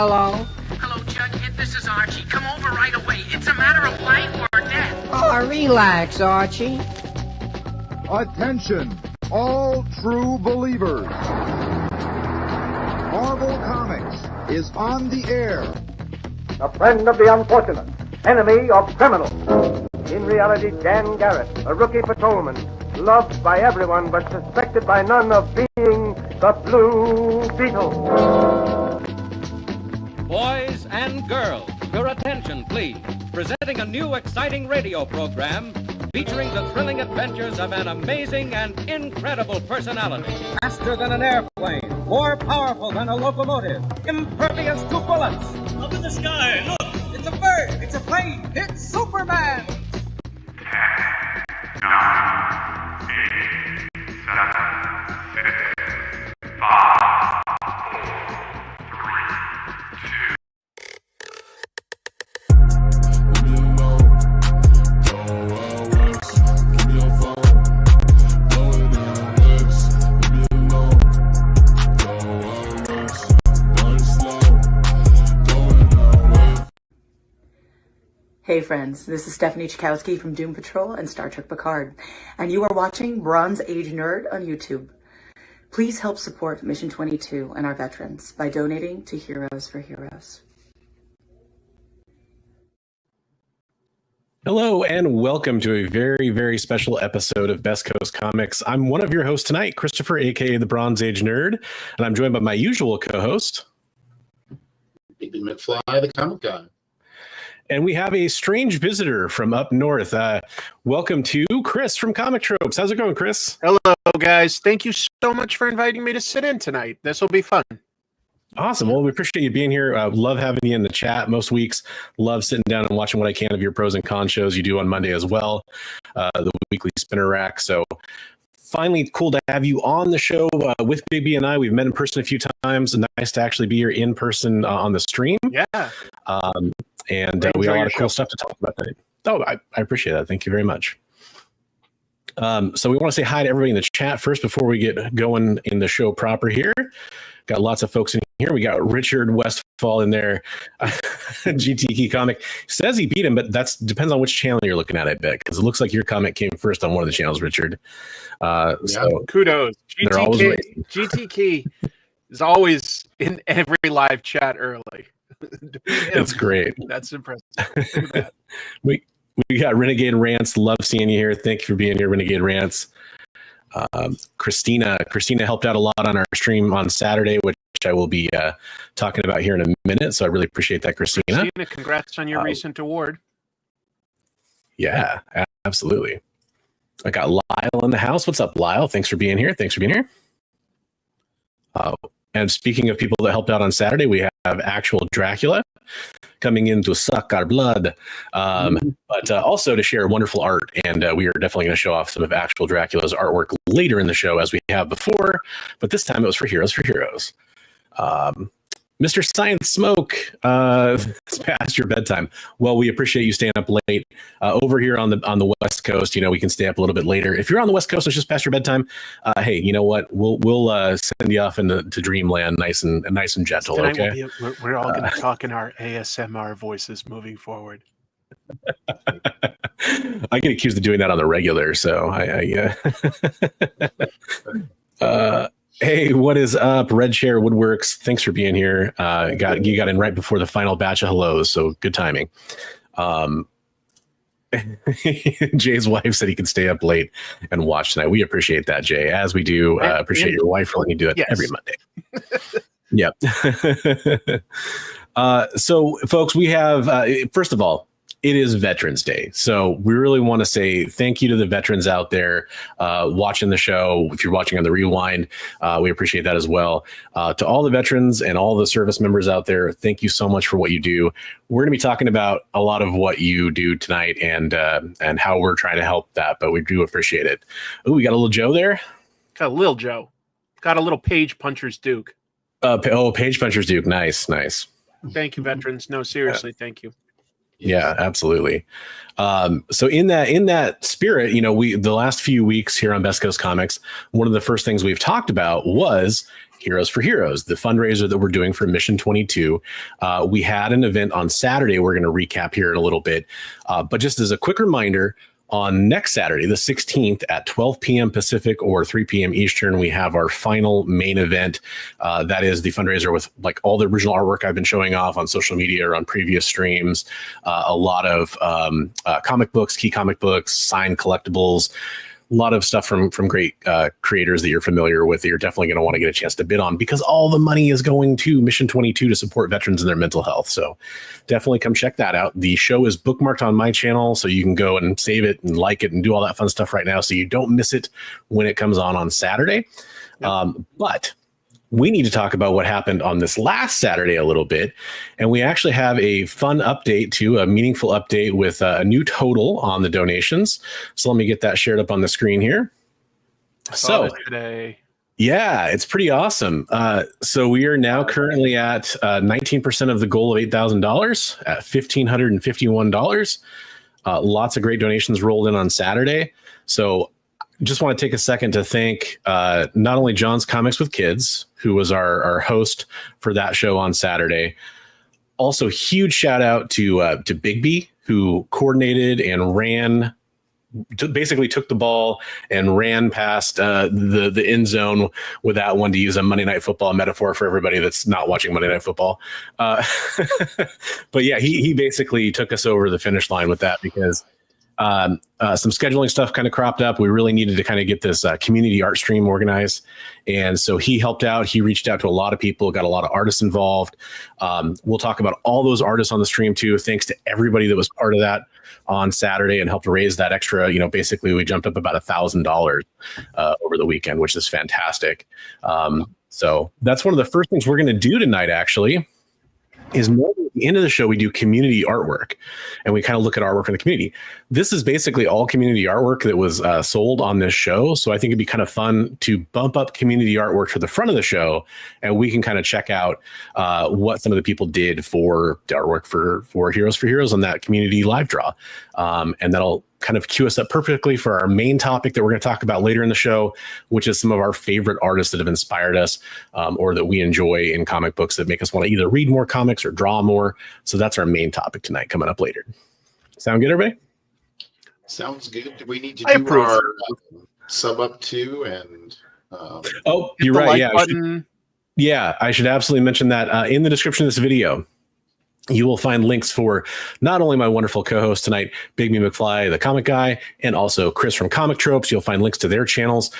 Hello? Hello, Jughead. This is Archie. Come over right away. It's a matter of life or death. Oh, relax, Archie. Attention, all true believers. Marvel Comics is on the air. A friend of the unfortunate, enemy of criminals. In reality, Dan Garrett, a rookie patrolman, loved by everyone but suspected by none of being the Blue Beetle. Boys and girls, your attention, please. Presenting a new exciting radio program featuring the thrilling adventures of an amazing and incredible personality. Faster than an airplane, more powerful than a locomotive, impervious to bullets. Up in the sky, look! It's a bird, it's a plane, it's Superman! 10, 9, 8, 7, 6, 5, 3, 2. Hey friends, this is Stephanie Chakowski from Doom Patrol and Star Trek Picard, and you are watching Bronze Age Nerd on YouTube. Please help support Mission 22 and our veterans by donating to Heroes for Heroes. Hello and welcome to a very, very special episode of Best Coast Comics. I'm one of your hosts tonight, Christopher, aka the Bronze Age Nerd, and I'm joined by my usual co-host, Bigby McFly, the comic guy. and we have a strange visitor from up north. Welcome to Chris from Comic Tropes. How's it going, Chris? Hello, guys. Thank you so much for inviting me to sit in tonight. This will be fun. Awesome. Well, we appreciate you being here. Love having you in the chat most weeks. Love sitting down and watching what I can of your pros and cons shows you do on Monday as well. The weekly spinner rack. So finally, cool to have you on the show with Bigby and I. We've met in person a few times. Nice to actually be here in person on the stream. Yeah. And we got a lot of cool stuff to talk about tonight. Oh, I appreciate that. Thank you very much. So we want to say hi to everybody in the chat first before we get going in the show proper here. Got lots of folks in here. We got Richard Westfall in there. GTK Comic says he beat him, but that depends on which channel you're looking at, I bet, because it looks like your comic came first on one of the channels, Richard. So kudos. GTK is always in every live chat early. That's great. That's impressive. We got Renegade Rants. Love seeing you here. Thank you for being here, Renegade Rants. Christina helped out a lot on our stream on Saturday, which I will be talking about here in a minute. So I really appreciate that, Christina. Congrats on your recent award. Yeah, absolutely. I got Lyle in the house. What's up, Lyle? Thanks for being here. And speaking of people that helped out on Saturday, we have actual Dracula coming in to suck our blood, but also to share wonderful art. And we are definitely going to show off some of actual Dracula's artwork later in the show, as we have before. But this time it was for Heroes for Heroes. Mr. Science Smoke, it's past your bedtime. Well, we appreciate you staying up late. Over here on the West Coast, we can stay up a little bit later. If you're on the West Coast, it's just past your bedtime. Hey, you know what? We'll send you off to dreamland, nice and gentle. Tonight okay. We're all going to talk in our ASMR voices moving forward. I get accused of doing that on the regular, so Hey, what is up? Red Chair Woodworks, thanks for being here. You got in right before the final batch of hellos, so good timing. Jay's wife said he can stay up late and watch tonight. We appreciate that, Jay, as we do appreciate your wife for letting you do it every Monday. Yep. So, folks, we have, first of all, it is Veterans Day. So we really want to say thank you to the veterans out there watching the show. If you're watching on the rewind, we appreciate that as well. To all the veterans and all the service members out there, thank you so much for what you do. We're going to be talking about a lot of what you do tonight and how we're trying to help that, but we do appreciate it. Oh, we got a little Joe there. Got a little Joe. Got a little Page Puncher's Duke. Page Puncher's Duke. Nice. Thank you, veterans. No, seriously, thank you. Yeah, absolutely. So in that spirit, the last few weeks here on Best Coast Comics, one of the first things we've talked about was Heroes for Heroes, the fundraiser that we're doing for Mission 22. We had an event on Saturday we're going to recap here in a little bit. But just as a quick reminder, on next Saturday, the 16th at 12 p.m. Pacific or 3 p.m. Eastern, we have our final main event. That is the fundraiser with like all the original artwork I've been showing off on social media or on previous streams. A lot of comic books, key comic books, signed collectibles. A lot of stuff from great creators that you're familiar with that you're definitely going to want to get a chance to bid on, because all the money is going to Mission 22 to support veterans and their mental health. So definitely come check that out. The show is bookmarked on my channel, so you can go and save it and like it and do all that fun stuff right now so you don't miss it when it comes on Saturday. Yep. But we need to talk about what happened on this last Saturday a little bit. And we actually have a fun update too, a meaningful update with a new total on the donations. So let me get that shared up on the screen here. So today. Yeah, it's pretty awesome. So we are now currently at 19% of the goal of $8,000 at $1,551. Lots of great donations rolled in on Saturday. So just want to take a second to thank not only John's Comics with Kids, who was our host for that show on Saturday. Also, huge shout out to Bigby, who coordinated and ran, basically took the ball and ran past the end zone with that one, to use a Monday Night Football metaphor for everybody that's not watching Monday Night Football. But yeah, he basically took us over the finish line with that, because some scheduling stuff kind of cropped up. We really needed to kind of get this community art stream organized. And so he helped out. He reached out to a lot of people, got a lot of artists involved. We'll talk about all those artists on the stream too. Thanks to everybody that was part of that on Saturday and helped raise that extra, basically we jumped up about $1,000 over the weekend, which is fantastic. So that's one of the first things we're going to do tonight, actually, is normally at the end of the show, we do community artwork, and we kind of look at artwork from the community. This is basically all community artwork that was sold on this show. So I think it'd be kind of fun to bump up community artwork to the front of the show, and we can kind of check out what some of the people did for the artwork for Heroes for Heroes on that community live draw. And that'll kind of cue us up perfectly for our main topic that we're going to talk about later in the show, which is some of our favorite artists that have inspired us or that we enjoy in comic books that make us want to either read more comics or draw more. So that's our main topic tonight, coming up later. Sound good, everybody? Sounds good. Do we need to do our sub up too? And oh, you're right. Yeah, I should absolutely mention that in the description of this video. You will find links for not only my wonderful co-host tonight, Bigby McFly, the comic guy, and also Chris from Comic Tropes. You'll find links to their channels.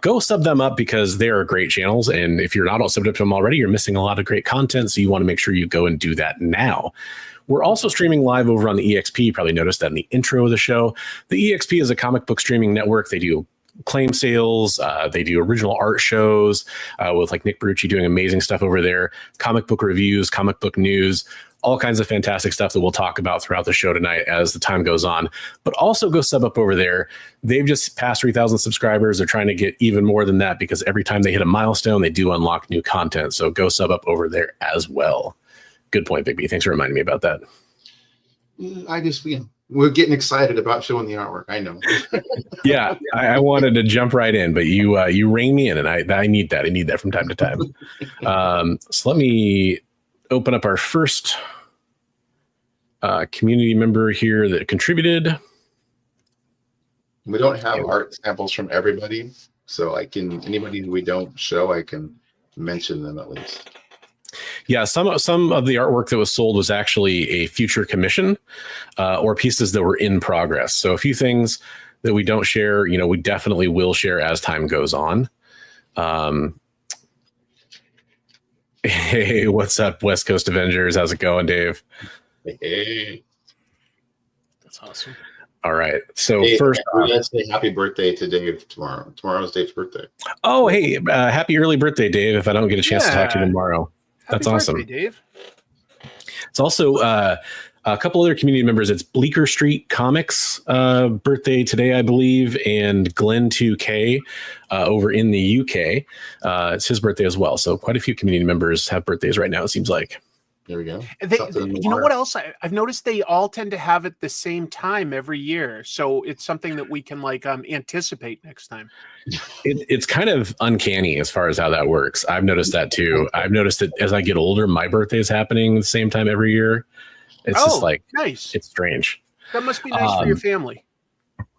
Go sub them up, because they are great channels. And if you're not all subbed up to them already, you're missing a lot of great content. So you want to make sure you go and do that now. We're also streaming live over on the EXP. You probably noticed that in the intro of the show. The EXP is a comic book streaming network. They do claim sales. They do original art shows with like Nick Barucci doing amazing stuff over there. Comic book reviews, comic book news, all kinds of fantastic stuff that we'll talk about throughout the show tonight as the time goes on. But also go sub up over there. They've just passed 3,000 subscribers. They're trying to get even more than that, because every time they hit a milestone, they do unlock new content. So go sub up over there as well. Good point, Bigby. Thanks for reminding me about that. We're getting excited about showing the artwork. I know. Yeah, I wanted to jump right in, but you rein me in, and I need that. I need that from time to time. So let me open up our first community member here that contributed. We don't have art samples from everybody, so anybody who we don't show, I can mention them at least. Yeah, some of the artwork that was sold was actually a future commission or pieces that were in progress. So a few things that we don't share, we definitely will share as time goes on. Hey, what's up, West Coast Avengers? How's it going, Dave? Hey. That's awesome. All right. So first, let's say happy birthday to Dave tomorrow. Tomorrow's Dave's birthday. Oh, hey, happy early birthday, Dave. If I don't get a chance to talk to you tomorrow. That's awesome. Birthday, Dave. It's also a couple other community members. It's Bleecker Street Comics birthday today, I believe, and Glenn 2K over in the UK. It's his birthday as well. So quite a few community members have birthdays right now, it seems like. There we go. You know what else? I've noticed they all tend to have it the same time every year. So it's something that we can anticipate next time. It's kind of uncanny as far as how that works. I've noticed that too. I've noticed that as I get older, my birthday is happening the same time every year. It's just nice. It's strange. That must be nice for your family.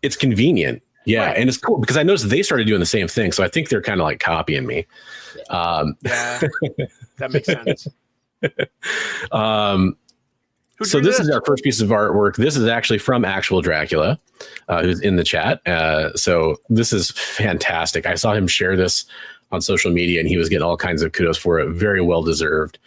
It's convenient. Yeah. Right. And it's cool because I noticed they started doing the same thing. So I think they're kind of like copying me. Yeah, that makes sense. So this is our first piece of artwork. This is actually from Actual Dracula, who's in the chat. So this is fantastic. I saw him share this on social media, and he was getting all kinds of kudos for it. Very well deserved.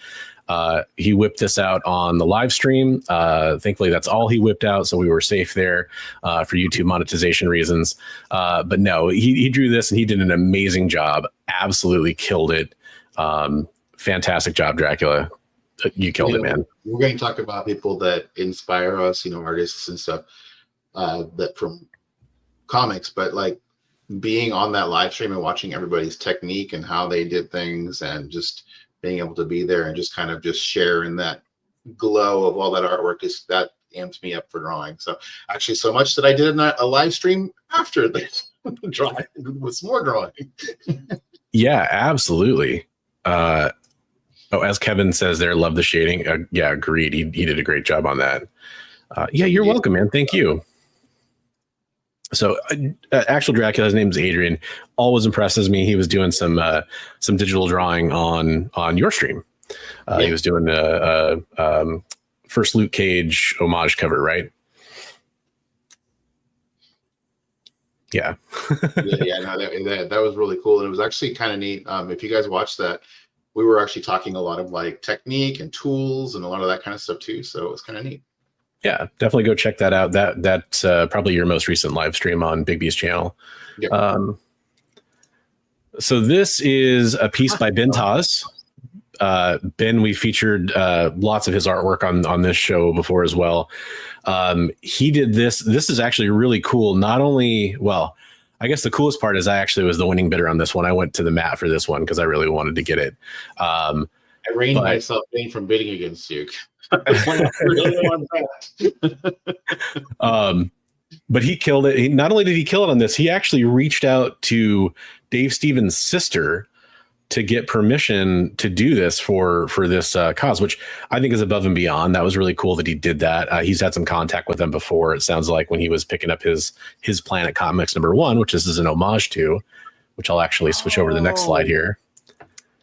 He whipped this out on the live stream. Thankfully, that's all he whipped out, so we were safe there for YouTube monetization reasons. But no, he drew this, and he did an amazing job. Absolutely killed it. Fantastic job, Dracula. You killed it, man. We're going to talk about people that inspire us, artists and stuff that from comics, but like being on that live stream and watching everybody's technique and how they did things and just being able to be there and just kind of just share in that glow of all that artwork that amped me up for drawing. So actually so much that I did a live stream after the drawing with more drawing. Yeah, absolutely. As Kevin says there, love the shading. Yeah, agreed. He did a great job on that. Yeah, you're welcome, man. Thank you. So Actual Dracula, his name is Adrian, always impresses me. He was doing some digital drawing on your stream. He was doing a first Luke Cage homage cover, right? Yeah. That was really cool. And it was actually kind of neat. If you guys watched that, we were actually talking a lot of like technique and tools and a lot of that kind of stuff too. So it was kind of neat. Yeah, definitely go check that out. That's probably your most recent live stream on Big B's channel. Yep. So this is a piece by Ben Taz. Ben, we featured lots of his artwork on this show before as well. He did this. This is actually really cool. Not only, I guess the coolest part is I actually was the winning bidder on this one. I went to the mat for this one because I really wanted to get it. I reined myself in from bidding against you. But he killed it. Not only did he kill it on this, he actually reached out to Dave Stevens' sister to get permission to do this for this cause, which I think is above and beyond. That was really cool that he did that. He's had some contact with them before. It sounds like when he was picking up his Planet Comics #1, which this is an homage to, which I'll actually switch over to the next slide here.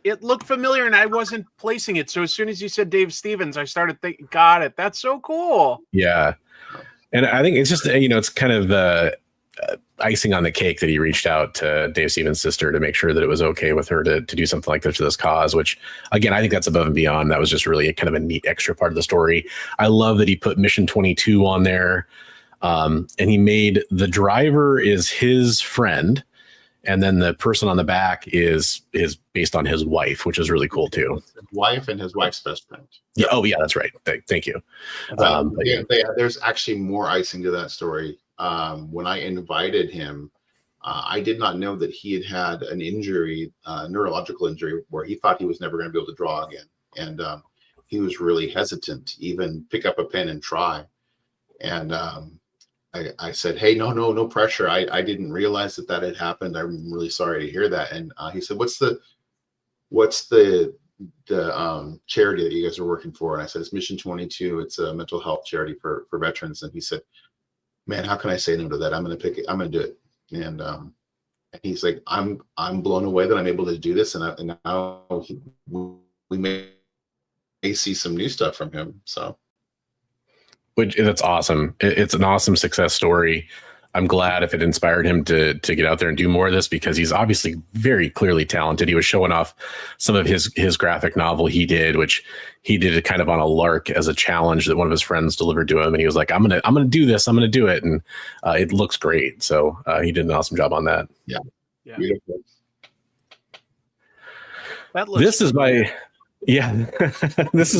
It looked familiar and I wasn't placing it. So as soon as you said Dave Stevens, I started thinking, got it. That's so cool. Yeah. And I think it's just, it's kind of icing on the cake that he reached out to Dave Stevens' sister to make sure that it was okay with her to do something like this for this cause, which again, I think that's above and beyond. That was just really kind of a neat extra part of the story. I love that he put Mission 22 on there. And he made the driver is his friend. And then the person on the back is based on his wife, which is really cool too. His wife and his wife's best friend. Yeah. Oh yeah, that's right. Thank you. There's actually more icing to that story. When I invited him, I did not know that he had an injury, neurological injury, where he thought he was never going to be able to draw again. And he was really hesitant to even pick up a pen and try. And I said, hey, no pressure. I didn't realize that had happened. I'm really sorry to hear that. And he said, what's the charity that you guys are working for? And I said, it's Mission 22. It's a mental health charity for veterans. And he said, man, how can I say no to that? I'm going to pick it. I'm going to do it. And he's like, I'm blown away that I'm able to do this. And now we may see some new stuff from him. So. That's awesome. It's an awesome success story. I'm glad if it inspired him to get out there and do more of this, because he's obviously very clearly talented. He was showing off some of his graphic novel he did, which he did it kind of on a lark as a challenge that one of his friends delivered to him. And he was like, I'm going to do this. I'm going to do it. And it looks great. So he did an awesome job on that. Yeah. Beautiful. This is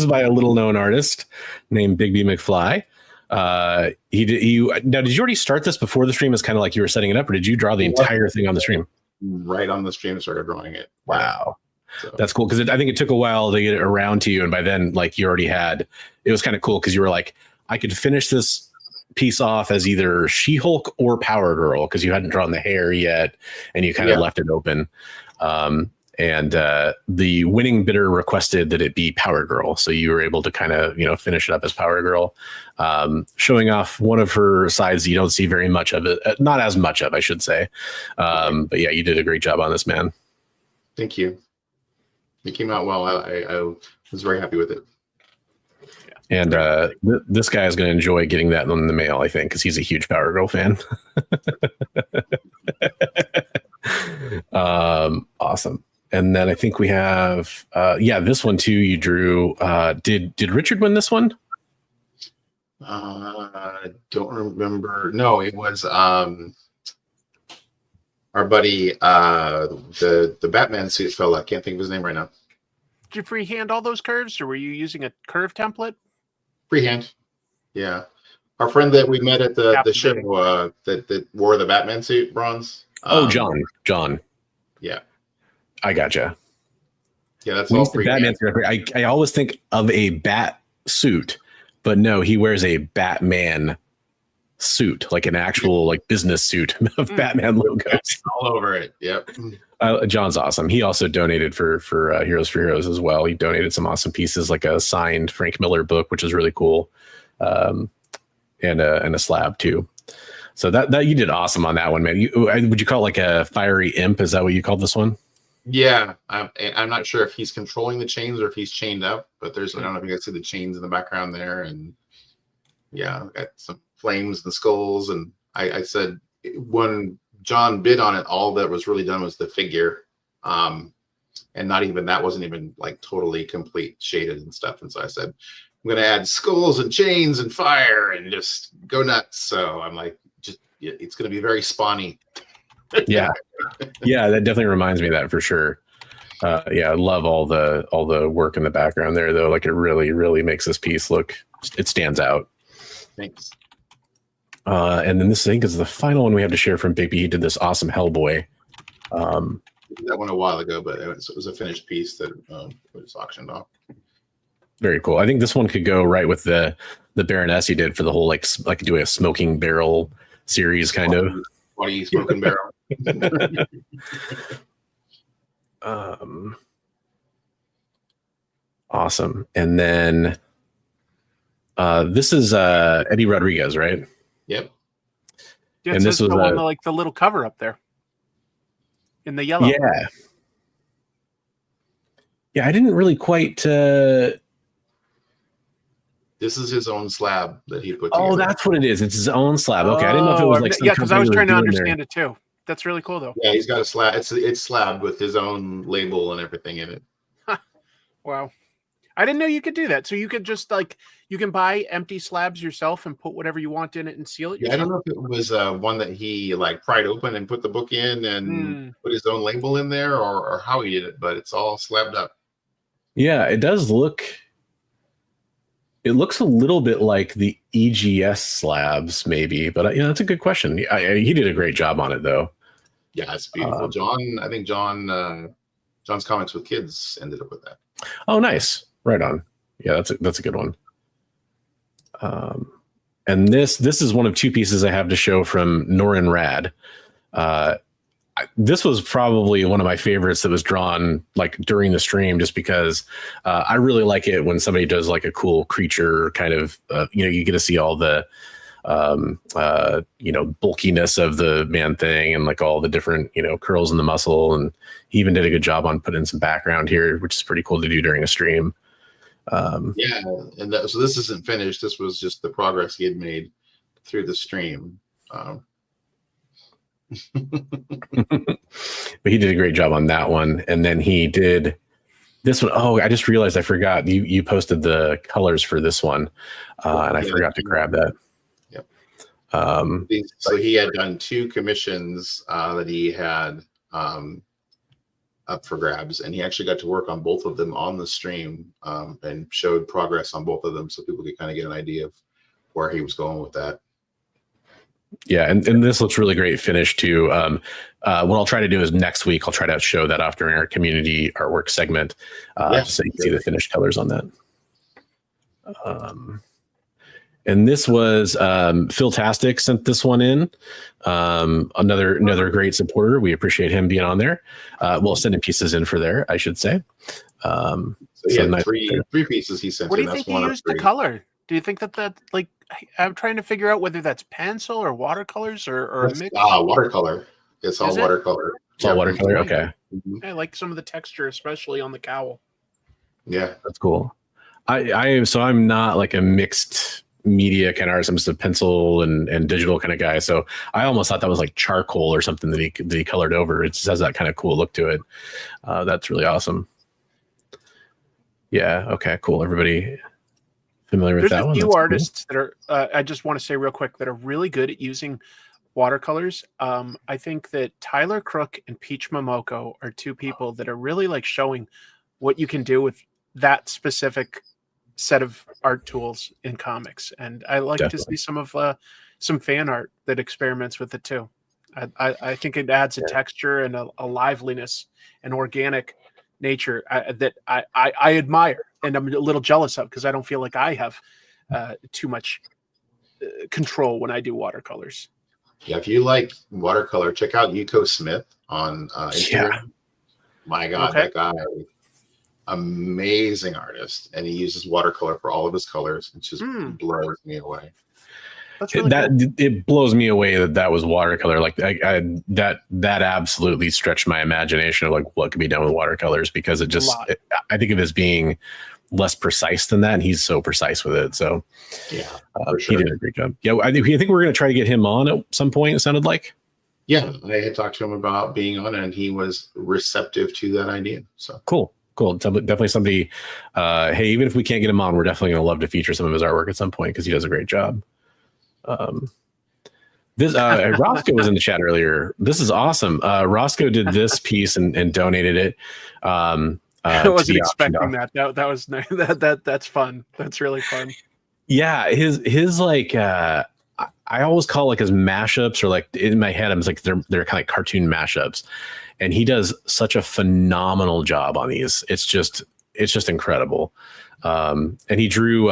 by a little known artist named Big B McFly. Now, did you already start this before the stream? Is kind of like you were setting it up, or did you draw the entire thing on the stream? Right on the stream, started drawing it. Wow. So. That's cool because I think it took a while to get it around to you, and by then, like you already had. It was kind of cool because you were like, I could finish this piece off as either She-Hulk or Power Girl because you hadn't drawn the hair yet, and you kind of left it open. And the winning bidder requested that it be Power Girl, so you were able to kind of finish it up as Power Girl, showing off one of her sides you don't see very much of it, not as much of, I should say. But yeah, you did a great job on this, man. Thank you. It came out well. I was very happy with it. And this guy is going to enjoy getting that in the mail, I think, because he's a huge Power Girl fan. Awesome. And then I think we have, this one too. You drew. Did Richard win this one? Don't remember. No, it was our buddy, the Batman suit fella. I can't think of his name right now. Did you freehand all those curves, or were you using a curve template? Freehand. Yeah. Our friend that we met at the show that wore the Batman suit, bronze. John. Yeah. I gotcha. Yeah, that's when all Batman suit. I always think of a bat suit, but no, he wears a Batman suit, like an actual like business suit of Batman logos all over it. Yep. John's awesome. He also donated for Heroes for Heroes as well. He donated some awesome pieces, like a signed Frank Miller book, which is really cool, and a slab too. So that you did awesome on that one, man. Would you call it like a fiery imp? Is that what you called this one? Yeah, I'm not sure if he's controlling the chains or if he's chained up, but I don't know if you guys see the chains in the background there, and yeah, got some flames and skulls. And I said when John bid on it, all that was really done was the figure, and not even that wasn't even like totally complete shaded and stuff. And so I said, I'm going to add skulls and chains and fire and just go nuts. So I'm like, it's going to be very spawny. Yeah, that definitely reminds me of that for sure. I love all the work in the background there, though. Like it really makes this piece look. It stands out. Thanks. And then this I think is the final one we have to share from Bigby. He did this awesome Hellboy. That one a while ago, but it was a finished piece that was auctioned off. Very cool. I think this one could go right with the Baroness he did for the whole like doing a smoking barrel series kind of. What are you smoking barrel? Awesome. And then this is Eddie Rodriguez, right? Yep. Yeah, and this was on the little cover up there in the yellow. Yeah, I didn't really quite. This is his own slab that he put together. Oh, that's what it is. It's his own slab. Okay, I didn't know if it was like because I was trying to understand it too. That's really cool, though. Yeah, he's got a slab. It's slabbed with his own label and everything in it. Wow, I didn't know you could do that. So you could just you can buy empty slabs yourself and put whatever you want in it and seal it yourself? Yeah, I don't know if it was one that he pried open and put the book in and put his own label in there, or how he did it, but it's all slabbed up. Yeah, it does look. It looks a little bit like the EGS slabs, maybe, but that's a good question. He did a great job on it, though. Yeah, it's beautiful. I think John's Comics with Kids ended up with that. Oh, nice. Right on. Yeah, that's a good one. And this is one of two pieces I have to show from Norin Rad. This was probably one of my favorites that was drawn during the stream, just because I really like it when somebody does a cool creature kind of, you get to see all the, bulkiness of the Man Thing and all the different, curls in the muscle. And he even did a good job on putting some background here, which is pretty cool to do during a stream. So this isn't finished. This was just the progress he had made through the stream. But he did a great job on that one. And then he did this one. Oh, I just realized I forgot. You posted the colors for this one. And I forgot to grab that. Yep. So he had done 2 commissions that he had up for grabs, and he actually got to work on both of them on the stream and showed progress on both of them, so people could kind of get an idea of where he was going with that. Yeah, and this looks really great finished too. What I'll try to do is next week I'll try to show that off during our community artwork segment, so you can see the finished colors on that. And this was Philtastic sent this one in. Another great supporter. We appreciate him being on there. Well, sending pieces in for there, I should say. So nice three pieces he sent. What do in. you That's think he one used to color? Do you think that like I'm trying to figure out whether that's pencil or watercolors or a mix? Watercolor. It's all watercolor. It's all watercolor. Okay. I like some of the texture, especially on the cowl. Yeah, that's cool. I'm not like a mixed media kind of artist. I'm just a pencil and digital kind of guy. So I almost thought that was like charcoal or something that he colored over. It just has that kind of cool look to it. That's really awesome. Yeah. Okay. Cool. Everybody familiar with that one? There's a few artists that are. I just want to say real quick that are really good at using watercolors. I think that Tyler Crook and Peach Momoko are two people that are really like showing what you can do with that specific set of art tools in comics, and I like to see some fan art that experiments with it too. I think it adds a texture and a liveliness and organic nature that I admire, and I'm a little jealous of because I don't feel like I have too much control when I do watercolors. Yeah, if you like watercolor, check out Yuko Smith on Instagram. Yeah. My God, that guy, amazing artist, and he uses watercolor for all of his colors. It just blows me away. Really cool. It blows me away that was watercolor. Like that absolutely stretched my imagination of like what could be done with watercolors, because I think of it as being less precise than that, and he's so precise with it. So yeah, he did a great job. Yeah, I think we're going to try to get him on at some point. It sounded like. Yeah, I had talked to him about being on it, and he was receptive to that idea. So cool. Definitely somebody. Hey, even if we can't get him on, we're definitely going to love to feature some of his artwork at some point because he does a great job. This Roscoe was in the chat earlier. This is awesome. Roscoe did this piece and donated it. I wasn't expecting that. That was nice. That's fun. That's really fun. Yeah, his like I always call like his mashups, or like in my head I'm like they're kind of like cartoon mashups, and he does such a phenomenal job on these. It's just incredible. And he drew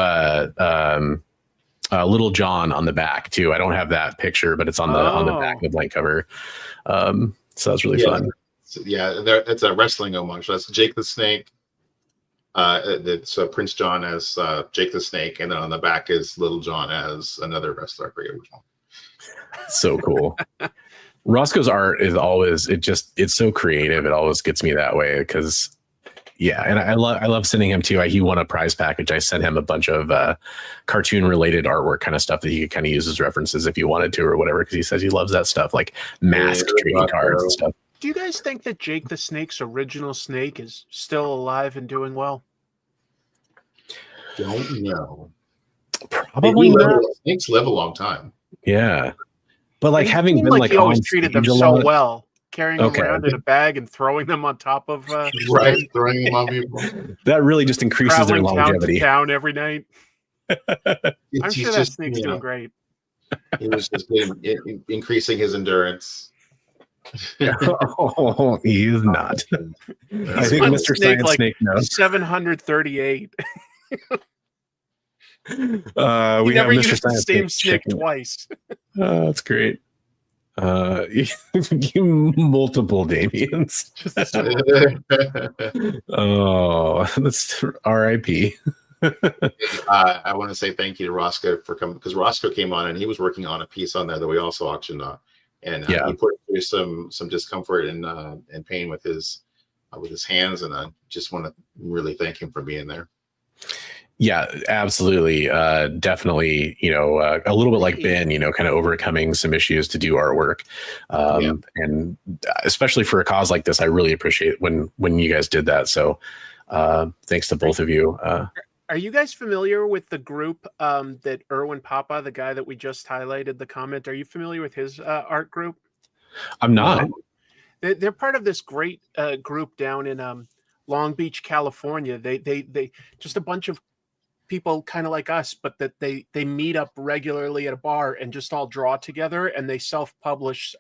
Little John on the back too. I don't have that picture, but it's on the back of the blank cover. So that's really fun. Yeah, it's a wrestling homage. That's Jake the Snake. It's Prince John as Jake the Snake, and then on the back is Little John as another wrestler. I forget which one. So cool. Roscoe's art is always it's so creative. It always gets me that way because. Yeah, and I love sending him too. He won a prize package. I sent him a bunch of cartoon related artwork kind of stuff that he could kind of use as references if he wanted to or whatever, because he says he loves that stuff, like mask trading cards and stuff. Do you guys think that Jake the Snake's original snake is still alive and doing well? Don't know. Probably not. Snakes live a long time. Yeah, but like having been like he always treated them so well. Carrying them around in a bag and throwing them on top of throwing them on people. That really just increases their longevity. Town every night. I'm sure that snake's doing great. He was just increasing his endurance. Oh, he is not. I think Mr. Science Snake knows. 738. We have never Mr. used Science the same snake twice. That's great. Multiple Damians. Oh, that's R.I.P. I want to say thank you to Roscoe for coming, because Roscoe came on and he was working on a piece on there that we also auctioned off, and he put through some discomfort and pain with his hands, and I just want to really thank him for being there. Yeah, absolutely. Definitely, a little bit like Ben, kind of overcoming some issues to do artwork. And especially for a cause like this, I really appreciate when you guys did that. So thanks to both of you. Are you guys familiar with the group that Erwin Papa, the guy that we just highlighted the comment, are you familiar with his art group? I'm not. They're part of this great group down in Long Beach, California. They just a bunch of people kind of like us, but that they meet up regularly at a bar and just all draw together, and they self-publish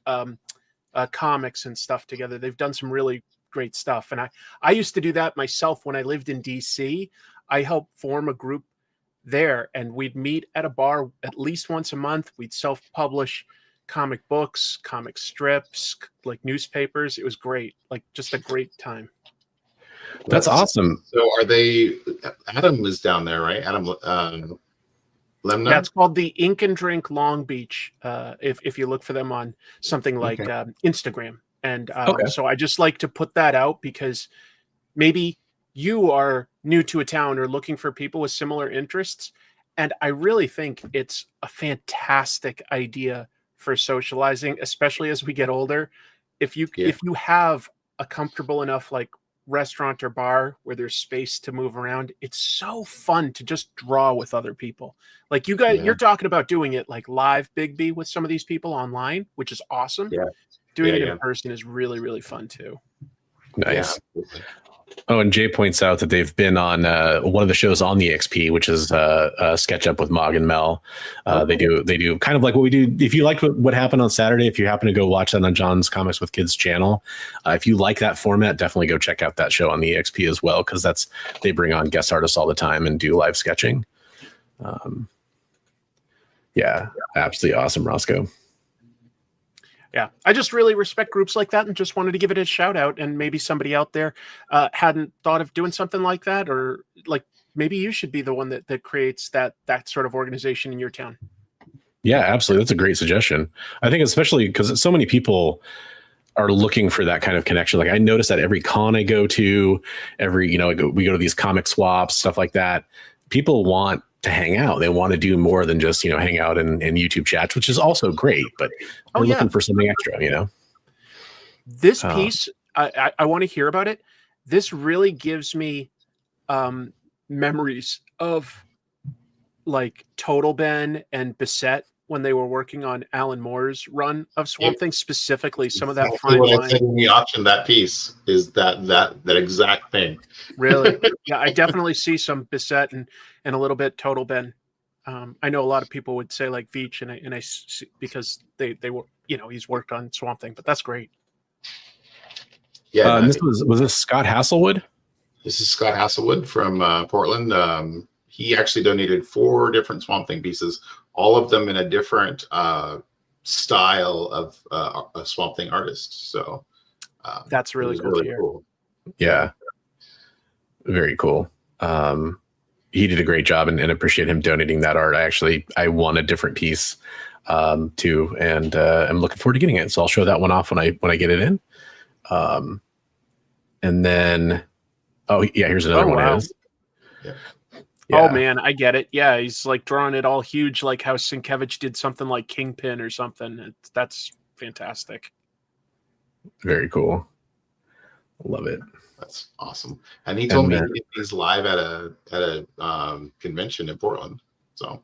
comics and stuff together. They've done some really great stuff. And I used to do that myself when I lived in DC. I helped form a group there, and we'd meet at a bar at least once a month. We'd self-publish comic books, comic strips, like newspapers. It was great, like just a great time. That's awesome. So are they, Adam is down there, right? Adam Lemna? That's called the Ink and Drink Long Beach. If you look for them on something like Instagram. And so I just like to put that out because maybe you are new to a town or looking for people with similar interests. And I really think it's a fantastic idea for socializing, especially as we get older. If you have a comfortable enough like restaurant or bar where there's space to move around, it's so fun to just draw with other people. Like you guys, you're talking about doing it like live Bigby with some of these people online, which is awesome. Doing it in person is really, really fun too. Nice. Oh, and Jay points out that they've been on one of the shows on the XP, which is Sketch Up with Mog and Mel. They do kind of like what we do. If you liked what happened on Saturday, if you happen to go watch that on John's Comics with Kids channel, if you like that format, definitely go check out that show on the XP as well, because they bring on guest artists all the time and do live sketching. Yeah, absolutely awesome, Roscoe. Yeah, I just really respect groups like that and just wanted to give it a shout out. And maybe somebody out there hadn't thought of doing something like that, or like maybe you should be the one that creates that sort of organization in your town. Yeah, absolutely. That's a great suggestion. I think especially because so many people are looking for that kind of connection. Like I notice that every con I go to, we go to these comic swaps, stuff like that. People want to hang out. They want to do more than just, hang out and YouTube chats, which is also great, but they're looking for something extra, This piece, I want to hear about it. This really gives me memories of like Total Ben and Bissett when they were working on Alan Moore's run of Swamp Thing, specifically some of that fine line. When I said when we auctioned that piece is that exact thing. Really? Yeah, I definitely see some Bissett and a little bit Total Ben. I know a lot of people would say like Veach, and I see, because they were, he's worked on Swamp Thing, but that's great. Yeah, this was this Scott Hasselwood? This is Scott Hasselwood from Portland. He actually donated 4 different Swamp Thing pieces, all of them in a different style of a Swamp Thing artist. So that's really cool to hear. Cool. Yeah, very cool. He did a great job, and appreciate him donating that art. I won a different piece too, and I'm looking forward to getting it. So I'll show that one off when I get it in. And then, here's another one. Wow. Yeah. Oh man, I get it. Yeah, he's like drawing it all huge, like how Sienkiewicz did something like Kingpin or something. That's fantastic. Very cool. Love it. That's awesome. And he told me he's live at a convention in Portland. So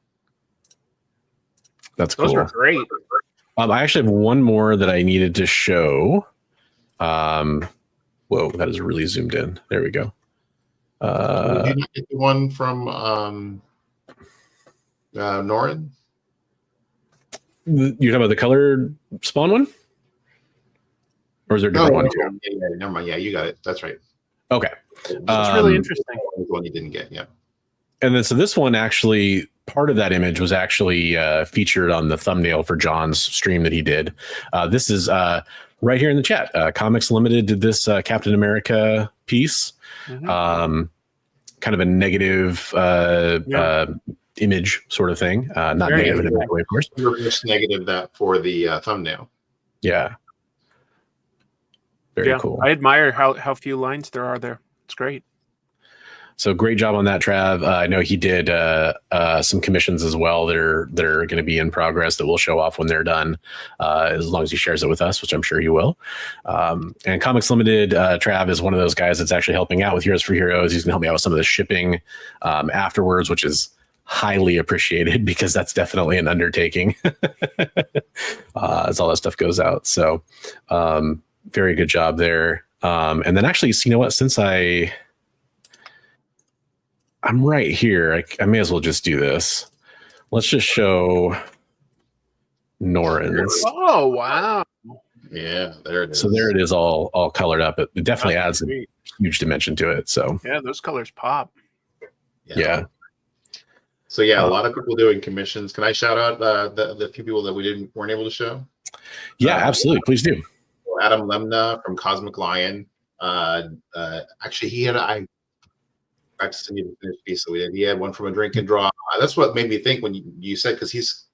that's cool. Those are great. I actually have one more that I needed to show. Whoa, that is really zoomed in. There we go. Did you get the one from Norin? You're talking about the colored Spawn one? Or is there a different one too? Yeah, never mind. Yeah, you got it. That's right. Okay. That's really interesting. The one you didn't get, yeah. And then, so this one actually, part of that image was actually featured on the thumbnail for John's stream that he did. This is right here in the chat. Comics Limited did this Captain America piece. Mm-hmm. Kind of a negative image sort of thing. Not Very negative in a bad way, of course. You're just negative that for the thumbnail. Yeah. Very cool. I admire how few lines there are there. It's great. So great job on that, Trav. I know he did some commissions as well that are going to be in progress that we'll show off when they're done, as long as he shares it with us, which I'm sure he will. And Comics Limited, Trav is one of those guys that's actually helping out with Heroes for Heroes. He's going to help me out with some of the shipping afterwards, which is highly appreciated because that's definitely an undertaking as all that stuff goes out. So very good job there. And then actually, you know what, since I I'm right here. I may as well just do this. Let's just show Norin's. Oh, wow. Yeah, there it is. So there it is, all colored up. It definitely adds a huge dimension to it. So yeah, those colors pop. Yeah. So yeah, a lot of people doing commissions. Can I shout out the few people that weren't able to show? Yeah, absolutely. Please do. Adam Lemna from Cosmic Lion. Actually, he had I practiced to need to finish piece. So he had one from A Drink and Draw. That's what made me think when you said, because he's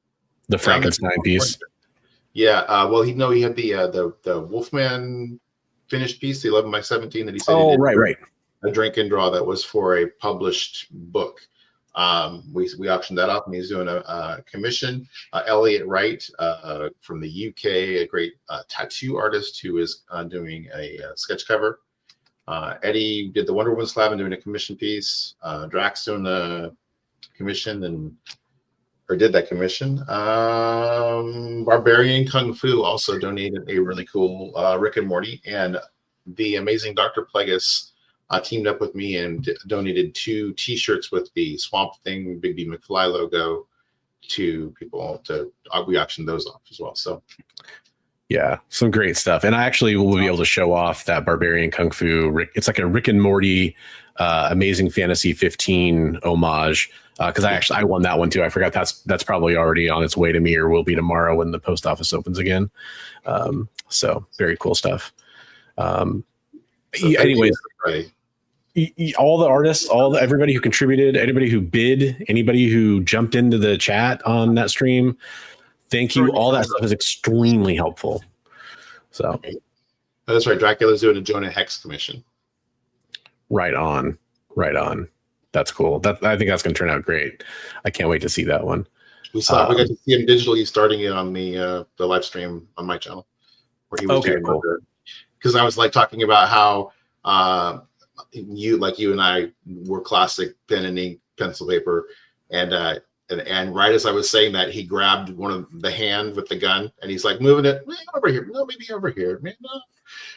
the Frankenstein piece. Yeah. Well, he had the Wolfman finished piece, the 11 by 17 that he said. Oh, right. A Drink and Draw that was for a published book. We auctioned that off, and he's doing a commission. Elliot Wright from the UK, a great tattoo artist who is doing a sketch cover. Eddie did the Wonder Woman slab and doing a commission piece. Drax doing the commission did that commission. Barbarian Kung Fu also donated a really cool Rick and Morty, and the amazing Dr. Plagueis teamed up with me and donated 2 T-shirts with the Swamp Thing Big B McFly logo to people. We auctioned those off as well. So yeah, some great stuff. And I actually will be able to show off that Barbarian Kung Fu. It's like a Rick and Morty Amazing Fantasy 15 homage. Because I won that one too. I forgot that's probably already on its way to me, or will be tomorrow when the post office opens again. So very cool stuff. Anyways, all the artists, everybody who contributed, anybody who bid, anybody who jumped into the chat on that stream, thank you. All that stuff is extremely helpful. So that's right. Dracula's doing a Jonah Hex commission. Right on. That's cool. I think that's going to turn out great. I can't wait to see that one. We got to see him digitally starting it on the live stream on my channel, where he was doing cool. Because I was like talking about how you and I were classic pen and ink pencil paper, and right as I was saying that, he grabbed one of the hand with the gun, and he's like moving it over here, no, maybe over here, maybe not.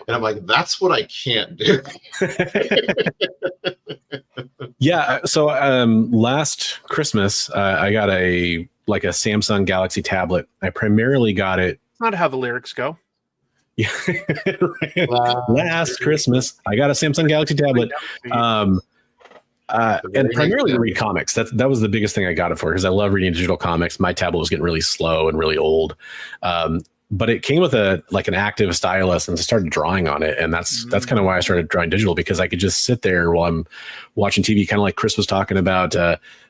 And I'm like, that's what I can't do. Yeah. So last Christmas, I got a Samsung Galaxy tablet. I primarily got it. That's not how the lyrics go. Yeah. Last Christmas, I got a Samsung Galaxy tablet. And primarily to read comics. That was the biggest thing I got it for, because I love reading digital comics. My tablet was getting really slow and really old. But it came with an active stylus, and I started drawing on it. And that's kind of why I started drawing digital, because I could just sit there while I'm watching TV, kind of like Chris was talking about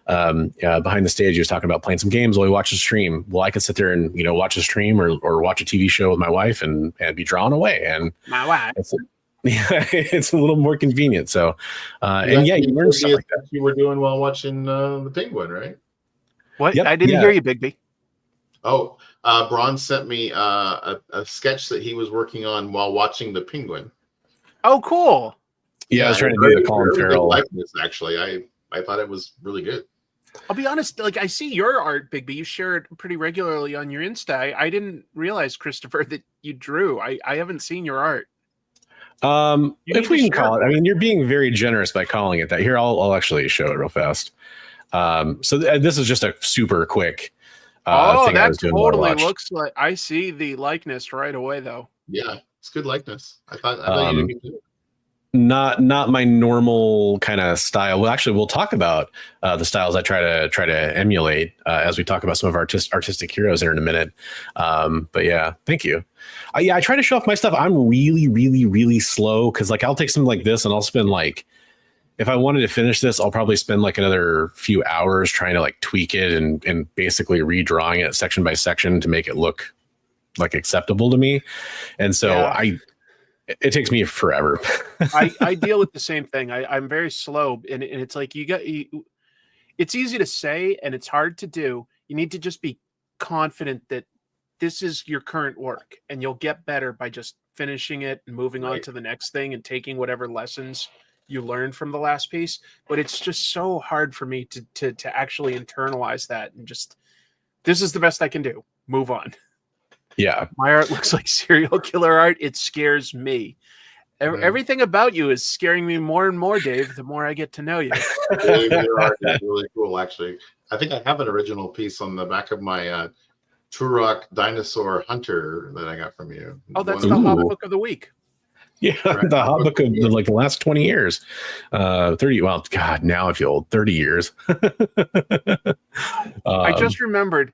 behind the stage. He was talking about playing some games while we watch the stream. Well, I could sit there and, watch a stream or watch a TV show with my wife and be drawing away. And my wife. It's a little more convenient. So, you learn stuff like that. You were doing while watching the Penguin, right? What? Yep, I didn't hear you, Bigby. Oh, Braun sent me a sketch that he was working on while watching the Penguin. Oh, cool. Yeah, I was trying to do the Colin Farrell likeness. Actually, I thought it was really good. I'll be honest, I see your art, Bigby. You share it pretty regularly on your Insta. I didn't realize, Christopher, that you drew. I haven't seen your art. If we can call it, you're being very generous by calling it that. Here, I'll actually show it real fast. So this is just a super quick thing that totally looks like, I see the likeness right away, though. Yeah, it's good likeness. I thought you did good. Not my normal kind of style. Well, actually, we'll talk about the styles I try to emulate as we talk about some of our artistic heroes here in a minute. But yeah, thank you. I try to show off my stuff. I'm really, really, really slow, because I'll take something like this and I'll spend if I wanted to finish this, I'll probably spend another few hours trying to tweak it and basically redrawing it section by section to make it look acceptable to me. And so it takes me forever. I deal with the same thing. I'm very slow, and it's it's easy to say and it's hard to do. You need to just be confident that this is your current work, and you'll get better by just finishing it and moving on to the next thing and taking whatever lessons you learned from the last piece. But it's just so hard for me to actually internalize that and just, this is the best I can do. Move on. Yeah. My art looks like serial killer art. It scares me. Everything about you is scaring me more and more, Dave, the more I get to know you. Dave, your art is really cool, actually. I think I have an original piece on the back of my Turlock Dinosaur Hunter that I got from you. Oh, that's the hot book of the week. Yeah, right. The hot book of the last 20 years. 30, well, God, now I feel old. 30 years. I just remembered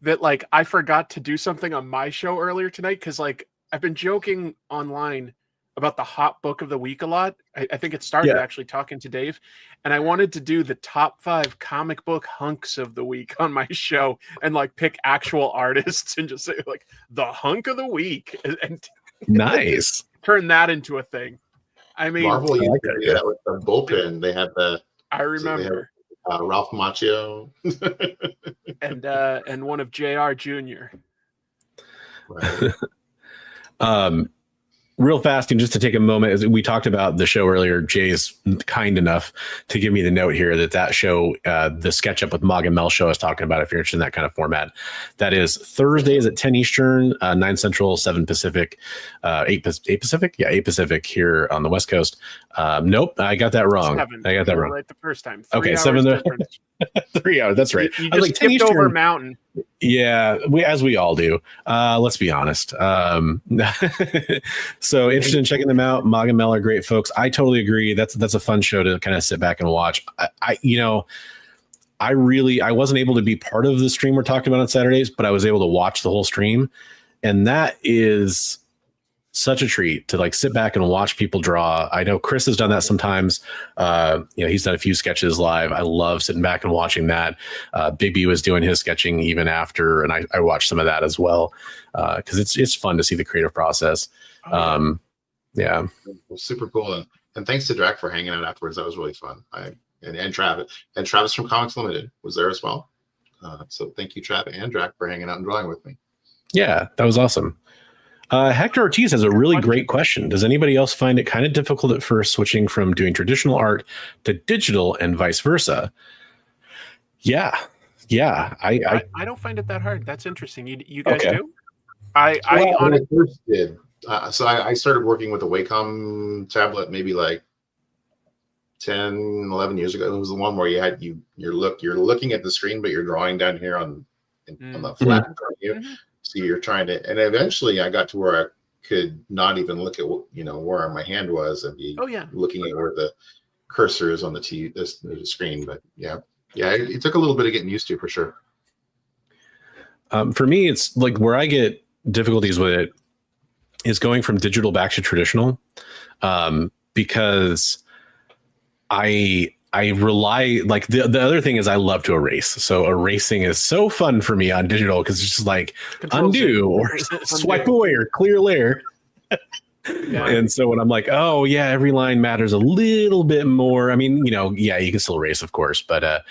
that, like, I forgot to do something on my show earlier tonight because, like, I've been joking online about the hot book of the week a lot. I think it started actually talking to Dave, and I wanted to do the top 5 comic book hunks of the week on my show and like pick actual artists and just say like the hunk of the week and nice turn that into a thing. I mean, Marvel used to do that with the bullpen. They had the I remember Ralph Macchio and one of JR Jr. Right. Real fast, and just to take a moment, as we talked about the show earlier, Jay's kind enough to give me the note here that show, the Sketch Up with Mog and Mel show I was talking about, if you're interested in that kind of format, that is Thursdays at 10 Eastern, 9 Central, 7 Pacific, 8 Pacific? Yeah, 8 Pacific here on the West Coast. Nope, I got that wrong. 7. I got that wrong. Right the first time. 3 7. 3 hours, that's right. You just skipped over a mountain. Yeah, as we all do. Let's be honest. So interested in checking them out. Mog and Mel are great folks. I totally agree. That's a fun show to kind of sit back and watch. I wasn't able to be part of the stream we're talking about on Saturdays, but I was able to watch the whole stream, and that is such a treat to like sit back and watch people draw. I know Chris has done that sometimes. He's done a few sketches live. I love sitting back and watching that. Big B was doing his sketching even after, and I watched some of that as well because it's fun to see the creative process. Yeah, super cool, and thanks to Drac for hanging out afterwards. That was really fun. And Travis from Comics Limited was there as well. So thank you, Travis and Drac, for hanging out and drawing with me. Yeah, that was awesome. Hector Ortiz has a really great question. Does anybody else find it kind of difficult at first switching from doing traditional art to digital and vice versa? Yeah. I don't find it that hard. That's interesting. You guys okay. do? I first did. So I started working with a Wacom tablet maybe like 10, 11 years ago. It was the one where you're looking at the screen, but you're drawing down here on the flat in front of you. Mm-hmm. So you're trying to, and eventually I got to where I could not even look at where my hand was and be looking at where the cursor is on the screen. But it took a little bit of getting used to, for sure. For me, it's like where I get difficulties with it is going from digital back to traditional, because I rely, like the other thing is I love to erase. So erasing is so fun for me on digital because it's just like undo or swipe away or clear layer. And so when I'm like, oh yeah, every line matters a little bit more. I mean, you can still erase, of course, but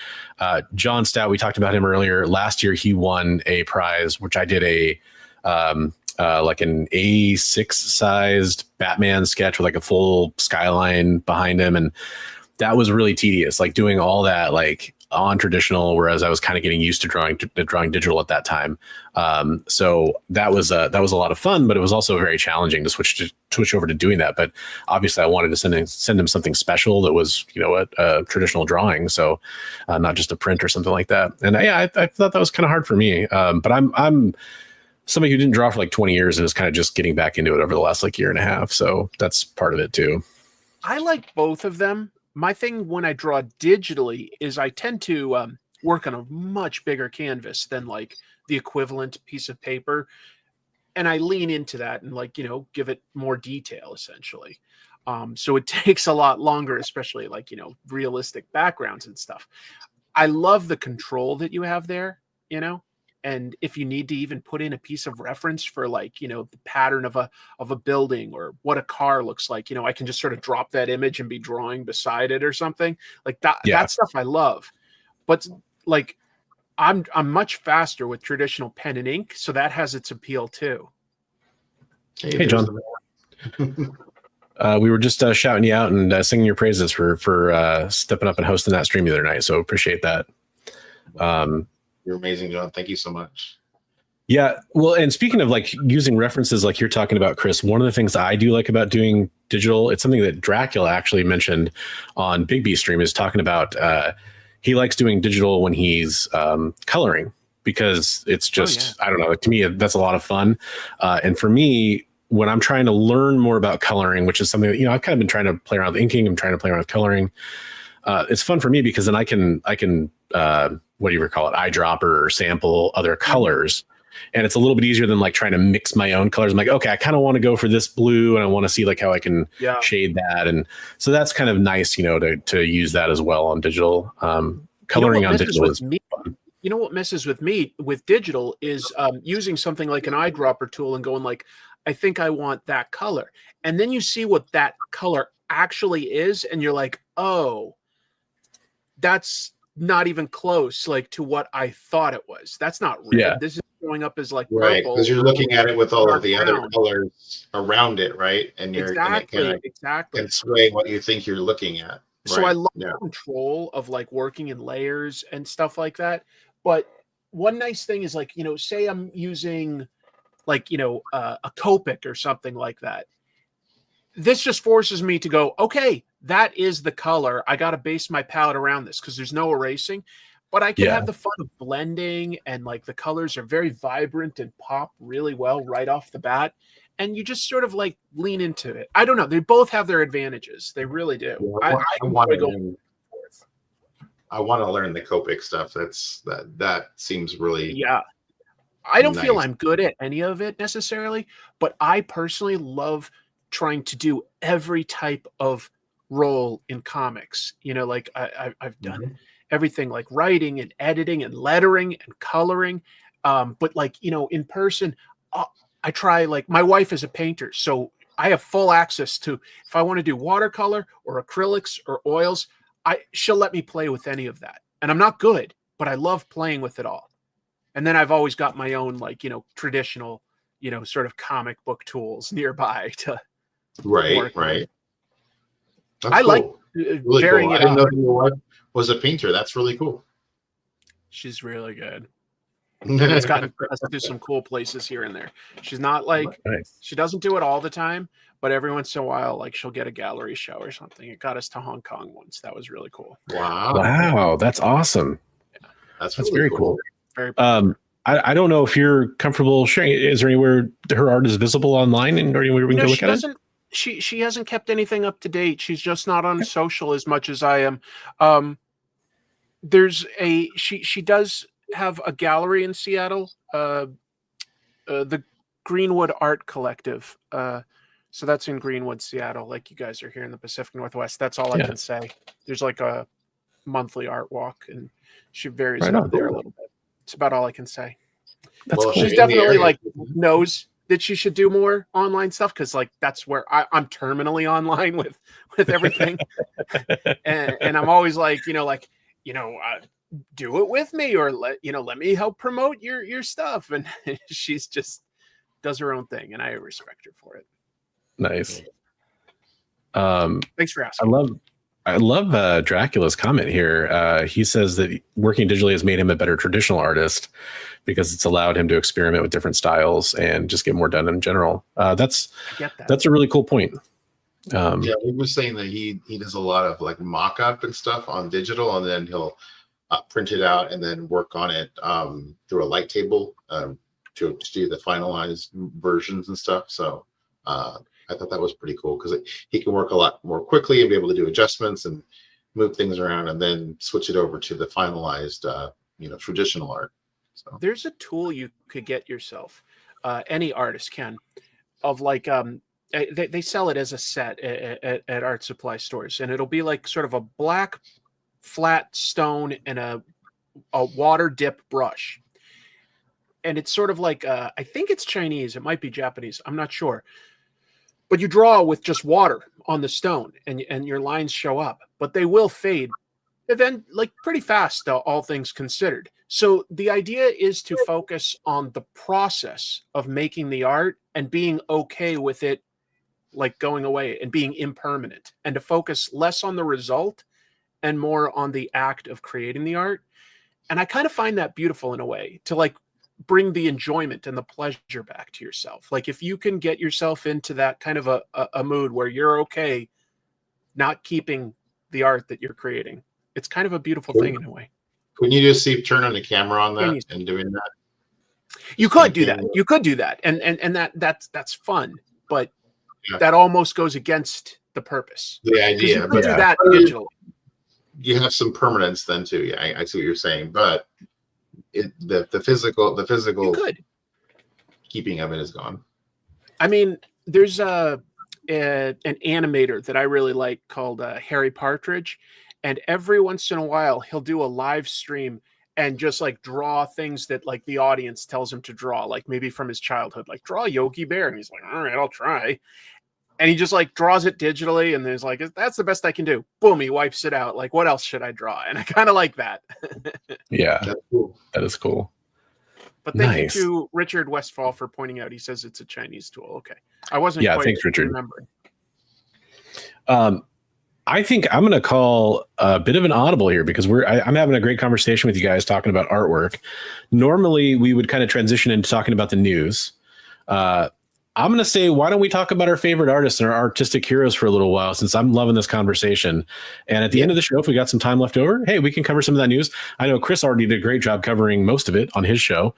John Stout, we talked about him earlier. Last year he won a prize, which I did like an A6 sized Batman sketch with like a full skyline behind him, and that was really tedious, like doing all that like on traditional, whereas I was kind of getting used to drawing digital at that time. So that was a lot of fun, but it was also very challenging to switch over to doing that. But obviously I wanted to send him something special that was, a traditional drawing. So not just a print or something like that. And I thought that was kind of hard for me. But I'm somebody who didn't draw for like 20 years and is kind of just getting back into it over the last like year and a half. So that's part of it too. I like both of them. My thing when I draw digitally is I tend to work on a much bigger canvas than like the equivalent piece of paper. And I lean into that and give it more detail essentially. So it takes a lot longer, especially like, realistic backgrounds and stuff. I love the control that you have there, and if you need to even put in a piece of reference for the pattern of a building or what a car looks like, I can just sort of drop that image and be drawing beside it or something like that. Yeah. That stuff I love, but like I'm much faster with traditional pen and ink. So that has its appeal too. Hey John. We were just shouting you out and singing your praises for stepping up and hosting that stream the other night. So appreciate that. You're amazing, John. Thank you so much. Yeah. Well, and speaking of like using references like you're talking about, Chris, one of the things I do like about doing digital, it's something that Dracula actually mentioned on Big B Stream, is talking about he likes doing digital when he's coloring, because it's just, I don't know, to me, that's a lot of fun. And for me, when I'm trying to learn more about coloring, which is something that, I've kind of been trying to play around with inking, I'm trying to play around with coloring. It's fun for me because then I can what do you call it, eyedropper or sample other colors. And it's a little bit easier than like trying to mix my own colors. I'm like, okay, I kind of want to go for this blue and I want to see like how I can shade that. And so that's kind of nice, to use that as well on digital. Coloring on digital is fun. You know what messes with me with digital is using something like an eyedropper tool and going like, I think I want that color. And then you see what that color actually is. And you're like, oh, that's not even close like to what I thought it was. That's not real. Yeah. This is showing up as like right, purple. because you're looking at it with all of the brown. other colors around it, right? And you're exactly can sway what you think you're looking at. So I love control of like working in layers and stuff like that. But one nice thing is like, say I'm using like, a Copic or something like that. This just forces me to go, okay, that is the color. I got to base my palette around this because there's no erasing. But I can have the fun of blending, and like the colors are very vibrant and pop really well right off the bat. And you just sort of like lean into it. I don't know. They both have their advantages. They really do. Yeah, I want to learn the Copic stuff. That seems really I don't feel I'm good at any of it necessarily, but I personally love trying to do every type of role in comics. Like I've done everything like writing and editing and lettering and coloring. But like, in person, I try, like, my wife is a painter, so I have full access to, if I want to do watercolor or acrylics or oils, she'll let me play with any of that. And I'm not good, but I love playing with it all. And then I've always got my own, like, traditional, sort of comic book tools nearby to right. That's I cool. like really varying cool. it I didn't know up. your wife was a painter. That's really cool. She's really good. And it's gotten us to some cool places here and there. She's not like, she doesn't do it all the time, but every once in a while, like, she'll get a gallery show or something. It got us to Hong Kong once. That was really cool. Wow, that's awesome. Yeah. That's very cool. Very cool. I don't know if you're comfortable sharing. Is there anywhere her art is visible online, and or anywhere we can go look at it? She hasn't kept anything up to date. She's just not on social as much as I am. There's she does have a gallery in Seattle, the Greenwood Art Collective. So that's in Greenwood, Seattle. Like, you guys are here in the Pacific Northwest. That's all I can say. There's like a monthly art walk, and she varies up there a little bit. It's about all I can say. That's cool. She's definitely like knows that she should do more online stuff, because like that's where I'm terminally online with everything, and I'm always like, do it with me, or let me help promote your stuff, and she's just does her own thing, and I respect her for it. Nice. Thanks for asking. I love Dracula's comment here. He says that working digitally has made him a better traditional artist because it's allowed him to experiment with different styles and just get more done in general. That's a really cool point. Yeah, he was saying that he does a lot of like mock-up and stuff on digital, and then he'll print it out and then work on it through a light table to do the finalized versions and stuff. So I thought that was pretty cool, because he can work a lot more quickly and be able to do adjustments and move things around, and then switch it over to the finalized, traditional art. So there's a tool you could get yourself. Any artist can, of like, they sell it as a set at art supply stores, and it'll be like sort of a black flat stone and a water dip brush. And it's sort of like, I think it's Chinese. It might be Japanese. I'm not sure. But you draw with just water on the stone, and your lines show up, but they will fade, and then like pretty fast, all things considered. So the idea is to focus on the process of making the art and being okay with it, like going away and being impermanent, and to focus less on the result and more on the act of creating the art. And I kind of find that beautiful in a way, to like bring the enjoyment and the pleasure back to yourself. Like if you can get yourself into that kind of a mood where you're okay not keeping the art that you're creating, it's kind of a beautiful thing in a way. Couldn't you just see turn on the camera on that and doing that? You could do that. You could do that, and that's fun. But that almost goes against the purpose. The idea, you could do that digitally. You have some permanence then too. Yeah, I see what you're saying, but the physical keeping of it is gone. I mean, there's an animator that I really like called Harry Partridge, and every once in a while he'll do a live stream and just like draw things that like the audience tells him to draw, like maybe from his childhood, like draw Yogi Bear, and he's like, all right, I'll try. And he just like draws it digitally, and there's like, that's the best I can do. Boom, he wipes it out. Like, what else should I draw? And I kind of like that. Yeah, that's cool. That is cool. But thank you to Richard Westfall for pointing out. He says it's a Chinese tool. Okay, I wasn't. Yeah, quite thanks, Richard. Remembering. I think I'm going to call a bit of an audible here because I'm having a great conversation with you guys talking about artwork. Normally, we would kind of transition into talking about the news. I'm going to say, why don't we talk about our favorite artists and our artistic heroes for a little while, since I'm loving this conversation. And at the end of the show, if we got some time left over, hey, we can cover some of that news. I know Chris already did a great job covering most of it on his show.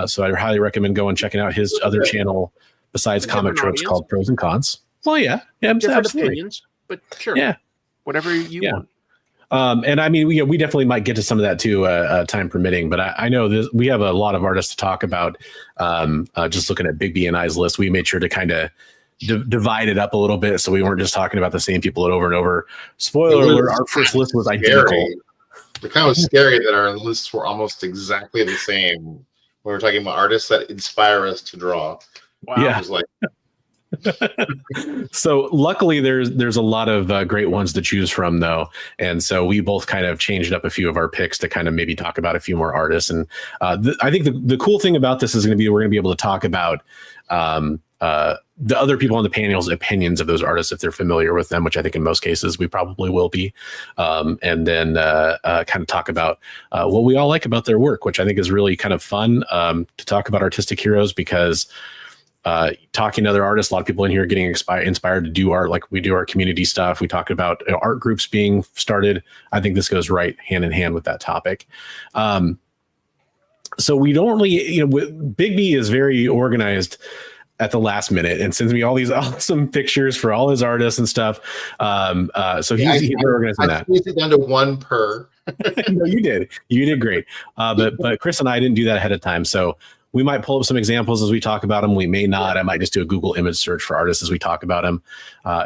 So I highly recommend going and checking out his other channel besides Comic Tropes called Pros and Cons. Well, yeah, different absolutely. Opinions, but sure. Yeah. Whatever you want. And I mean, we definitely might get to some of that too, time permitting. But I know we have a lot of artists to talk about. Just looking at Big B and I's list, we made sure to kind of divide it up a little bit, so we weren't just talking about the same people over and over. Spoiler alert: our first list was identical. It kind of scary that our lists were almost exactly the same. When we're talking about artists that inspire us to draw. Wow. Yeah. It was like. So luckily there's a lot of great ones to choose from, though, and so we both kind of changed up a few of our picks to kind of maybe talk about a few more artists. And I think the cool thing about this is going to be we're going to be able to talk about the other people on the panel's opinions of those artists if they're familiar with them, which I think in most cases we probably will be, and then kind of talk about what we all like about their work, which I think is really kind of fun to talk about artistic heroes, because talking to other artists, a lot of people in here getting inspired to do art, like we do our community stuff. We talk about art groups being started. I think this goes right hand in hand with that topic. So we don't really, Big B is very organized at the last minute and sends me all these awesome pictures for all his artists and stuff. So he's very organized in that. I squeezed it down to one per. No, you did great. But Chris and I didn't do that ahead of time. So we might pull up some examples as we talk about them. We may not. I might just do a Google image search for artists as we talk about them.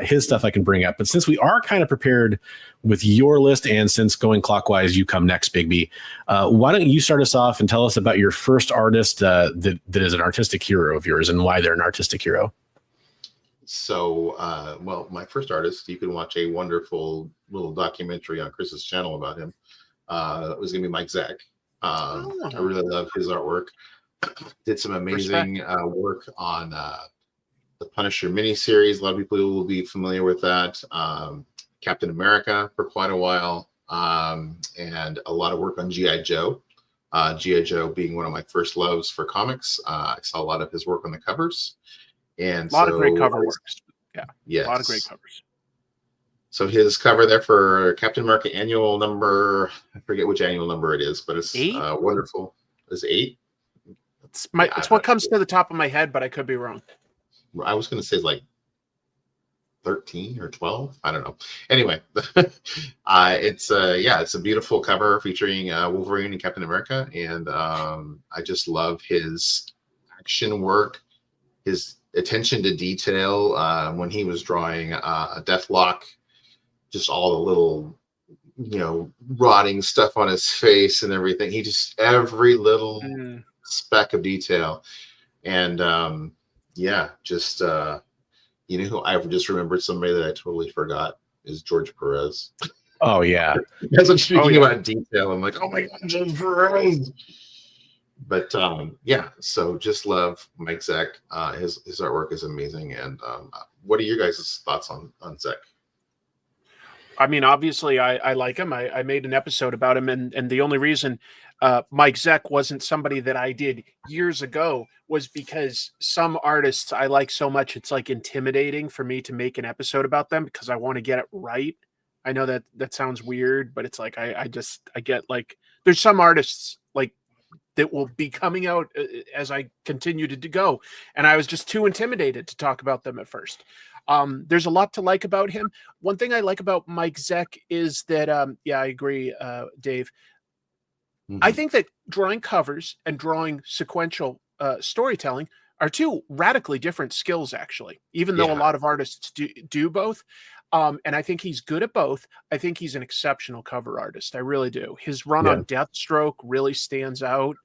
His stuff I can bring up. But since we are kind of prepared with your list, and since going clockwise, you come next, Big B, why don't you start us off and tell us about your first artist that is an artistic hero of yours and why they're an artistic hero? So, my first artist, you can watch a wonderful little documentary on Chris's channel about him. It was going to be Mike Zeck. I really love his artwork. Did some amazing work on the Punisher miniseries. A lot of people will be familiar with that. Captain America for quite a while, and a lot of work on G.I. Joe. G.I. Joe being one of my first loves for comics. I saw a lot of his work on the covers. And a lot of great cover works. Yeah. Yes. A lot of great covers. So his cover there for Captain America annual number, I forget which annual number it is, but it's wonderful. It's 8. It's what comes to the top of my head, but I could be wrong. I was going to say like 13 or 12. I don't know. Anyway, it's a beautiful cover featuring Wolverine and Captain America, and I just love his action work, his attention to detail when he was drawing a Deathlock, just all the little rotting stuff on his face and everything. He just every little speck of detail, and just who I just remembered somebody that I totally forgot is George Perez. Oh yeah, as I'm speaking about detail, I'm like, oh my god, George Perez. But so just love Mike Zeck. His artwork is amazing. And what are your guys' thoughts on Zeck? I mean, obviously, I like him. I made an episode about him, and the only reason Mike Zeck wasn't somebody that I did years ago was because some artists I like so much, it's like intimidating for me to make an episode about them because I want to get it right. I know that sounds weird, but it's like I get like there's some artists like that will be coming out as I continue to go, and I was just too intimidated to talk about them at first. There's a lot to like about him. One thing I like about Mike Zeck is that, I agree, Dave. Mm-hmm. I think that drawing covers and drawing sequential storytelling are two radically different skills, actually, even though a lot of artists do both. And I think he's good at both. I think he's an exceptional cover artist. I really do. His run on Deathstroke really stands out.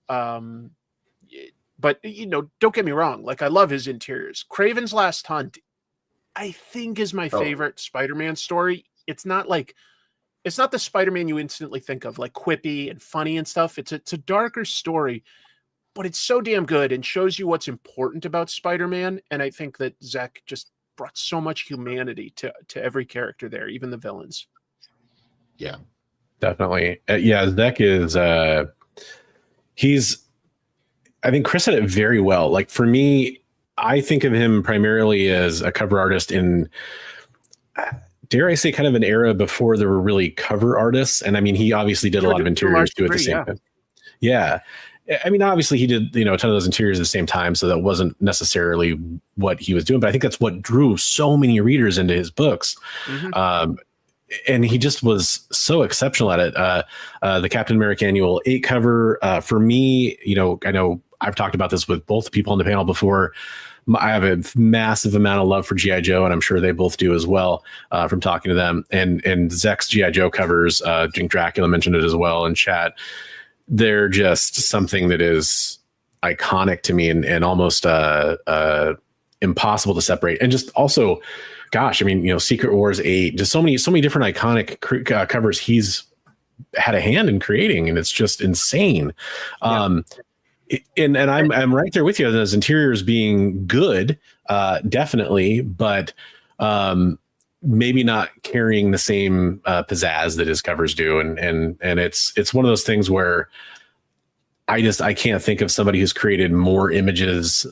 But, don't get me wrong. Like, I love his interiors. Kraven's Last Hunt, I think, is my favorite Spider-Man story. It's not the Spider-Man you instantly think of, like quippy and funny and stuff. It's a darker story, but it's so damn good and shows you what's important about Spider-Man. And I think that Zeck just brought so much humanity to every character there, even the villains. Yeah, definitely. Zeck is I think Chris said it very well. Like, for me, I think of him primarily as a cover artist in, dare I say, kind of an era before there were really cover artists. And I mean, he obviously did a lot of interiors too at the same time. Yeah. I mean, obviously he did, a ton of those interiors at the same time. So that wasn't necessarily what he was doing, but I think that's what drew so many readers into his books. Mm-hmm. And he just was so exceptional at it. The Captain America Annual 8 cover, for me, I know I've talked about this with both people on the panel before. I have a massive amount of love for G.I. Joe, and I'm sure they both do as well, from talking to them. And Zeck's G.I. Joe covers, Jink Dracula mentioned it as well in chat. They're just something that is iconic to me and almost impossible to separate. And just also, gosh, I mean, Secret Wars 8, just so many different iconic covers he's had a hand in creating, and it's just insane. Yeah. And I'm right there with you. Those interiors being good, definitely, but maybe not carrying the same pizzazz that his covers do. And it's one of those things where I can't think of somebody who's created more images.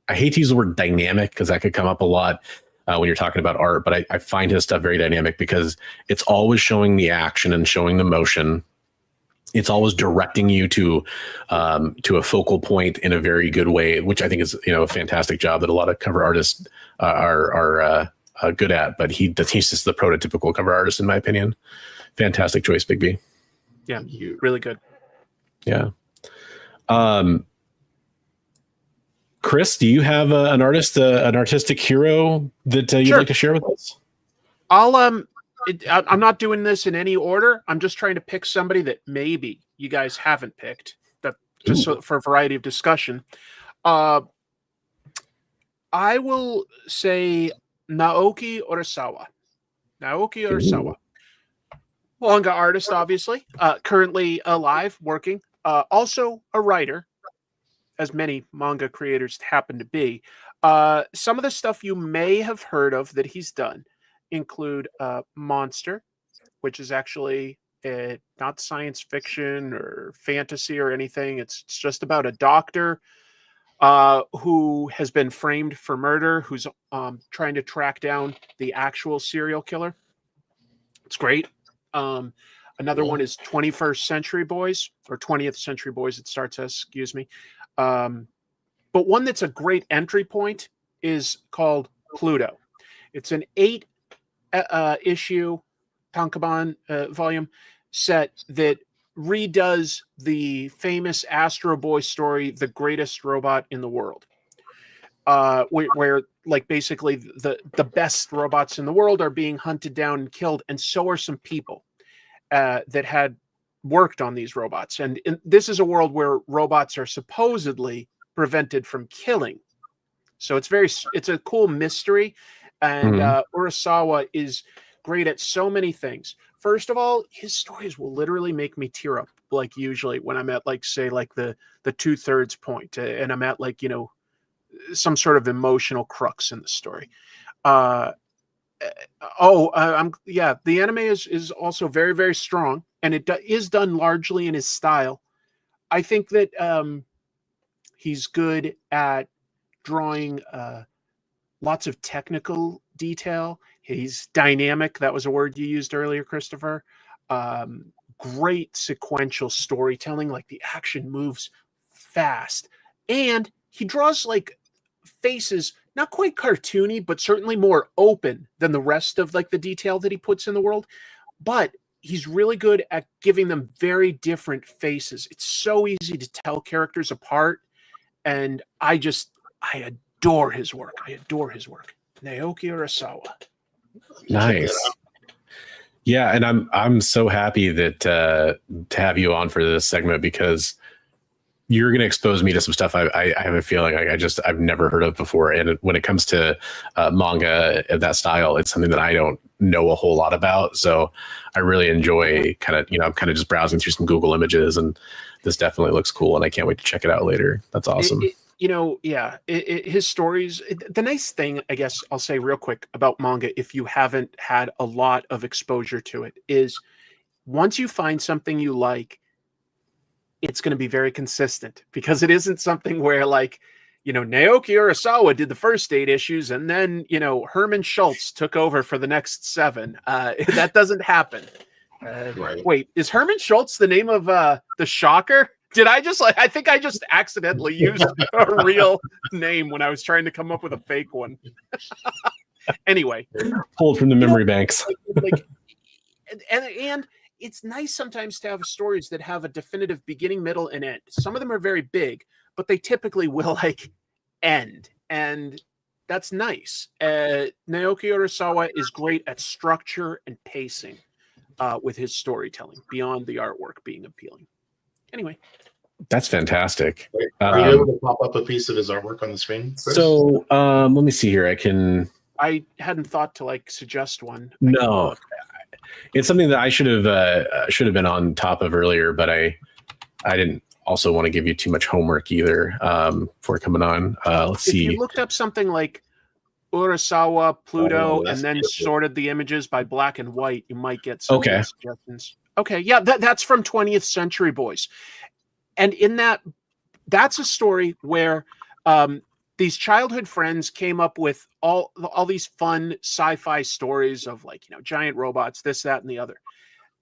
I hate to use the word dynamic because that could come up a lot when you're talking about art, but I find his stuff very dynamic because it's always showing the action and showing the motion. It's always directing you to a focal point in a very good way, which I think is a fantastic job that a lot of cover artists are good at. But he's just the prototypical cover artist, in my opinion. Fantastic choice, Big B. Yeah, really good. Yeah. Chris, do you have an artistic hero that you'd like to share with us? I'm not doing this in any order. I'm just trying to pick somebody that maybe you guys haven't picked, that just for a variety of discussion. I will say Naoki Urasawa. Manga artist, obviously, currently alive, working. Also a writer, as many manga creators happen to be. Some of the stuff you may have heard of that he's done include Monster, which is actually not science fiction or fantasy or anything. It's just about a doctor who has been framed for murder, who's trying to track down the actual serial killer. It's great. Another one is 21st Century Boys, or 20th Century Boys, it starts as, excuse me. But one that's a great entry point is called Pluto. It's an 8 issue Tankobon volume set that redoes the famous Astro Boy story, The Greatest Robot in the World, where like basically the best robots in the world are being hunted down and killed, and so are some people that had worked on these robots. And this is a world where robots are supposedly prevented from killing. So it's a cool mystery. And Urasawa is great at so many things. First of all, his stories will literally make me tear up, like usually when I'm at like, say, like the 2/3 point, and I'm at like, some sort of emotional crux in the story. The anime is also very, very strong, and it is done largely in his style. I think that he's good at drawing lots of technical detail. He's dynamic. That was a word you used earlier, Christopher. Great sequential storytelling. Like the action moves fast, and he draws like faces not quite cartoony, but certainly more open than the rest of like the detail that he puts in the world. But he's really good at giving them very different faces. It's so easy to tell characters apart, and I adore his work. Naoki Urasawa. Nice. Yeah, and I'm so happy that to have you on for this segment, because you're going to expose me to some stuff I have a feeling I've never heard of before. And when it comes to manga of that style, it's something that I don't know a whole lot about. So I really enjoy I'm kind of just browsing through some Google images, and this definitely looks cool, and I can't wait to check it out later. That's awesome. His stories, the nice thing, I guess I'll say real quick about manga, if you haven't had a lot of exposure to it, is once you find something you like, it's going to be very consistent, because it isn't something where like, Naoki Urasawa did the first 8 issues and then, Herman Schultz took over for the next 7. That doesn't happen. Right. Wait, is Herman Schultz the name of the Shocker? Did I just I think I just accidentally used a real name when I was trying to come up with a fake one. Anyway, pulled from the memory banks. And it's nice sometimes to have stories that have a definitive beginning, middle, and end. Some of them are very big, but they typically will end, and that's nice. Naoki Urasawa is great at structure and pacing with his storytelling beyond the artwork being appealing. Anyway, that's fantastic. Are you able to pop up a piece of his artwork on the screen, Chris? So let me see here. I hadn't thought to suggest one. No, it's something that I should have been on top of earlier, but I didn't also want to give you too much homework either before coming on. Let's see. If you looked up something like Urasawa, Pluto, and then sorted the images by black and white, you might get some suggestions. Okay, yeah, that's from 20th Century Boys. And in that's a story where these childhood friends came up with all these fun sci-fi stories of giant robots, this, that, and the other.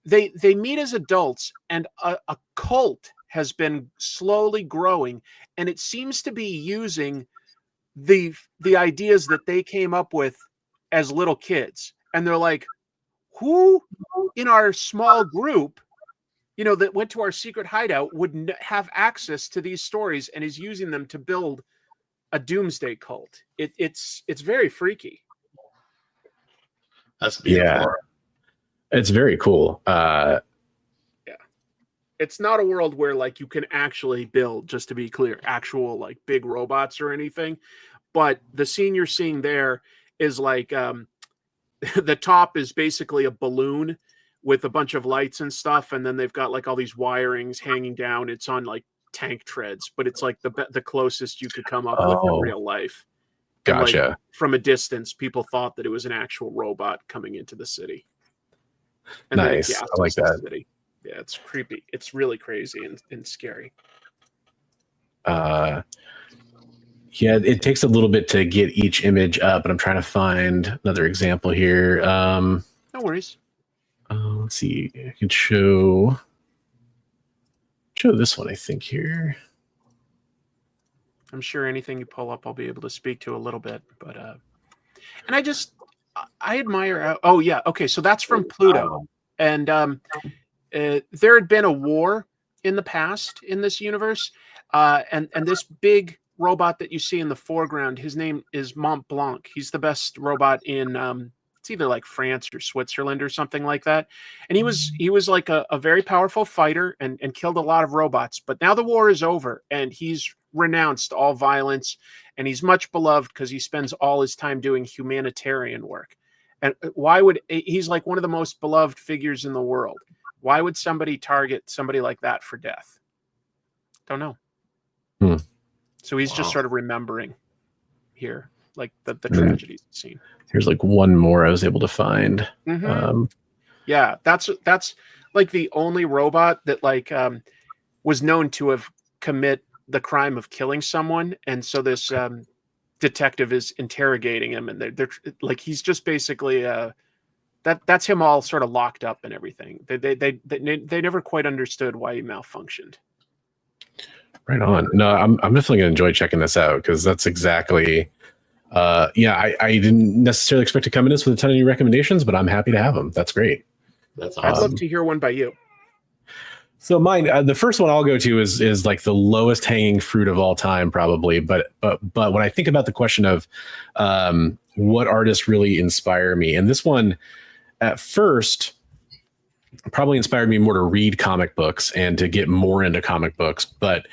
They meet as adults, and a cult has been slowly growing, and it seems to be using the ideas that they came up with as little kids. And they're like, who in our small group, that went to our secret hideout would have access to these stories and is using them to build a doomsday cult? It's very freaky. That's beautiful. Yeah, it's very cool. It's not a world where you can actually build, just to be clear, actual big robots or anything. But the scene you're seeing there is the top is basically a balloon with a bunch of lights and stuff, and then they've got all these wirings hanging down. It's on tank treads, but it's the closest you could come up with in real life. Gotcha. And, from a distance, people thought that it was an actual robot coming into the city. And nice. I like that. City. Yeah, it's creepy. It's really crazy and scary. Yeah, it takes a little bit to get each image up, but I'm trying to find another example here. No worries. Let's see. I can show this one, I think, here. I'm sure anything you pull up, I'll be able to speak to a little bit. But and I admire. Oh yeah, okay. So that's from Pluto, and there had been a war in the past in this universe, and this big robot that you see in the foreground, his name is Mont Blanc. He's the best robot in it's either France or Switzerland or something like that. And he was a very powerful fighter and killed a lot of robots. But now the war is over, and he's renounced all violence, and he's much beloved because he spends all his time doing humanitarian work. And he's one of the most beloved figures in the world. Why would somebody target somebody like that for death? Don't know. So he's just sort of remembering here. like the tragedies he's seen. Here's like one more I was able to find. Yeah, that's like the only robot that like was known to have commit the crime of killing someone, and so this detective is interrogating him, and they're like, he's just basically that's him all sort of locked up and everything. They never quite understood why he malfunctioned. Right on. No, I'm definitely gonna enjoy checking this out, because that's exactly I didn't necessarily expect to come in this with a ton of new recommendations, but I'm happy to have them. That's great. That's awesome. I'd love to hear one by you. So mine, the first one I'll go to is like the lowest hanging fruit of all time, probably. But when I think about the question of what artists really inspire me, and this one at first probably inspired me more to read comic books and to get more into comic books, but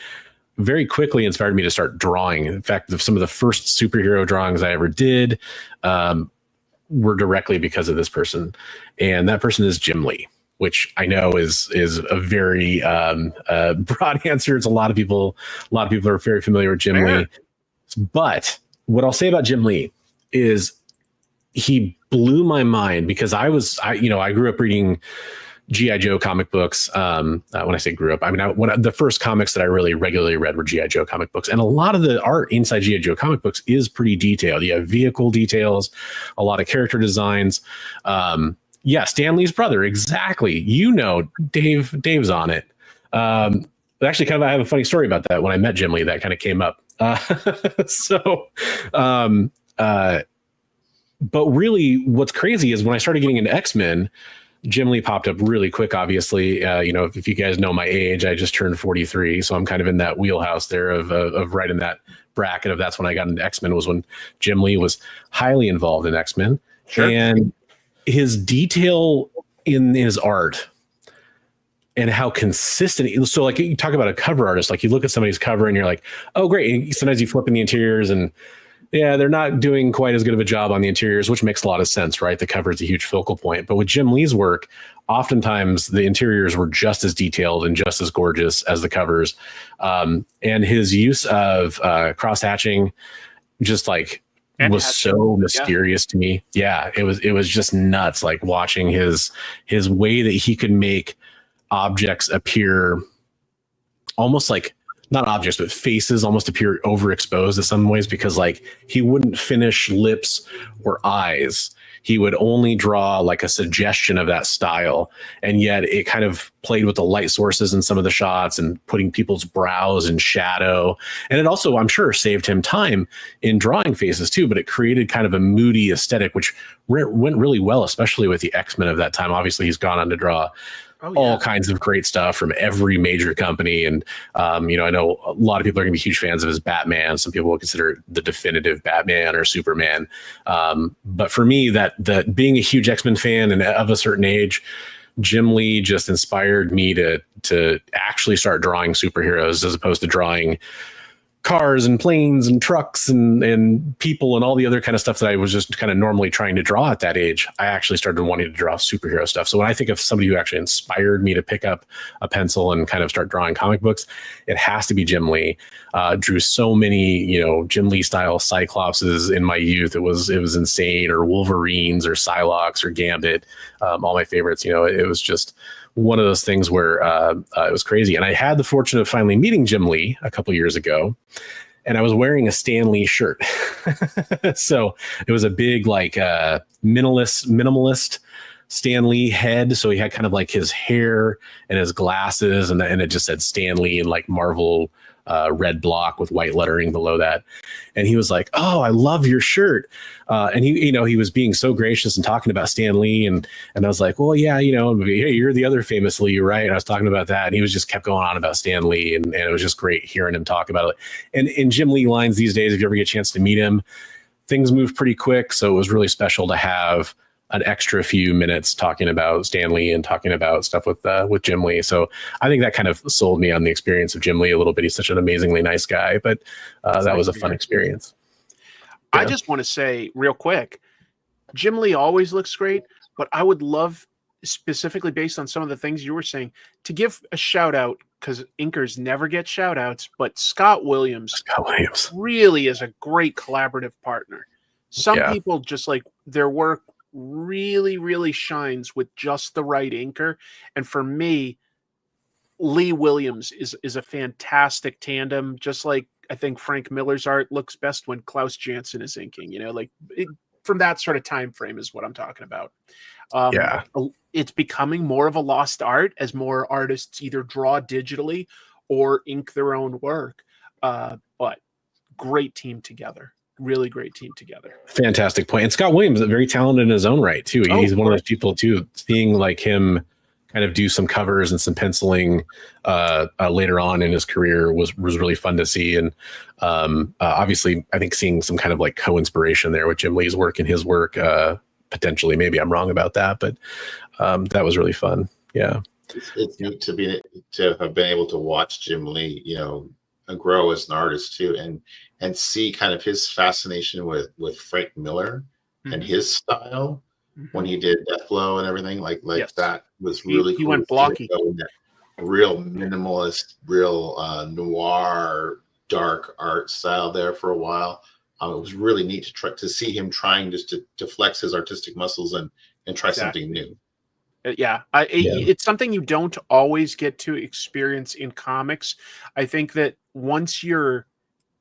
very quickly inspired me to start drawing. In fact, some of the first superhero drawings I ever did were directly because of this person, and that person is Jim Lee, which I know is a very broad answer. It's a lot of people are very familiar with Jim Lee. But what I'll say about Jim Lee is he blew my mind, because I grew up reading G.I. Joe comic books. When I say grew up, I mean, the first comics that I really regularly read were G.I. Joe comic books. And a lot of the art inside G.I. Joe comic books is pretty detailed. You have vehicle details, a lot of character designs. Yeah, Stan Lee's brother, exactly. Dave's on it. Actually, I have a funny story about that. When I met Jim Lee, that kind of came up. But really, what's crazy is when I started getting into X-Men, Jim Lee popped up really quick, obviously. If you guys know my age, I just turned 43, so I'm kind of in that wheelhouse there of right in that bracket of that's when I got into X-Men, was when Jim Lee was highly involved in X-Men. Sure. And his detail in his art and how consistent. So like, you talk about a cover artist, like you look at somebody's cover and you're like, oh, great. And sometimes you flip in the interiors and yeah, they're not doing quite as good of a job on the interiors, which makes a lot of sense, right? The cover is a huge focal point. But with Jim Lee's work, oftentimes the interiors were just as detailed and just as gorgeous as the covers. And his use of cross-hatching just like was so mysterious to me. Yeah, it was just nuts, like watching his way that he could make objects appear almost like, not objects, but faces almost appear overexposed in some ways, because like he wouldn't finish lips or eyes. He would only draw like a suggestion of that style. And yet it kind of played with the light sources in some of the shots and putting people's brows in shadow. And it also, I'm sure, saved him time in drawing faces too, but it created kind of a moody aesthetic, which went really well, especially with the X-Men of that time. Obviously, he's gone on to draw all kinds of great stuff from every major company. And, I know a lot of people are going to be huge fans of his Batman. Some people will consider it the definitive Batman or Superman. But for me, that being a huge X-Men fan and of a certain age, Jim Lee just inspired me to actually start drawing superheroes as opposed to drawing cars and planes and trucks and people and all the other kind of stuff that I was just kind of normally trying to draw at that age. I actually started wanting to draw superhero stuff. So when I think of somebody who actually inspired me to pick up a pencil and kind of start drawing comic books, it has to be Jim Lee. Drew so many, Jim Lee style Cyclopses in my youth. It was insane, or Wolverines or Psylocke or Gambit. All my favorites. It was just one of those things where it was crazy. And I had the fortune of finally meeting Jim Lee a couple years ago, and I was wearing a Stan Lee shirt. So it was a big, like minimalist Stan Lee head. So he had kind of like his hair and his glasses, and it just said Stan Lee in like Marvel red block with white lettering below that. And he was like, "Oh, I love your shirt." And he was being so gracious and talking about Stan Lee. And I was like, "Well, yeah, hey, you're the other famous Lee, right?" And I was talking about that. And he was just kept going on about Stan Lee. And it was just great hearing him talk about it. And in Jim Lee lines these days, if you ever get a chance to meet him, things move pretty quick. So it was really special to have an extra few minutes talking about Stan Lee and talking about stuff with Jim Lee. So I think that kind of sold me on the experience of Jim Lee a little bit. He's such an amazingly nice guy, but that was a fun experience. Yeah. I just want to say real quick, Jim Lee always looks great, but I would love, specifically based on some of the things you were saying, to give a shout out, because inkers never get shout outs, but Scott Williams really is a great collaborative partner. Some people just like their work really, really shines with just the right inker. And for me, Lee Williams is a fantastic tandem. Just like I think Frank Miller's art looks best when Klaus Janson is inking, from that sort of time frame is what I'm talking about. It's becoming more of a lost art as more artists either draw digitally or ink their own work. But great team together. Really great team together. Fantastic point. And Scott Williams is very talented in his own right too. He's one of those people too. Seeing like him kind of do some covers and some penciling later on in his career was really fun to see. And obviously, I think seeing some kind of like co-inspiration there with Jim Lee's work and his work, potentially. Maybe I'm wrong about that, but that was really fun. Yeah, it's neat to have been able to watch Jim Lee, grow as an artist too, and see kind of his fascination with Frank Miller and his style when he did Deathblow and everything like that was really cool. He went blocky, real minimalist, real noir, dark art style there for a while. It was really neat to see him trying just to flex his artistic muscles and try something new. It's something you don't always get to experience in comics. I think that once you're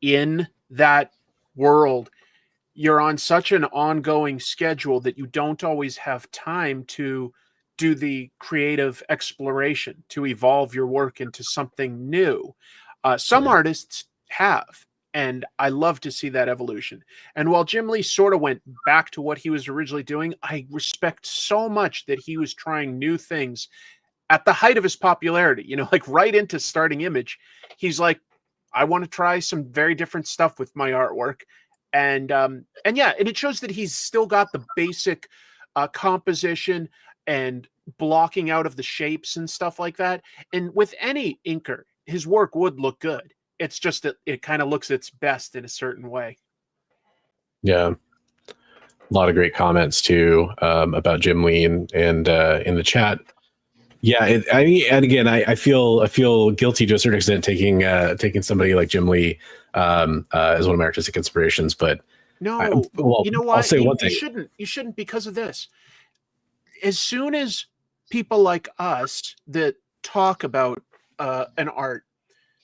in that world, you're on such an ongoing schedule that you don't always have time to do the creative exploration, to evolve your work into something new. Some artists have, and I love to see that evolution. And while Jim Lee sort of went back to what he was originally doing, I respect so much that he was trying new things at the height of his popularity, like right into starting Image. He's like, I want to try some very different stuff with my artwork. And it shows that he's still got the basic composition and blocking out of the shapes and stuff like that. And with any inker, his work would look good. It's just that it kind of looks its best in a certain way. Yeah. A lot of great comments too about Jim Lee and in the chat. Yeah, and again, I feel guilty to a certain extent taking somebody like Jim Lee as one of my artistic inspirations. But no, you know what? I'll say one thing. You shouldn't because of this. As soon as people like us that talk about an art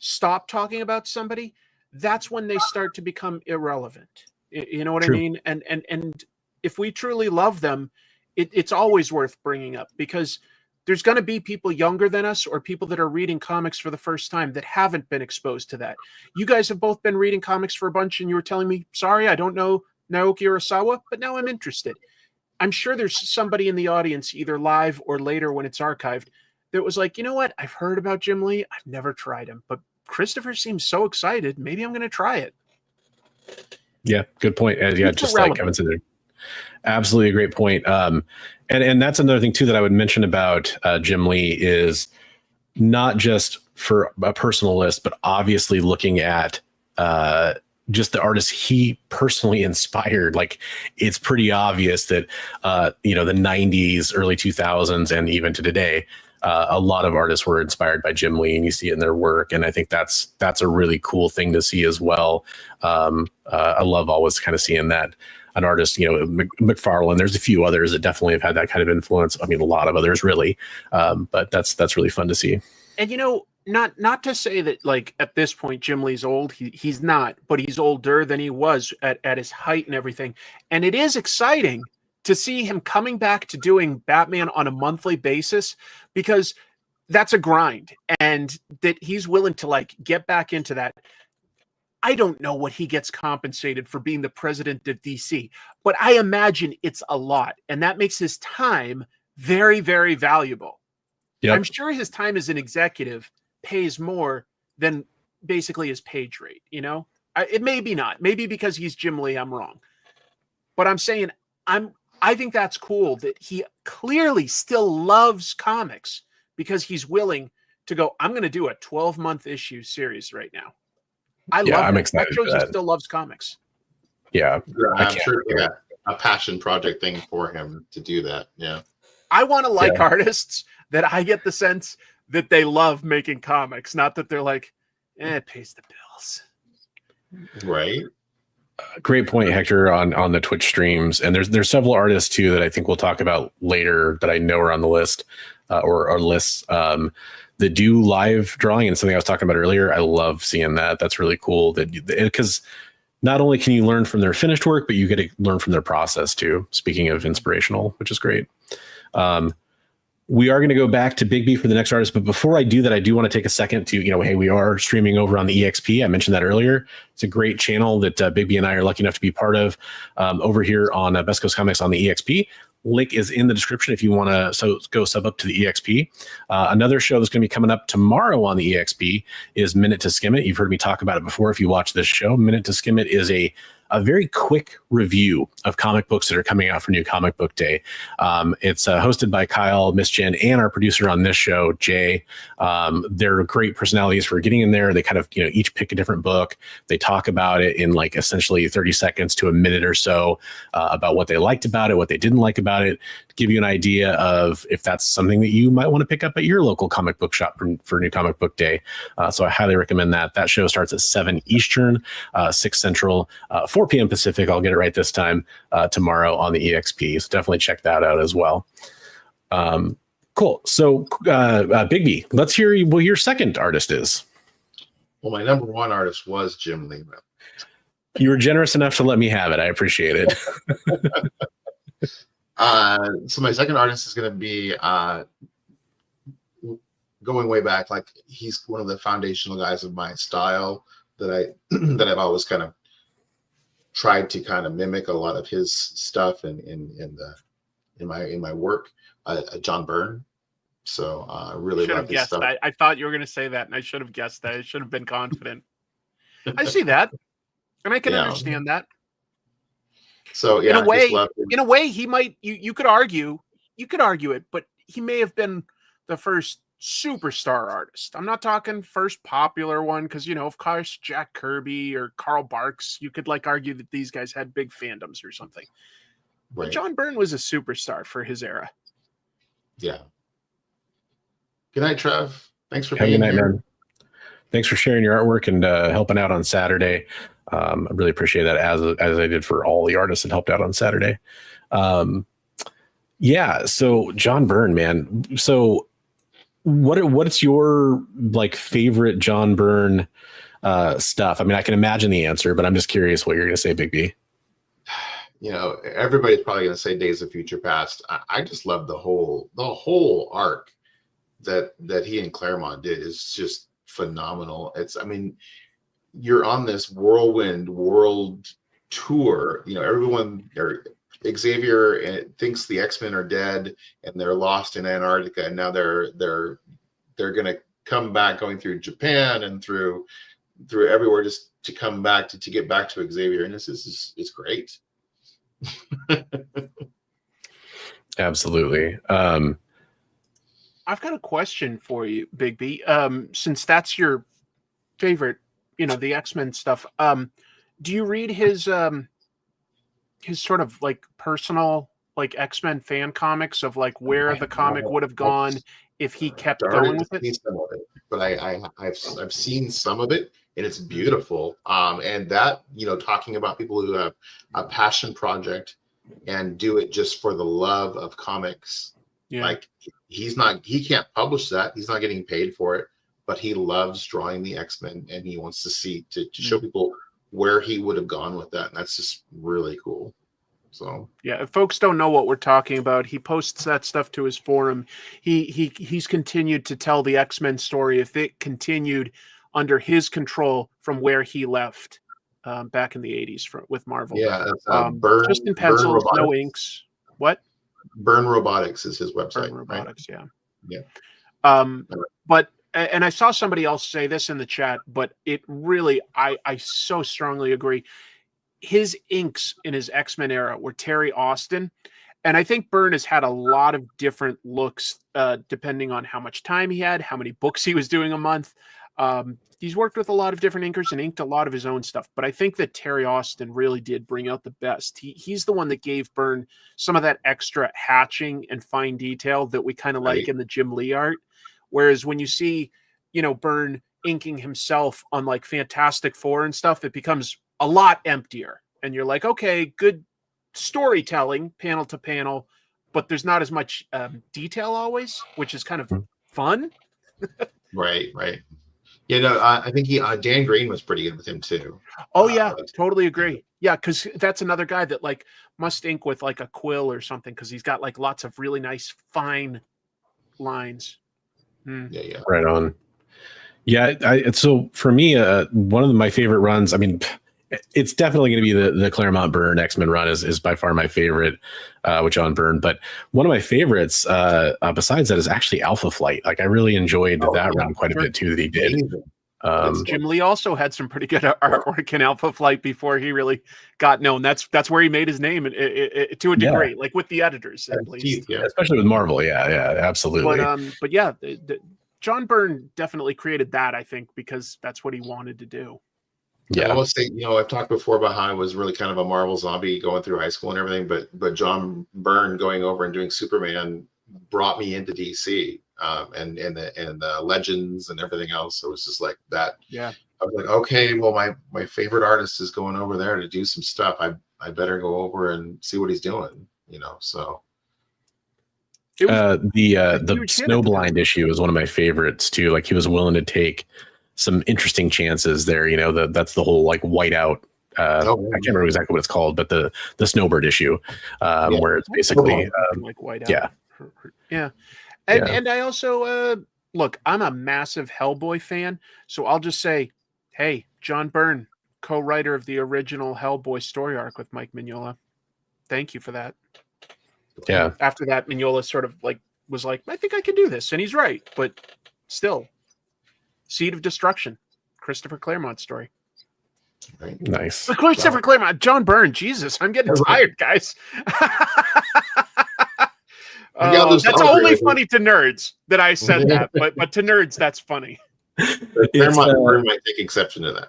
stop talking about somebody, that's when they start to become irrelevant. You know what True. I mean? And if we truly love them, it's always worth bringing up, because there's going to be people younger than us or people that are reading comics for the first time that haven't been exposed to that. You guys have both been reading comics for a bunch, and you were telling me, sorry, I don't know Naoki Urasawa, but now I'm interested. I'm sure there's somebody in the audience, either live or later when it's archived, that was like, you know what? I've heard about Jim Lee. I've never tried him, but Christopher seems so excited. Maybe I'm going to try it. Yeah, good point. Just like Kevin said there. Absolutely a great point. And that's another thing too that I would mention about Jim Lee is not just for a personal list, but obviously looking at just the artists he personally inspired. Like, it's pretty obvious that the 90s, early 2000s, and even to today, a lot of artists were inspired by Jim Lee, and you see it in their work. And I think that's a really cool thing to see as well. I love always kind of seeing that an artist, McFarlane, there's a few others that definitely have had that kind of influence. I mean, a lot of others really, but that's really fun to see. And, not to say that like at this point, Jim Lee's old, he's not, but he's older than he was at his height and everything. And it is exciting to see him coming back to doing Batman on a monthly basis, because that's a grind, and that he's willing to like get back into that. I don't know what he gets compensated for being the president of DC, but I imagine it's a lot, and that makes his time very, very valuable. Yep. I'm sure his time as an executive pays more than basically his page rate. It may be not, maybe because he's Jim Lee, I'm wrong, but I'm saying I think that's cool that he clearly still loves comics, because he's willing to go, I'm going to do a 12-month issue series right now. I'm excited. That shows he still loves comics. Yeah. I'm sure a passion project thing for him to do that. Yeah. I want to like artists that I get the sense that they love making comics, not that they're like, it pays the bills. Right. Great point, Hector, on the Twitch streams. And there's several artists too that I think we'll talk about later that I know are on the list or lists that do live drawing, and something I was talking about earlier. I love seeing that. That's really cool because not only can you learn from their finished work, but you get to learn from their process too. Speaking of inspirational, which is great. We are going to go back to Big B for the next artist, but before I do that, I do want to take a second to, hey, we are streaming over on the EXP. I mentioned that earlier. It's a great channel that Big B and I are lucky enough to be part of over here on Best Coast Comics on the EXP. Link is in the description if you want to go sub up to the EXP. Another show that's going to be coming up tomorrow on the EXP is Minute to Skim It. You've heard me talk about it before if you watch this show. Minute to Skim It is a very quick review of comic books that are coming out for New Comic Book Day. It's hosted by Kyle, Miss Jen, and our producer on this show, Jay. They're great personalities for getting in there. They kind of, each pick a different book. They talk about it in like essentially 30 seconds to a minute or so about what they liked about it, what they didn't like about it, to give you an idea of if that's something that you might want to pick up at your local comic book shop for New Comic Book Day. So I highly recommend that. That show starts at 7 Eastern, 6 Central, 4 p.m. Pacific. I'll get it right this time tomorrow on the EXP. So definitely check that out as well. Cool. So Big B, let's hear what your second artist is. Well, my number one artist was Jim Lee. You were generous enough to let me have it. I appreciate it. So my second artist is going to be going way back. Like he's one of the foundational guys of my style that I've always kind of tried to kind of mimic a lot of his stuff in my work. John Byrne. So I really like his stuff. I thought you were going to say that, and I should have guessed that. I should have been confident. I see that, and I can understand that. So yeah, in a way, he might. You could argue it, but he may have been the first superstar artist. I'm not talking first popular one because of course Jack Kirby or Carl Barks. You could argue that these guys had big fandoms or something. Right. But John Byrne was a superstar for his era. Yeah. Good night, Trev. Thanks for being here. Man. Thanks for sharing your artwork and helping out on Saturday. I really appreciate that, as I did for all the artists that helped out on Saturday. Yeah. So John Byrne, man. So what's your favorite John Byrne stuff? I mean, I can imagine the answer, but I'm just curious what you're going to say, Big B. Everybody's probably going to say Days of Future Past. I just love the whole arc that he and Claremont did is just phenomenal. You're on this whirlwind world tour. Everyone, Xavier thinks the X-Men are dead and they're lost in Antarctica, and now they're going to come back, going through Japan and through everywhere just to come back to get back to Xavier, and it's great. Absolutely. I've got a question for you, Big B. Since that's your favorite, the X-Men stuff. Do you read his sort of personal X-Men fan comics of where the comic would have gone if he kept going with it? But I've seen some of it, and it's beautiful. And that, talking about people who have a passion project and do it just for the love of comics. Yeah. He can't publish that. He's not getting paid for it, but he loves drawing the X-Men, and he wants to show people where he would have gone with that. And that's just really cool. So yeah, if folks don't know what we're talking about, he posts that stuff to his forum. He's continued to tell the X-Men story if it continued under his control from where he left back in the 80s with Marvel. Yeah, Byrne, just in pencils, no inks. What? Byrne Robotics is his website. Byrne Robotics, right? Yeah. But and I saw somebody else say this in the chat, but it really, I so strongly agree. His inks in his X-Men era were Terry Austin. And I think Byrne has had a lot of different looks depending on how much time he had, how many books he was doing a month. He's worked with a lot of different inkers and inked a lot of his own stuff. But I think that Terry Austin really did bring out the best. He's the one that gave Byrne some of that extra hatching and fine detail that we kind of like in the Jim Lee art. Whereas when you see, Byrne inking himself on Fantastic Four and stuff, it becomes a lot emptier. and you're like, okay, good storytelling, panel to panel, but there's not as much detail always, which is kind of fun. Right. You know, I think Dan Green was pretty good with him too. Oh yeah, totally agree. Yeah, because that's another guy that like must ink with like a quill or something, because he's got like lots of really nice fine lines. Yeah. Right on. Yeah, so for me, one of my favorite runs, I mean, it's definitely going to be the Claremont Byrne X-Men run is by far my favorite with John Byrne. But one of my favorites besides that is actually Alpha Flight. Like I really enjoyed that run quite a bit too that he did. Jim Lee also had some pretty good artwork in Alpha Flight before he really got known. That's where he made his name to a degree, like with the editors at least. Yeah, especially with Marvel. Yeah, absolutely. But yeah, John Byrne definitely created that, I think, because that's what he wanted to do. Yeah, I will say, you know, I've talked before about how I was really kind of a Marvel zombie going through high school and everything, but John Byrne going over and doing Superman brought me into DC and the Legends and everything else. So it was just like that. Yeah, I was like, okay, well, my favorite artist is going over there to do some stuff. I better go over and see what he's doing. You know, so. The Snowblind issue is one of my favorites too. Like he was willing to take some interesting chances there. You know, that's the whole like whiteout. I can't remember exactly what it's called, but the Snowbird issue, where it's basically like whiteout. Yeah. And I also look, I'm a massive Hellboy fan, so I'll just say, hey, John Byrne, co-writer of the original Hellboy story arc with Mike Mignola. Thank you for that. Yeah. After that, Mignola sort of like was like, I think I can do this, and he's right, but still, Seed of Destruction, Christopher Claremont story. Right. Nice. Christopher Claremont, John Byrne. Jesus, I'm getting tired, guys. That's only funny to nerds that I said that, but to nerds, that's funny. Claremont might take exception to that.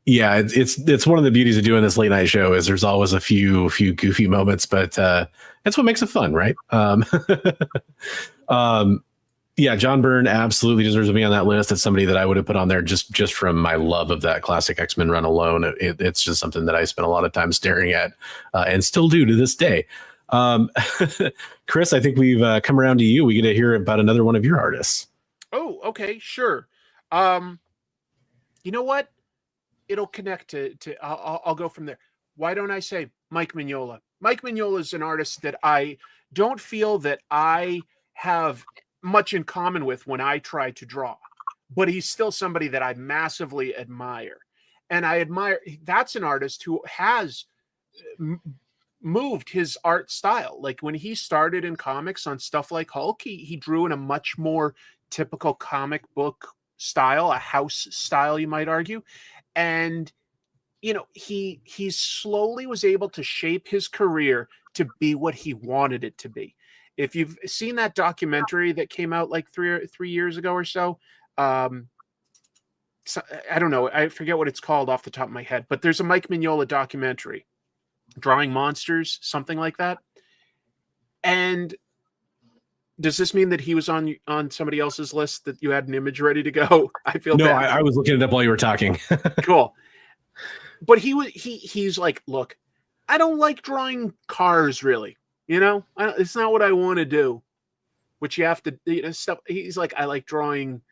Yeah, it's one of the beauties of doing this late night show is there's always a few goofy moments, but that's what makes it fun, right? Yeah, John Byrne absolutely deserves to be on that list. It's somebody that I would have put on there just from my love of that classic X-Men run alone. It's just something that I spent a lot of time staring at and still do to this day. Chris, I think we've come around to you. We get to hear about another one of your artists. Oh, okay, sure. You know what? It'll connect to I'll go from there. Why don't I say Mike Mignola? Mike Mignola is an artist that I don't feel that I have much in common with when I try to draw, but he's still somebody that I massively admire. And I admire, that's an artist who has moved his art style. Like when he started in comics on stuff like Hulk, he drew in a much more typical comic book style, a house style, you might argue. And, you know, he slowly was able to shape his career to be what he wanted it to be. If you've seen that documentary that came out like three years ago or so, I don't know, I forget what it's called off the top of my head, but there's a Mike Mignola documentary, Drawing Monsters, something like that. And does this mean that he was on somebody else's list that you had an image ready to go? I feel bad. I was looking it up while you were talking. Cool. But he's like, look, I don't like drawing cars really. You know, it's not what I want to do. Which you have to, you know, stuff. He's like, I like drawing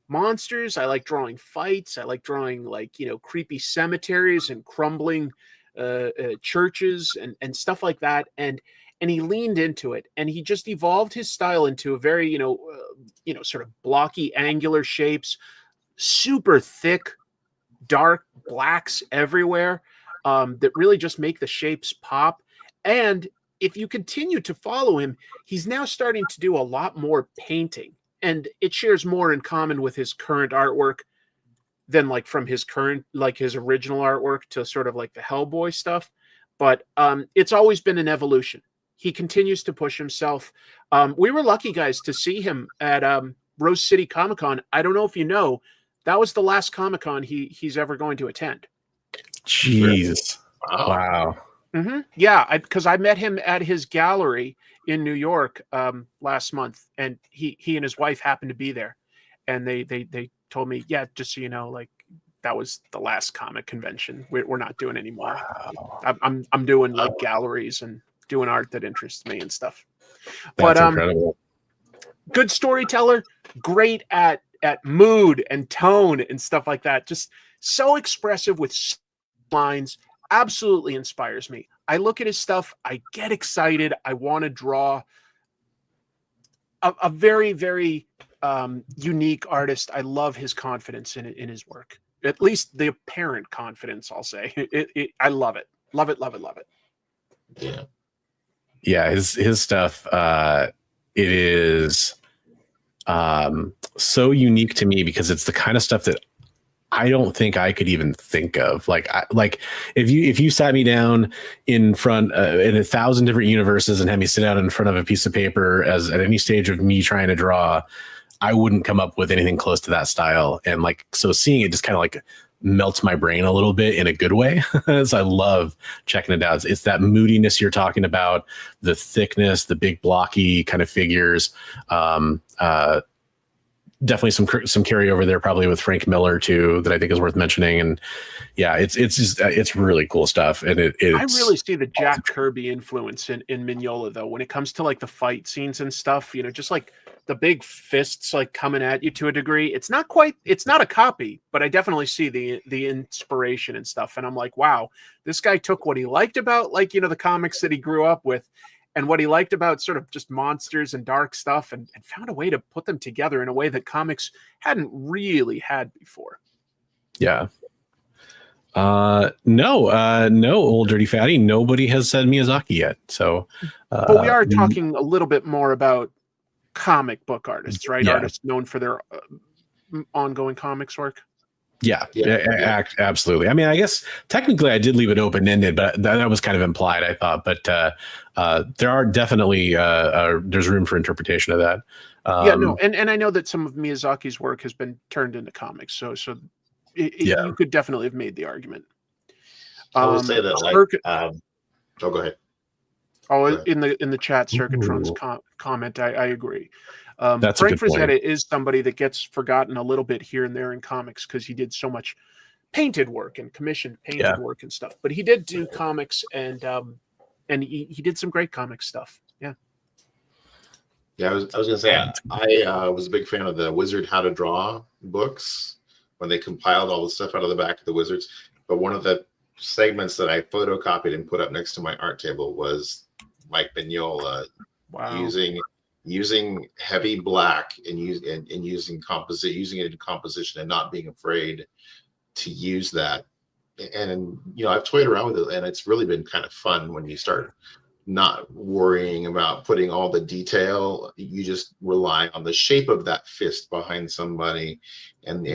monsters. I like drawing fights. I like drawing like, you know, creepy cemeteries and crumbling churches and stuff like that. And he leaned into it, and he just evolved his style into a very, sort of blocky, angular shapes, super thick, dark blacks everywhere that really just make the shapes pop. And if you continue to follow him, he's now starting to do a lot more painting, and it shares more in common with his current artwork than like from his current, like his original artwork to sort of like the Hellboy stuff. But it's always been an evolution. He continues to push himself. We were lucky, guys, to see him at Rose City Comic Con. I don't know if you know, that was the last Comic Con he's ever going to attend. Jeez. Wow. Mm-hmm. Yeah, because I met him at his gallery in New York last month, and he and his wife happened to be there, and they told me, yeah, just so you know, like that was the last comic convention. We're not doing anymore. Wow. I'm doing like galleries and doing art that interests me and stuff. That's incredible. Good storyteller, great at mood and tone and stuff like that. Just so expressive with lines. Absolutely inspires me. I look at his stuff, I get excited. I want to draw. A very, very unique artist. I love his confidence in his work. At least the apparent confidence, I'll say. I love it. Love it, love it, love it. Yeah. Yeah, his stuff, it is so unique to me because it's the kind of stuff that I don't think I could even think of. Like if you sat me down in front in 1,000 different universes and had me sit down in front of a piece of paper as at any stage of me trying to draw, I wouldn't come up with anything close to that style. And like, so seeing it just kind of like melts my brain a little bit in a good way. So I love checking it out. It's that moodiness you're talking about, the thickness, the big blocky kind of figures. Definitely some carryover there, probably with Frank Miller too, that I think is worth mentioning. And yeah, it's just it's really cool stuff. And I really see the Jack Kirby influence in Mignola though, when it comes to like the fight scenes and stuff. You know, just like the big fists like coming at you to a degree. It's not a copy, but I definitely see the inspiration and stuff. And I'm like, wow, this guy took what he liked about like, you know, the comics that he grew up with, and what he liked about sort of just monsters and dark stuff and found a way to put them together in a way that comics hadn't really had before. Yeah. No, old dirty fatty. Nobody has said Miyazaki yet. So, but we are talking a little bit more about comic book artists, right? Yeah. Artists known for their ongoing comics work. Yeah, absolutely. I mean, I guess technically I did leave it open-ended, but that was kind of implied, I thought. But there are definitely there's room for interpretation of that. And I know that some of Miyazaki's work has been turned into comics, so you could definitely have made the argument. I would say that, like, go ahead. In the chat, Circuitron's comment, I agree. That's Frank Frazetta is somebody that gets forgotten a little bit here and there in comics because he did so much painted work and commissioned painted work and stuff. But he did do comics and he did some great comic stuff. Yeah. Yeah, I was gonna say I was a big fan of the Wizard How to Draw books when they compiled all the stuff out of the back of the Wizards. But one of the segments that I photocopied and put up next to my art table was Mike Mignola using heavy black and using it in composition and not being afraid to use that. And you know, I've toyed around with it, and it's really been kind of fun when you start not worrying about putting all the detail. You just rely on the shape of that fist behind somebody and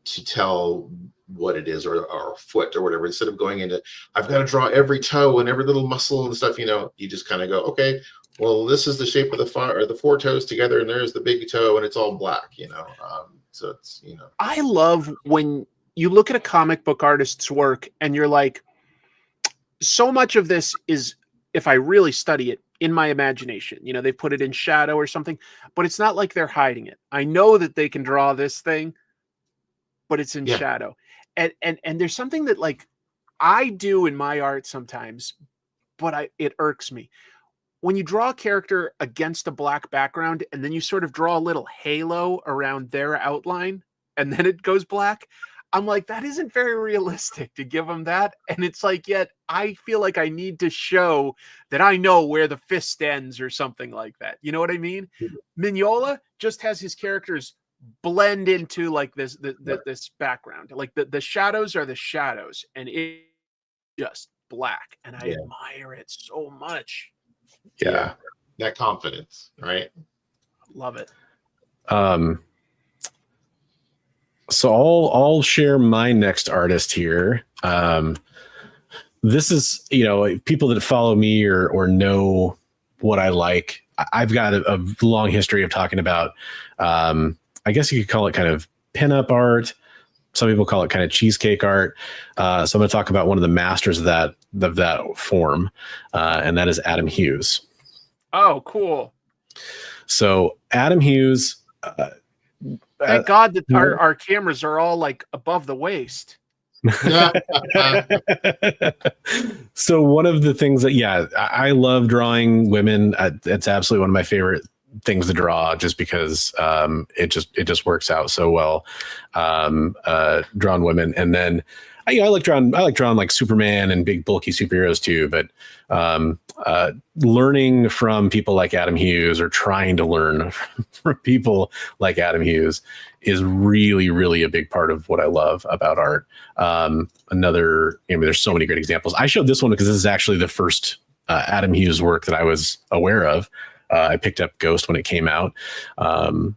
to tell what it is, or a foot or whatever, instead of going into, I've got to draw every toe and every little muscle and stuff. You know, you just kind of go, okay, well, this is the shape of the four toes together, and there's the big toe, and it's all black, you know. So it's, you know, I love when you look at a comic book artist's work and you're like, so much of this is, if I really study it, in my imagination. You know, they put it in shadow or something, but it's not like they're hiding it. I know that they can draw this thing, but it's in shadow. And there's something that like I do in my art sometimes, but it irks me. When you draw a character against a black background and then you sort of draw a little halo around their outline and then it goes black, I'm like, that isn't very realistic to give them that. And it's like, yet I feel like I need to show that I know where the fist ends or something like that. You know what I mean? Mignola just has his characters blend into like this background. Like the shadows are the shadows and it's just black. And I admire it so much. Yeah, that confidence, right? Love it. So I'll share my next artist here. This is, you know, people that follow me or know what I like. I've got a long history of talking about, I guess you could call it kind of pinup art. Some people call it kind of cheesecake art. So I'm going to talk about one of the masters of that form, and that is Adam Hughes. Oh, cool. So Adam Hughes, Thank God that our cameras are all like above the waist. So one of the things that, I love drawing women. It's absolutely one of my favorite things to draw, just because it just works out so well. Drawing women, and then I like drawing like Superman and big bulky superheroes too. But learning from people like Adam Hughes, or trying to learn from people like Adam Hughes, is really, really a big part of what I love about art. There's so many great examples. I showed this one because this is actually the first Adam Hughes work that I was aware of. I picked up Ghost when it came out, and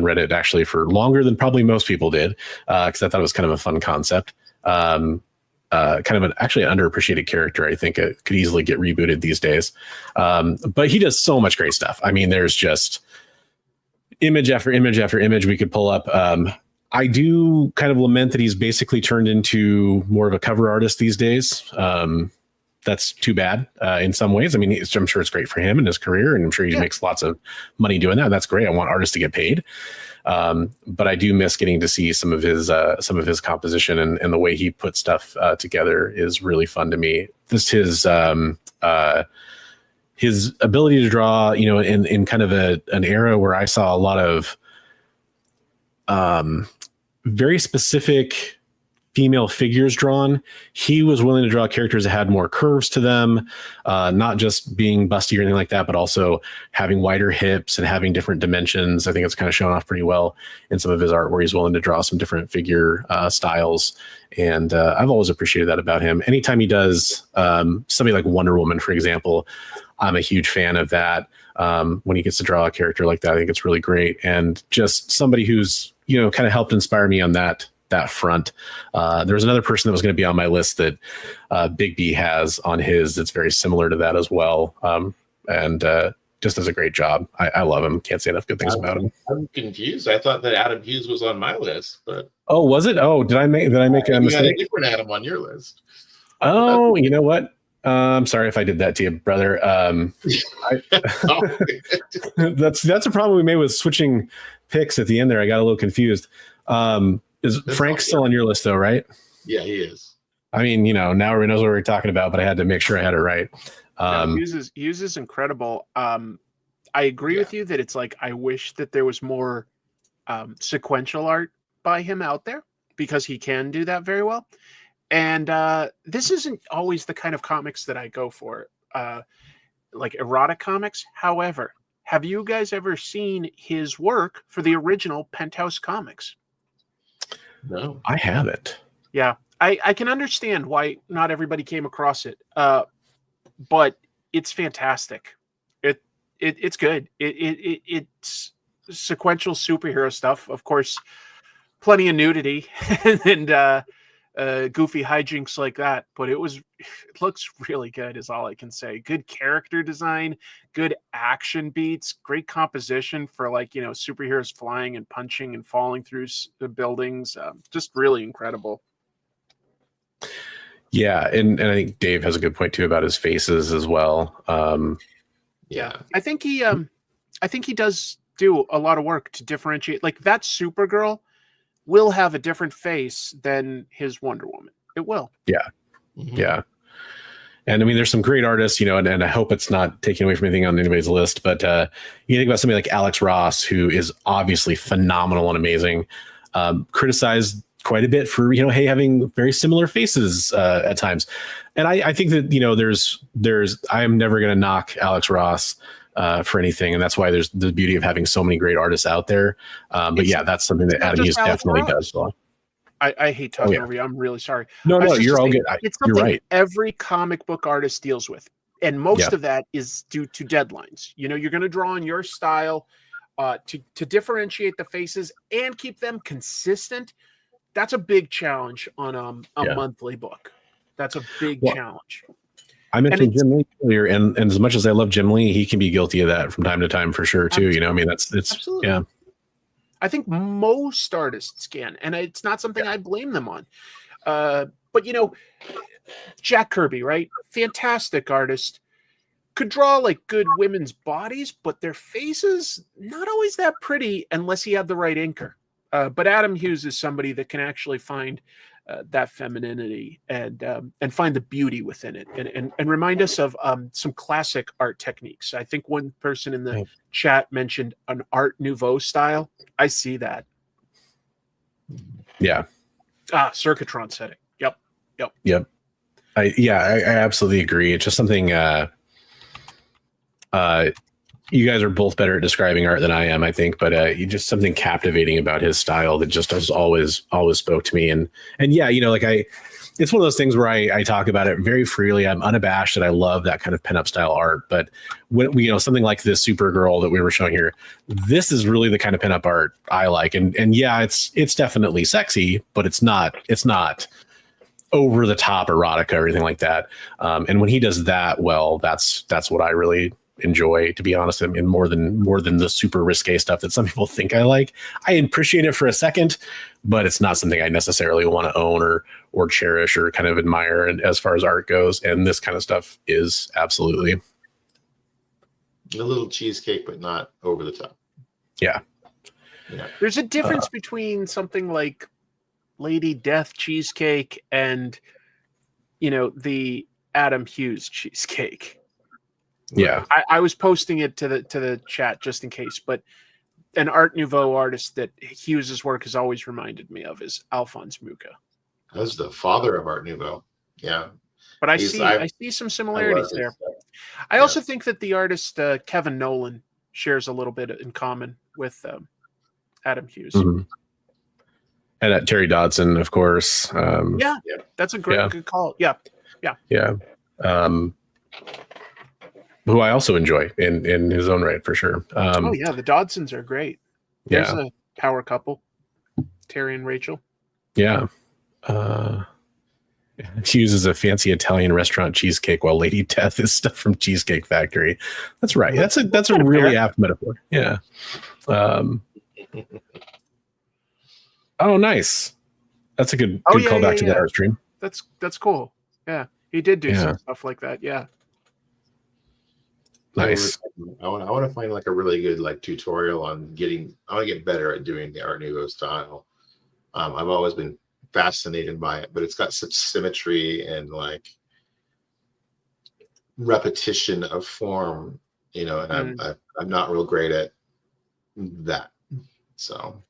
read it actually for longer than probably most people did, because I thought it was kind of a fun concept. Kind of an underappreciated character. I think it could easily get rebooted these days. But he does so much great stuff. I mean, there's just image after image after image we could pull up. I do kind of lament that he's basically turned into more of a cover artist these days. That's too bad in some ways. I mean, I'm sure it's great for him and his career, and I'm sure he makes lots of money doing that. That's great. I want artists to get paid. But I do miss getting to see some of his composition, and the way he puts stuff together is really fun to me. Just his ability to draw, in kind of an era where I saw a lot of very specific female figures drawn. He was willing to draw characters that had more curves to them, not just being busty or anything like that, but also having wider hips and having different dimensions. I think it's kind of shown off pretty well in some of his art, where he's willing to draw some different figure styles. And I've always appreciated that about him. Anytime he does somebody like Wonder Woman, for example, I'm a huge fan of that. When he gets to draw a character like that, I think it's really great. And just somebody who's, kind of helped inspire me on that front. There was another person that was going to be on my list that Big B has on his that's very similar to that as well. And just does a great job. I love him. Can't say enough good things about him. I'm confused. I thought that Adam Hughes was on my list, but was it? Did I make a mistake? You got a different Adam on your list. Oh, you know what? I'm sorry if I did that to you, brother. That's a problem we made with switching picks at the end there. I got a little confused. Is Frank still on your list though, right? Yeah, he is. I mean, now everyone knows what we're talking about, but I had to make sure I had it right. Hughes is incredible. I agree with you that it's like, I wish that there was more sequential art by him out there, because he can do that very well. And this isn't always the kind of comics that I go for, like erotic comics. However, have you guys ever seen his work for the original Penthouse comics? No, I haven't. Yeah, I can understand why not everybody came across it, but it's fantastic. It's good. It's sequential superhero stuff, of course, plenty of nudity and goofy hijinks like that, but it looks really good is all I can say. Good character design, good action beats, great composition for superheroes flying and punching and falling through the buildings. Just really incredible. Yeah, and I think Dave has a good point too about his faces as well. Yeah, I think he does do a lot of work to differentiate. Like that Supergirl will have a different face than his Wonder Woman. It will. Yeah. Mm-hmm. Yeah. And I mean, there's some great artists, and I hope it's not taking away from anything on anybody's list, but you think about somebody like Alex Ross, who is obviously phenomenal and amazing, criticized quite a bit for, having very similar faces at times. And I think that, I am never going to knock Alex Ross for anything, and that's why there's the beauty of having so many great artists out there. But that's something that Adam Hughes definitely does well. I hate talking over you. I'm really sorry. No, you're all good. It's something you're right. Every comic book artist deals with, and most of that is due to deadlines. You're going to draw in your style to differentiate the faces and keep them consistent. That's a big challenge on a monthly book. That's a big challenge. I mentioned Jim Lee earlier, and as much as I love Jim Lee, he can be guilty of that from time to time for sure too. Absolutely. I mean, it's Absolutely. Yeah. I think most artists can, and it's not something I blame them on. But Jack Kirby, right? Fantastic artist. could draw like good women's bodies, but their faces not always that pretty unless he had the right inker. But Adam Hughes is somebody that can actually find that femininity and find the beauty within it, and remind us of some classic art techniques. I think one person in the chat mentioned an Art Nouveau style. I see that. Yeah. Circuitron setting. Yep. I absolutely agree. It's just something you guys are both better at describing art than I am, I think, but you just something captivating about his style that just has always spoke to me. And yeah, it's one of those things where I talk about it very freely. I'm unabashed that I love that kind of pinup style art. But when something like this Supergirl that we were showing here, this is really the kind of pinup art I like. And yeah, it's definitely sexy, but it's not over the top erotica or anything like that. And when he does that well, that's what I really enjoy, to be honest. I mean, more than the super risque stuff that some people think I like. I appreciate it for a second, but it's not something I necessarily want to own or cherish or kind of admire. And as far as art goes, and this kind of stuff is absolutely a little cheesecake, but not over the top. Yeah. There's a difference between something like Lady Death cheesecake and the Adam Hughes cheesecake. Yeah, I was posting it to the chat just in case, but an Art Nouveau artist that Hughes's work has always reminded me of is Alphonse Mucha. That's the father of Art Nouveau. Yeah, but I see some similarities there. I also think that the artist Kevin Nolan shares a little bit in common with Adam Hughes. Mm-hmm. And Terry Dodson, of course. That's a good call. Yeah. Who I also enjoy in his own right, for sure. The Dodsons are great. There's a power couple, Terry and Rachel. Yeah. She uses a fancy Italian restaurant cheesecake while Lady Death is stuff from Cheesecake Factory. That's right. That's a really apt metaphor. Yeah. Oh, nice. That's a good callback to that art stream. That's cool. Yeah, he did do some stuff like that. Yeah. Nice. I want to find like a really good like tutorial on I want to get better at doing the Art Nouveau style. I've always been fascinated by it, but it's got such symmetry and like repetition of form, and I'm not real great at that. So.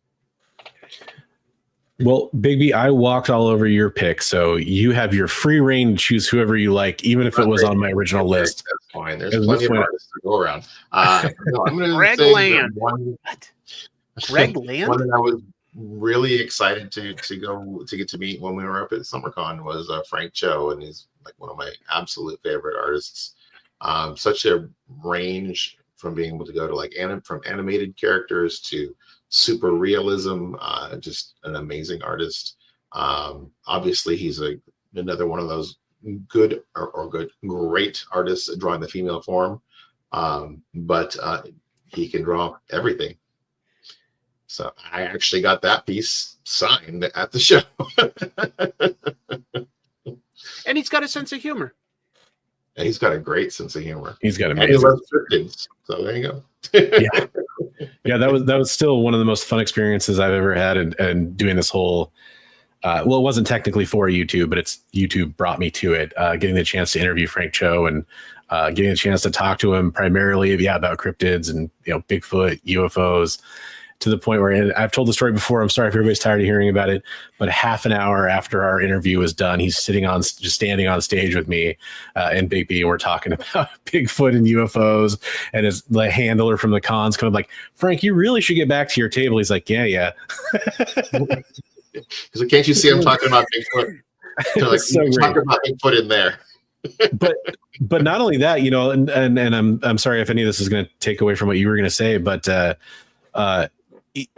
Well, Bigby, I walked all over your pick, so you have your free reign to choose whoever you like, even if it was on my original list. That's fine. There's plenty of artists to go around. I'm going to Greg say Land. One that I was really excited to get to meet when we were up at SummerCon was Frank Cho, and he's like one of my absolute favorite artists. Such a range from being able to go to from animated characters to super realism, just an amazing artist. Obviously he's another one of those great artists at drawing the female form, but he can draw everything. So I actually got that piece signed at the show. And he's got a sense of humor. And he's got a great sense of humor. He's got amazing. And he loves cryptids. So there you go. Yeah, that was still one of the most fun experiences I've ever had, and doing this whole. It wasn't technically for YouTube, but YouTube brought me to it. Getting the chance to interview Frank Cho and getting a chance to talk to him primarily, about cryptids and Bigfoot, UFOs. To the point where, and I've told the story before, I'm sorry if everybody's tired of hearing about it, but half an hour after our interview was done, he's standing on stage with me and Big B, and we're talking about Bigfoot and UFOs, and his handler from the cons coming like, Frank, you really should get back to your table. He's like, yeah. So can't you see him talking about Bigfoot? Talking about Bigfoot in there. but not only that, and I'm sorry if any of this is going to take away from what you were going to say, but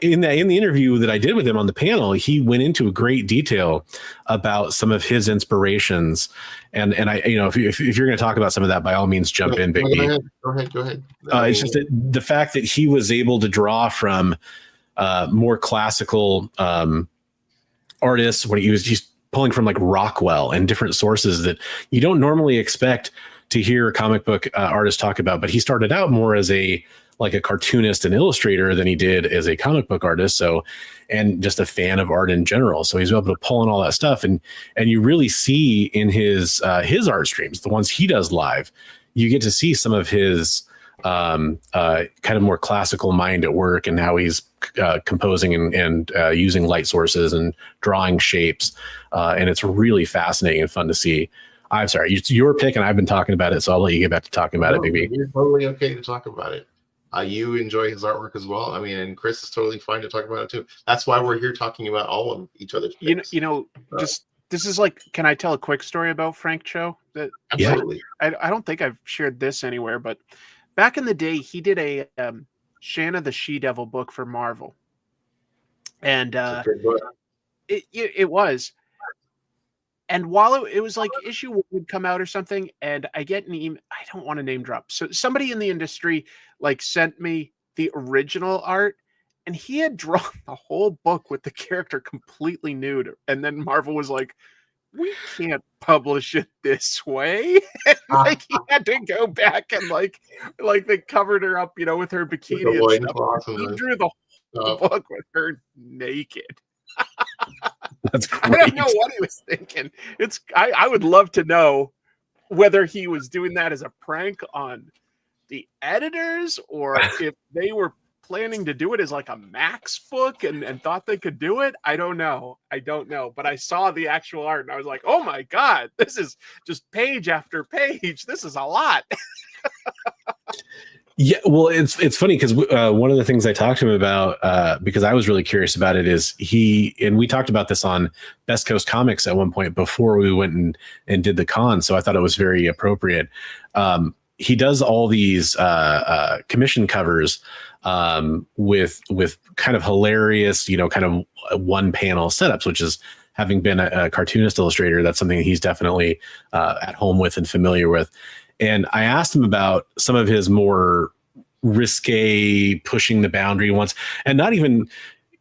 in the interview that I did with him on the panel, he went into a great detail about some of his inspirations, and I, if you're going to talk about some of that, by all means, jump in, Big B. Go ahead. It's just that the fact that he was able to draw from more classical artists, when he's pulling from like Rockwell and different sources that you don't normally expect to hear comic book artists talk about, but he started out more as a cartoonist and illustrator than he did as a comic book artist. So, and just a fan of art in general. So he's able to pull in all that stuff. And you really see in his art streams, the ones he does live, you get to see some of his kind of more classical mind at work, and how he's composing and using light sources and drawing shapes. And it's really fascinating and fun to see. I'm sorry, it's your pick, and I've been talking about it, so I'll let you get back to talking about it, maybe. You're totally okay to talk about it. You enjoy his artwork as well. I mean, and Chris is totally fine to talk about it too. That's why we're here talking about all of each other's picks. Just this is like, can I tell a quick story about Frank Cho? Absolutely. I don't think I've shared this anywhere, but back in the day, he did a Shanna the She-Devil book for Marvel, and it was. And while it was like issue would come out or something, and I get an email, I don't want to name drop. So somebody in the industry like sent me the original art, and he had drawn the whole book with the character completely nude. And then Marvel was like, we can't publish it this way. And, like, he had to go back and like they covered her up, with her bikini and stuff. He drew the whole book with her naked. That's great. I don't know what he was thinking. I would love to know whether he was doing that as a prank on the editors, or if they were planning to do it as like a Max book and thought they could do it. I don't know. But I saw the actual art and I was like, oh my God, this is just page after page. This is a lot. Yeah, well, it's funny because one of the things I talked to him about, because I was really curious about it, is and we talked about this on Best Coast Comics at one point before we went and did the con, so I thought it was very appropriate. He does all these commission covers with kind of hilarious, kind of one panel setups, which is, having been a cartoonist illustrator, that's something he's definitely at home with and familiar with. And I asked him about some of his more risque, pushing the boundary ones, and not even,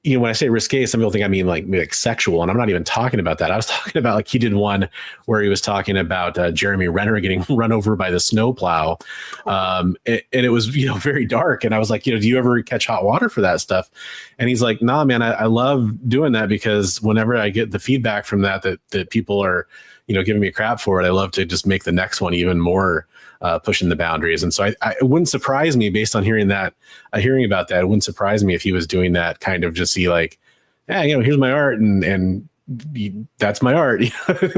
when I say risque, some people think I mean like sexual, and I'm not even talking about that. I was talking about, like, he did one where he was talking about Jeremy Renner getting run over by the snowplow, and it was very dark. And I was like, do you ever catch hot water for that stuff? And he's like, nah, man, I love doing that, because whenever I get the feedback from that people are giving me crap for it, I love to just make the next one even more pushing the boundaries. And so it wouldn't surprise me, based on hearing about that, it wouldn't surprise me if he was doing that kind of just see like, here's my art and that's my art.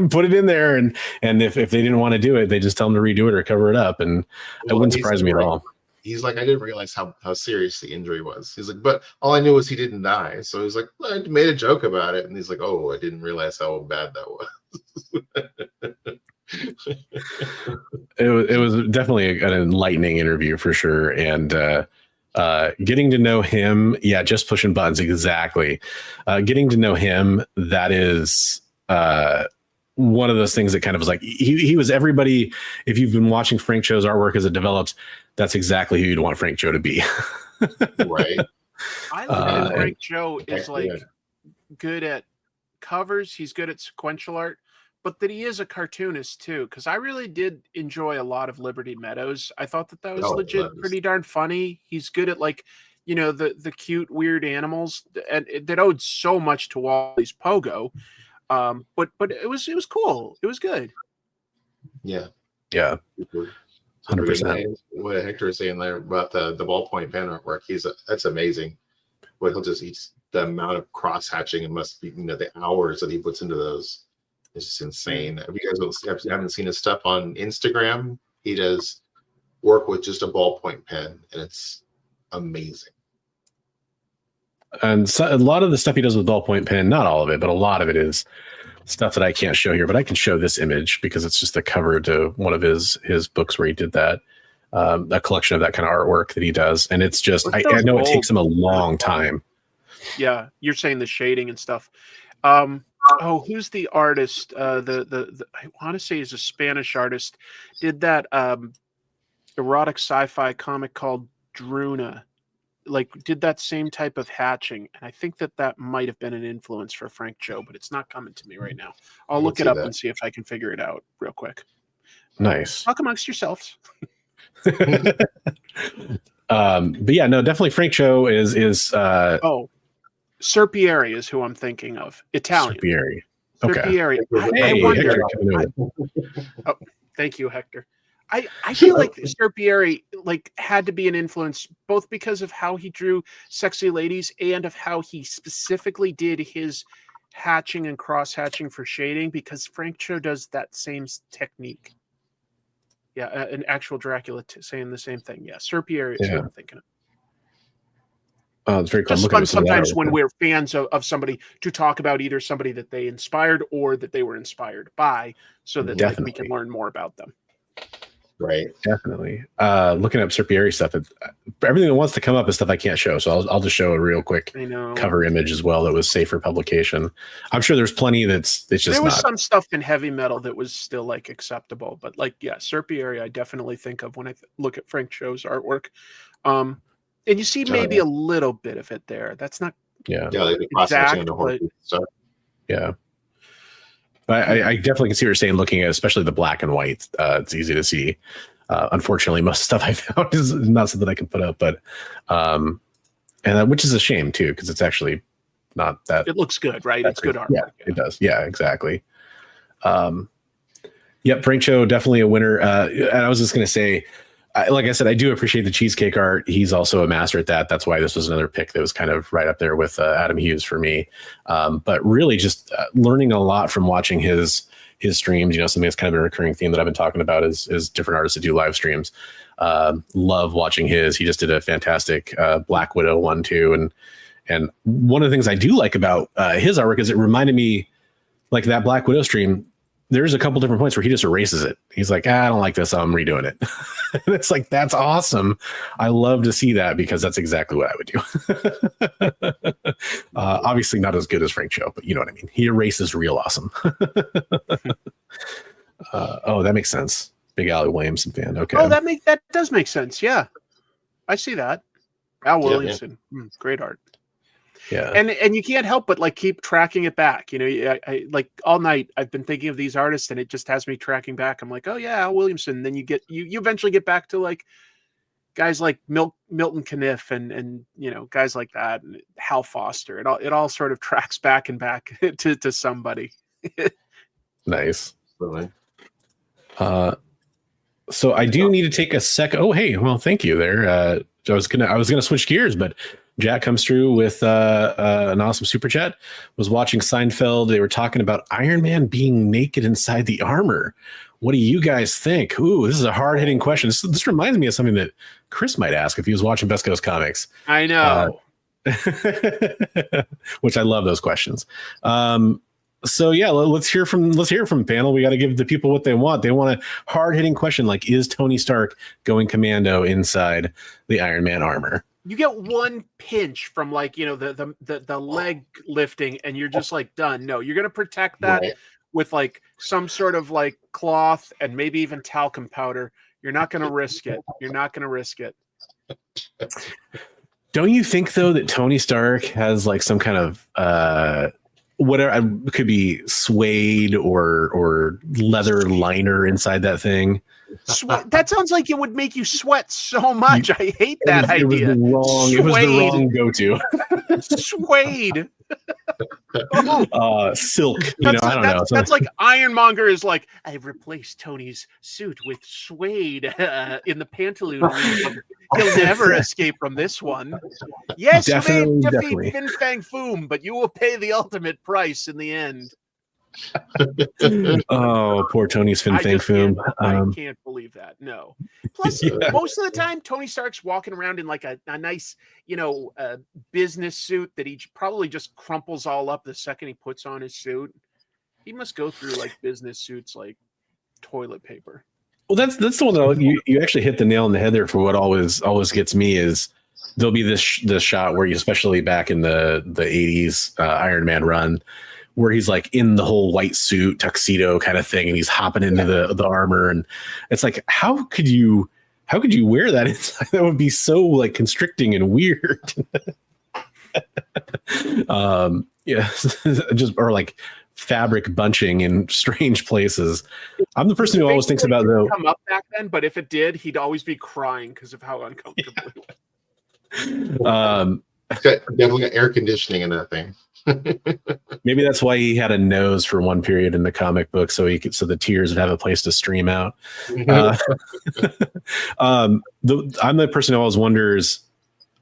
Put it in there. And if they didn't want to do it, they just tell them to redo it or cover it up. And it wouldn't surprise me at all. He's like, I didn't realize how serious the injury was. He's like, but all I knew was he didn't die. So he's like, well, I made a joke about it. And he's like, oh, I didn't realize how bad that was. It was definitely an enlightening interview for sure. And getting to know him, just pushing buttons, exactly. Getting to know him, that is one of those things that kind of was like, he was everybody. If you've been watching Frank Cho's artwork as it develops, that's exactly who you'd want Frank Cho to be. Right. I love that Frank Cho is good at covers. He's good at sequential art, but that he is a cartoonist too. Because I really did enjoy a lot of Liberty Meadows. I thought that was legit pretty darn funny. He's good at the cute weird animals, and that owed so much to Wally's Pogo. But it was cool. It was good. Yeah. 100%. What Hector is saying there about the ballpoint pen artwork, that's amazing. What the amount of cross hatching, it must be, the hours that he puts into those is just insane. If you guys haven't seen his stuff on Instagram, he does work with just a ballpoint pen, and it's amazing. And so, a lot of the stuff he does with ballpoint pen, not all of it, but a lot of it is stuff that I can't show here, but I can show this image because it's just the cover to one of his books where he did that, a collection of that kind of artwork that he does. And it's just, I know it takes him a long time. Yeah. You're saying the shading and stuff. Who's the artist? I want to say he's a Spanish artist, did that erotic sci-fi comic called Druna. Did that same type of hatching, and I think that might have been an influence for Frank Cho, but it's not coming to me right now. I'll look it up and see if I can figure it out real quick. Nice. Talk amongst yourselves. But yeah, no, definitely Frank Cho is Serpieri is who I'm thinking of. Italian. Serpieri. Okay. Serpieri. Hey, I wonder. Hector, coming in. Oh, thank you, Hector. I feel like Serpieri had to be an influence both because of how he drew sexy ladies and of how he specifically did his hatching and cross hatching for shading, because Frank Cho does that same technique. Yeah, an actual Dracula saying the same thing. Yeah, Serpieri is who I'm thinking of. Oh, it's very cool. Just fun sometimes when we're fans of somebody to talk about either somebody that they inspired or that they were inspired by, so that we can learn more about them. Right. Definitely. Looking up Serpieri stuff, everything that wants to come up is stuff I can't show. So I'll just show a real quick cover image as well that was safe for publication. I'm sure there's plenty it's just there was some stuff in heavy metal that was still acceptable, but Serpieri I definitely think of when I look at Frank Cho's artwork. And you see maybe a little bit of it there. That's not exact, but yeah. I definitely can see what you're saying. Looking at especially the black and white, it's easy to see. Unfortunately, most stuff I found is not something I can put up, but and which is a shame too, because it's actually not that. It looks good, right? It's good art. Yeah, it does. Yeah, exactly. Yep, Frank Cho definitely a winner. And I was just going to say, like I said, I do appreciate the cheesecake art. He's also a master at that. That's why this was another pick that was kind of right up there with Adam Hughes for me. But really just learning a lot from watching his streams. Something that's kind of a recurring theme that I've been talking about is different artists that do live streams. Love watching his. He just did a fantastic Black Widow one too. And one of the things I do like about his artwork is it reminded me, like that Black Widow stream, there's a couple different points where he just erases it. He's like, I don't like this, so I'm redoing it. And it's like, that's awesome. I love to see that because that's exactly what I would do. Obviously not as good as Frank Cho, but you know what I mean? He erases real awesome. That makes sense. Big Al Williamson fan. Okay. Oh, that does make sense. Yeah. I see that. Al Williamson. Yeah. Great art. Yeah. And you can't help but keep tracking it back. I like all night I've been thinking of these artists and it just has me tracking back. I'm like, oh yeah, Al Williamson. Then you eventually get back to guys like Milton Caniff and guys like that, and Hal Foster. It all sort of tracks back and back to somebody. Nice. Really? So I do need to take a sec. Oh, hey, well, thank you there. I was gonna switch gears, but Jack comes through with an awesome super chat. Was watching Seinfeld. They were talking about Iron Man being naked inside the armor. What do you guys think? Ooh, this is a hard hitting question. This reminds me of something that Chris might ask if he was watching Best Coast Comics. I know. Which I love those questions. So yeah, let's hear from the panel. We got to give the people what they want. They want a hard hitting question like, is Tony Stark going commando inside the Iron Man armor? You get one pinch from the leg lifting and you're just done. No, you're going to protect that with some sort of cloth and maybe even talcum powder. You're not going to risk it. Don't you think though that Tony Stark has some kind of whatever, could be suede or leather liner inside that thing? That sounds like it would make you sweat so much. I hate that idea. It was the wrong go-to. Suede. Silk. I don't know. That's like Ironmonger is I've replaced Tony's suit with suede in the pantaloon region. He'll never escape from this one. Yes, you may defeat Fin Fang Foom, but you will pay the ultimate price in the end. Oh, poor Tony's Fin Fang Foom. I can't believe that. No. Plus, most of the time, Tony Stark's walking around in a nice, business suit that he probably just crumples all up the second he puts on his suit. He must go through business suits like toilet paper. Well, that's the one that you actually hit the nail on the head there. For what always gets me is there'll be this shot where you, especially back in the 80s Iron Man run, where he's in the whole white suit tuxedo kind of thing, and he's hopping into the armor, and it's how could you wear that inside? That would be so constricting and weird. Yeah, just or fabric bunching in strange places. I'm the person who always thinks about though. Come up back then, but if it did, he'd always be crying because of how uncomfortable it was. Definitely got air conditioning in that thing. Maybe that's why he had a nose for one period in the comic book, so the tears would have a place to stream out. I'm the person who always wonders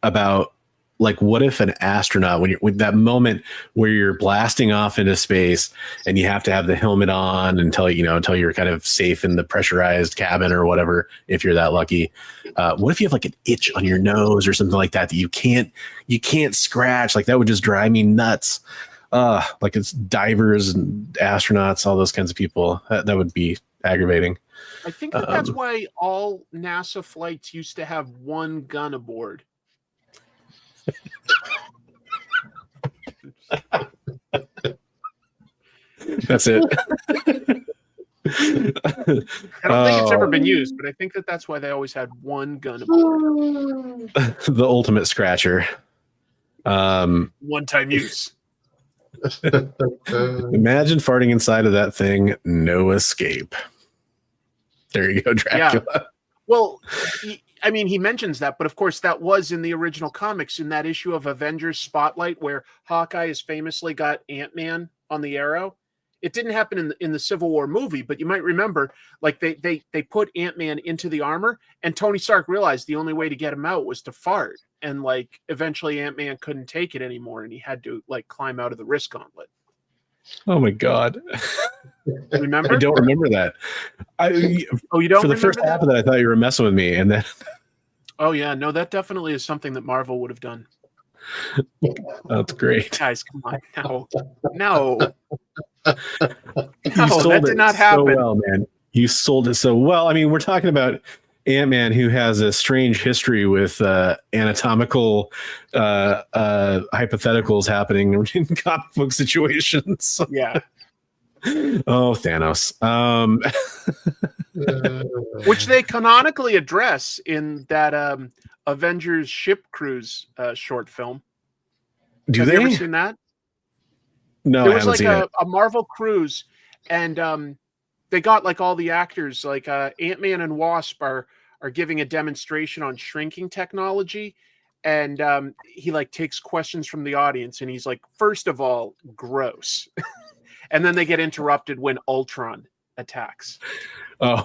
about, like, what if an astronaut, when you're with that moment where you're blasting off into space and you have to have the helmet on until you're kind of safe in the pressurized cabin or whatever, if you're that lucky. What if you have like an itch on your nose or something like that you can't scratch? Like, that would just drive me nuts. Like, it's divers and astronauts, all those kinds of people. That would be aggravating. I think that's why all NASA flights used to have one gun aboard. That's it. I don't think it's ever been used, but I think that's why they always had one gun aboard. The ultimate scratcher. One-time use. Imagine farting inside of that thing. No escape. There you go, Dracula. Yeah. Well, he mentions that, but of course that was in the original comics, in that issue of Avengers Spotlight where Hawkeye has famously got Ant-Man on the arrow. It didn't happen in the Civil War movie, but you might remember, like, they put Ant-Man into the armor, and Tony Stark realized the only way to get him out was to fart, and like eventually Ant-Man couldn't take it anymore, and he had to like climb out of the wrist gauntlet. Oh my God. Remember? I don't remember that. You don't? For the first half of that, I thought you were messing with me, and then. Oh yeah, no, that definitely is something that Marvel would have done. That's great, guys. Come on, no. You sold that did not happen. So well, man. You sold it so well. I mean, we're talking about Ant-Man, who has a strange history with anatomical hypotheticals happening in comic book situations. Yeah. Oh, Thanos. Which they canonically address in that Avengers Ship Cruise short film. Have you ever seen that? No, there I was haven't like seen it. a Marvel cruise, and they got like all the actors, like Ant-Man and Wasp are giving a demonstration on shrinking technology, and he like takes questions from the audience, and he's like, first of all, gross. And then they get interrupted when Ultron attacks. Oh,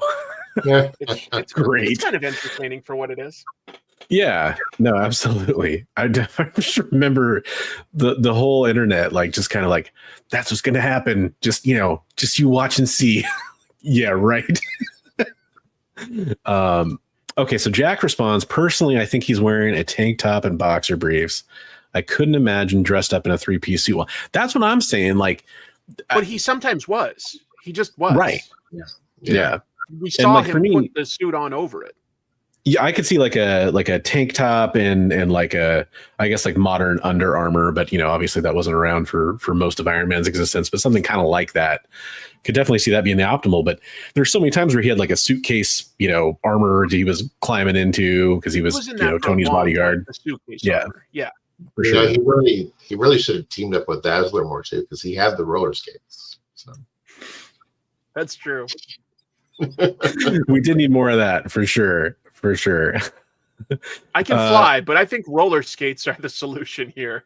yeah, it's great. It's kind of entertaining for what it is. Yeah, no, absolutely. I just remember the whole internet, like, just kind of like, that's what's going to happen. Just you watch and see. Yeah, right. Okay, so Jack responds, personally, I think he's wearing a tank top and boxer briefs. I couldn't imagine dressed up in a 3-piece suit. Well, that's what I'm saying. Like, but he sometimes was. He just was. Right. Yeah. We saw him put the suit on over it. Yeah, I could see like a tank top and like a, I guess, like modern Under Armour, but obviously that wasn't around for most of Iron Man's existence, but something kind of like that. Could definitely see that being the optimal, but there's so many times where he had like a suitcase, armor that he was climbing into because he was Tony's bodyguard. Yeah. Armor. Yeah. For sure. He really should have teamed up with Dazzler more too, because he had the roller skates. So. That's true. We did need more of that for sure. For sure. I can fly, but I think roller skates are the solution here.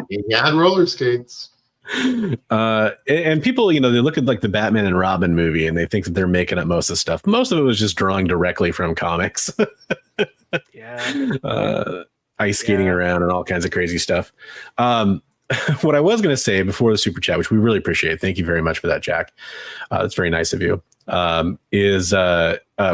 He had roller skates. And people, they look at like the Batman and Robin movie and they think that they're making up most of the stuff. Most of it was just drawing directly from comics. Yeah. Ice skating around and all kinds of crazy stuff. What I was going to say before the super chat, which we really appreciate, thank you very much for that, Jack. That's very nice of you. Is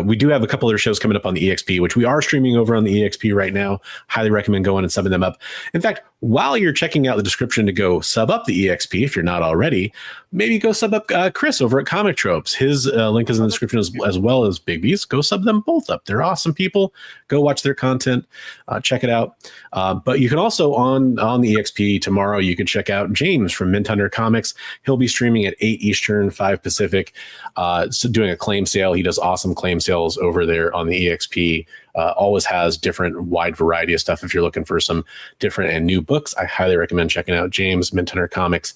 we do have a couple other shows coming up on the EXP, which we are streaming over on the EXP right now. Highly recommend going and subbing them up. In fact, while you're checking out the description to go sub up the EXP, if you're not already, maybe go sub up Chris over at Comic Tropes. His link is in the description as well as Big B's. Go sub them both up. They're awesome people. Go watch their content. Check it out. But you can also on the EXP tomorrow, you can check out James from Mint Hunter Comics. He'll be streaming at 8 Eastern, 5 Pacific. So doing a claim sale. He does awesome claim sales over there on the EXP. always has different wide variety of stuff. If you're looking for some different and new books, I highly recommend checking out James Mint Hunter Comics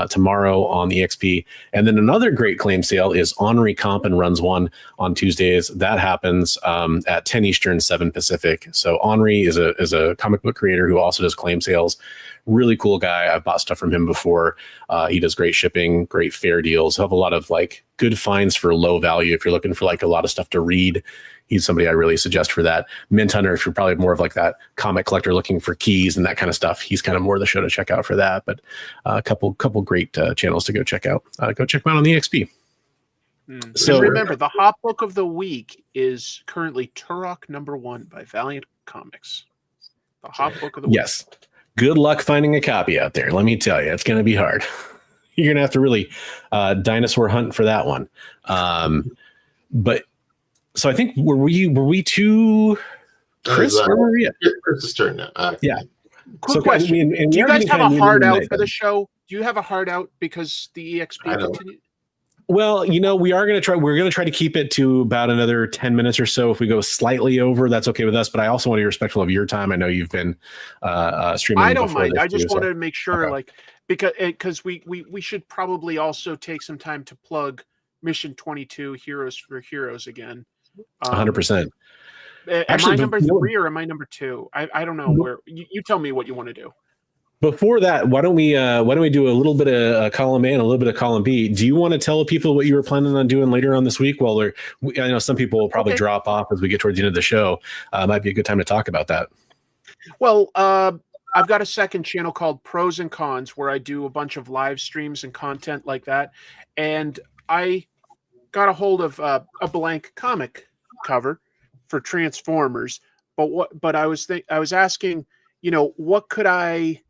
tomorrow on the EXP. And then another great claim sale is Henri Compton runs one on Tuesdays. That happens at 10 Eastern, 7 Pacific. So Henri is a comic book creator who also does claim sales. Really cool guy. I've bought stuff from him before. He does great shipping, great fair deals. He'll have a lot of like good finds for low value. If you're looking for like a lot of stuff to read, he's somebody I really suggest for that. Mint Hunter, if you're probably more of like that comic collector looking for keys and that kind of stuff, he's kind of more the show to check out for that. But a couple great channels to go check out. Go check them out on the EXP. So and remember, the hot book of the week is currently Turlock #1 by Valiant Comics. The hot book of the week. Yes. Good luck finding a copy out there. Let me tell you, it's going to be hard. You're going to have to really dinosaur hunt for that one. But so I think were we too, Chris? Where were we at? Chris's turn now. Yeah. Quick question. Do you guys have a hard out for the show? Do you have a hard out because the EXP continues? Well, you know, we're going to try to keep it to about another 10 minutes or so. If we go slightly over, that's okay with us. But I also want to be respectful of your time. I know you've been streaming. I don't mind. I just wanted to make sure, like, because we should probably also take some time to plug Mission 22 Heroes for Heroes again. 100%. Am I number 3 or am I number 2? I don't know where. You tell me what you want to do. Before that, why don't we do a little bit of column A and a little bit of column B? Do you want to tell people what you were planning on doing later on this week? Well, I know some people will probably drop off as we get towards the end of the show. Might be a good time to talk about that. Well, I've got a second channel called Pros and Cons where I do a bunch of live streams and content like that. And I got a hold of a blank comic cover for Transformers. But I was asking, you know, what could I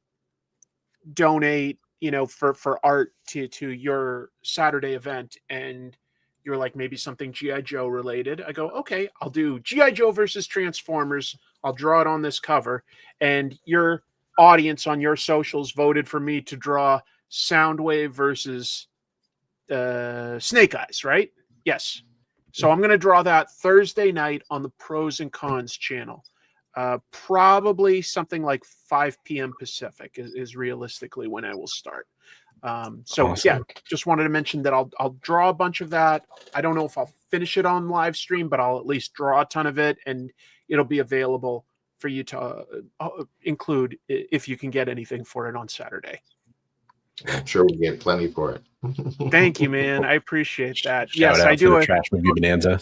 donate, you know, for art to your Saturday event? And you're like, maybe something G.I. Joe related. I go, okay, I'll do G.I. Joe versus Transformers. I'll draw it on this cover. And your audience on your socials voted for me to draw Soundwave versus Snake Eyes, right? Yes. So I'm going to draw that Thursday night on the Pros and Cons channel. Probably something like 5 p.m. Pacific is realistically when I will start. So awesome. Yeah, just wanted to mention that I'll draw a bunch of that. I don't know if I'll finish it on live stream, but I'll at least draw a ton of it, and it'll be available for you to include if you can get anything for it on Saturday. I'm sure we'll get plenty for it. Thank you, man. I appreciate that. Shout out I do for the Trash Movie Bonanza.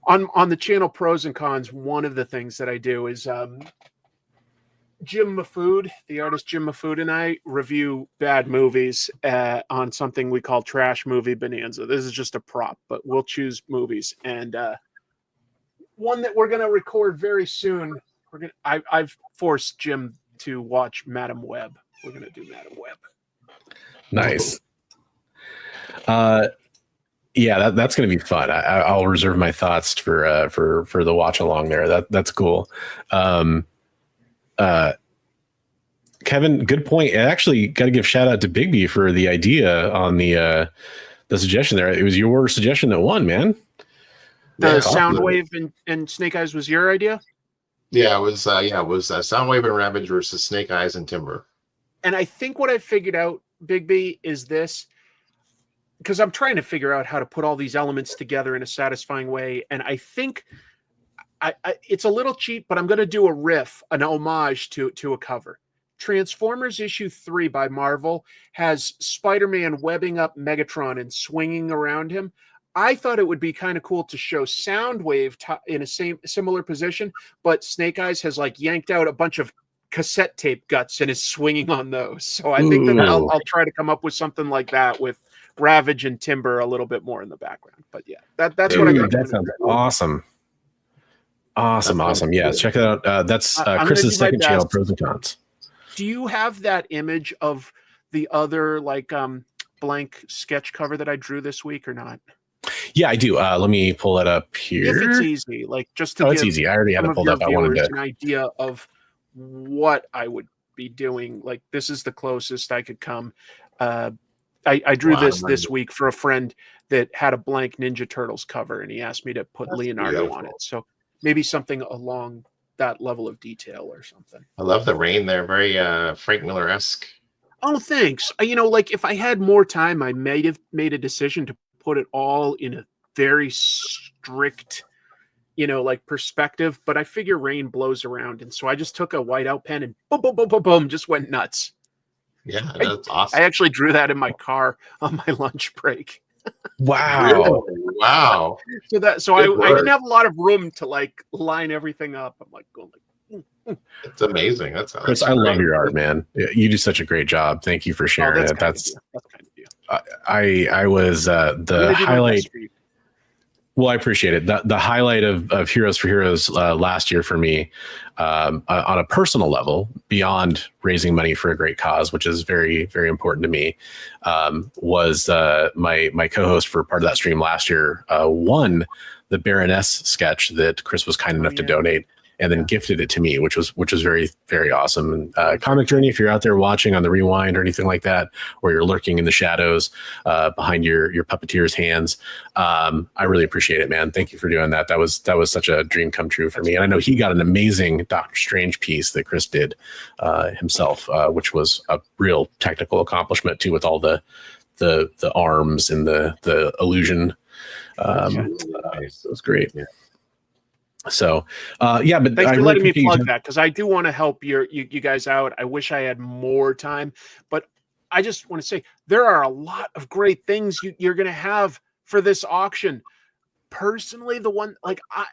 On the channel Pros and Cons, one of the things that I do is Jim Mafood, the artist Jim Mafood, and I review bad movies on something we call Trash Movie Bonanza. This is just a prop, but we'll choose movies. And one that we're going to record very soon, I've forced Jim to watch Madam Web. We're going to do Madam Web. Nice. Yeah, that's going to be fun. I'll reserve my thoughts for the watch along there. That's cool. Kevin, good point. I actually got to give shout out to Bigby for the idea on the suggestion there. It was your suggestion that won, man. The Soundwave and Snake Eyes was your idea? Yeah, it was Soundwave and Ravage versus Snake Eyes and Timber. And I think what I figured out, Bigby, is this. Because I'm trying to figure out how to put all these elements together in a satisfying way. And I think it's a little cheap, but I'm going to do a riff, an homage to a cover. Transformers issue 3 by Marvel has Spider-Man webbing up Megatron and swinging around him. I thought it would be kind of cool to show Soundwave in a similar position, but Snake Eyes has like yanked out a bunch of cassette tape guts and is swinging on those. So I think that I'll try to come up with something like that with Ravage and Timber a little bit more in the background. But yeah, that's what I got. That sounds awesome. Awesome. Yeah, check it out. That's Chris's second channel, Pros and Cons. Do you have that image of the other like blank sketch cover that I drew this week or not? Yeah, I do. Let me pull that up here. If it's easy, like just to it's easy. I already had it pulled up. I wanted to an idea of what I would be doing. Like this is the closest I could come. I drew this week for a friend that had a blank Ninja Turtles cover, and he asked me to put Leonardo on it. So maybe something along that level of detail or something. I love the rain there. Very Frank Miller-esque. Oh, thanks. Like if I had more time, I may have made a decision to put it all in a very strict, like perspective, but I figure rain blows around. And so I just took a whiteout pen and boom, boom, boom, boom, boom, just went nuts. Yeah, that's awesome. I actually drew that in my car on my lunch break. Wow. Wow. So I didn't have a lot of room to like line everything up. I'm like going like, It's amazing. That's Chris, I love your art, man. You do such a great job. Thank you for sharing it. That's kind of you. I was the highlight. Well, I appreciate it. The highlight of Heroes for Heroes last year for me, on a personal level, beyond raising money for a great cause, which is very, very important to me, was my co-host for part of that stream last year won the Baroness sketch that Chris was kind enough to donate, and then gifted it to me, which was very, very awesome. And Comic Journey, if you're out there watching on the Rewind or anything like that, or you're lurking in the shadows behind your puppeteer's hands, I really appreciate it, man. Thank you for doing that. That was such a dream come true for me. And I know he got an amazing Doctor Strange piece that Chris did himself, which was a real technical accomplishment too, with all the arms and the illusion. It was great. Yeah. So, but thanks for really letting me plug that, because I do want to help you guys out. I wish I had more time, but I just want to say there are a lot of great things you're going to have for this auction. Personally, the one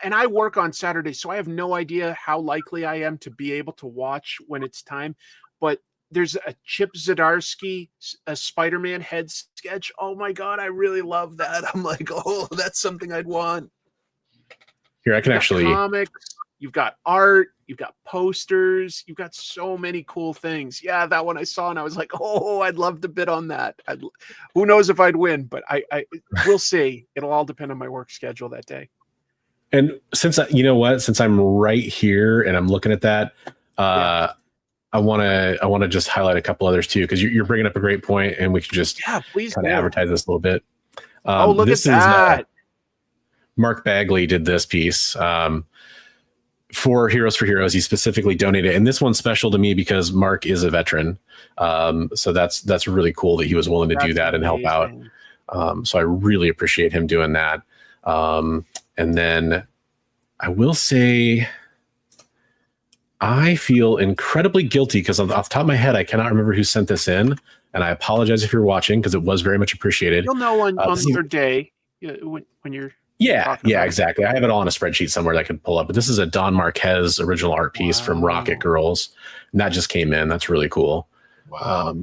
I work on Saturdays, so I have no idea how likely I am to be able to watch when it's time. But there's a Chip Zdarsky, a Spider-Man head sketch. Oh my God, I really love that. I'm like, oh, that's something I'd want. Here, I can actually comics, you've got art, you've got posters, you've got so many cool things. Yeah, that one I saw and I was like, oh, I'd love to bid on that. Who knows if I'd win, but I we'll see. It'll all depend on my work schedule that day. And since since I'm right here and I'm looking at that, I want to just highlight a couple others too, because you're bringing up a great point, and we can just please kind of advertise this a little bit. Look at that. Mark Bagley did this piece for Heroes for Heroes. He specifically donated, and this one's special to me because Mark is a veteran. So that's really cool that he was willing to do that and help out. So I really appreciate him doing that. And then I will say I feel incredibly guilty because off the top of my head, I cannot remember who sent this in, and I apologize if you're watching because it was very much appreciated. You'll know on your day when you're. Yeah, exactly. I have it all on a spreadsheet somewhere that I could pull up. But this is a Don Marquez original art piece from Rocket Girls. And that just came in. That's really cool. Wow.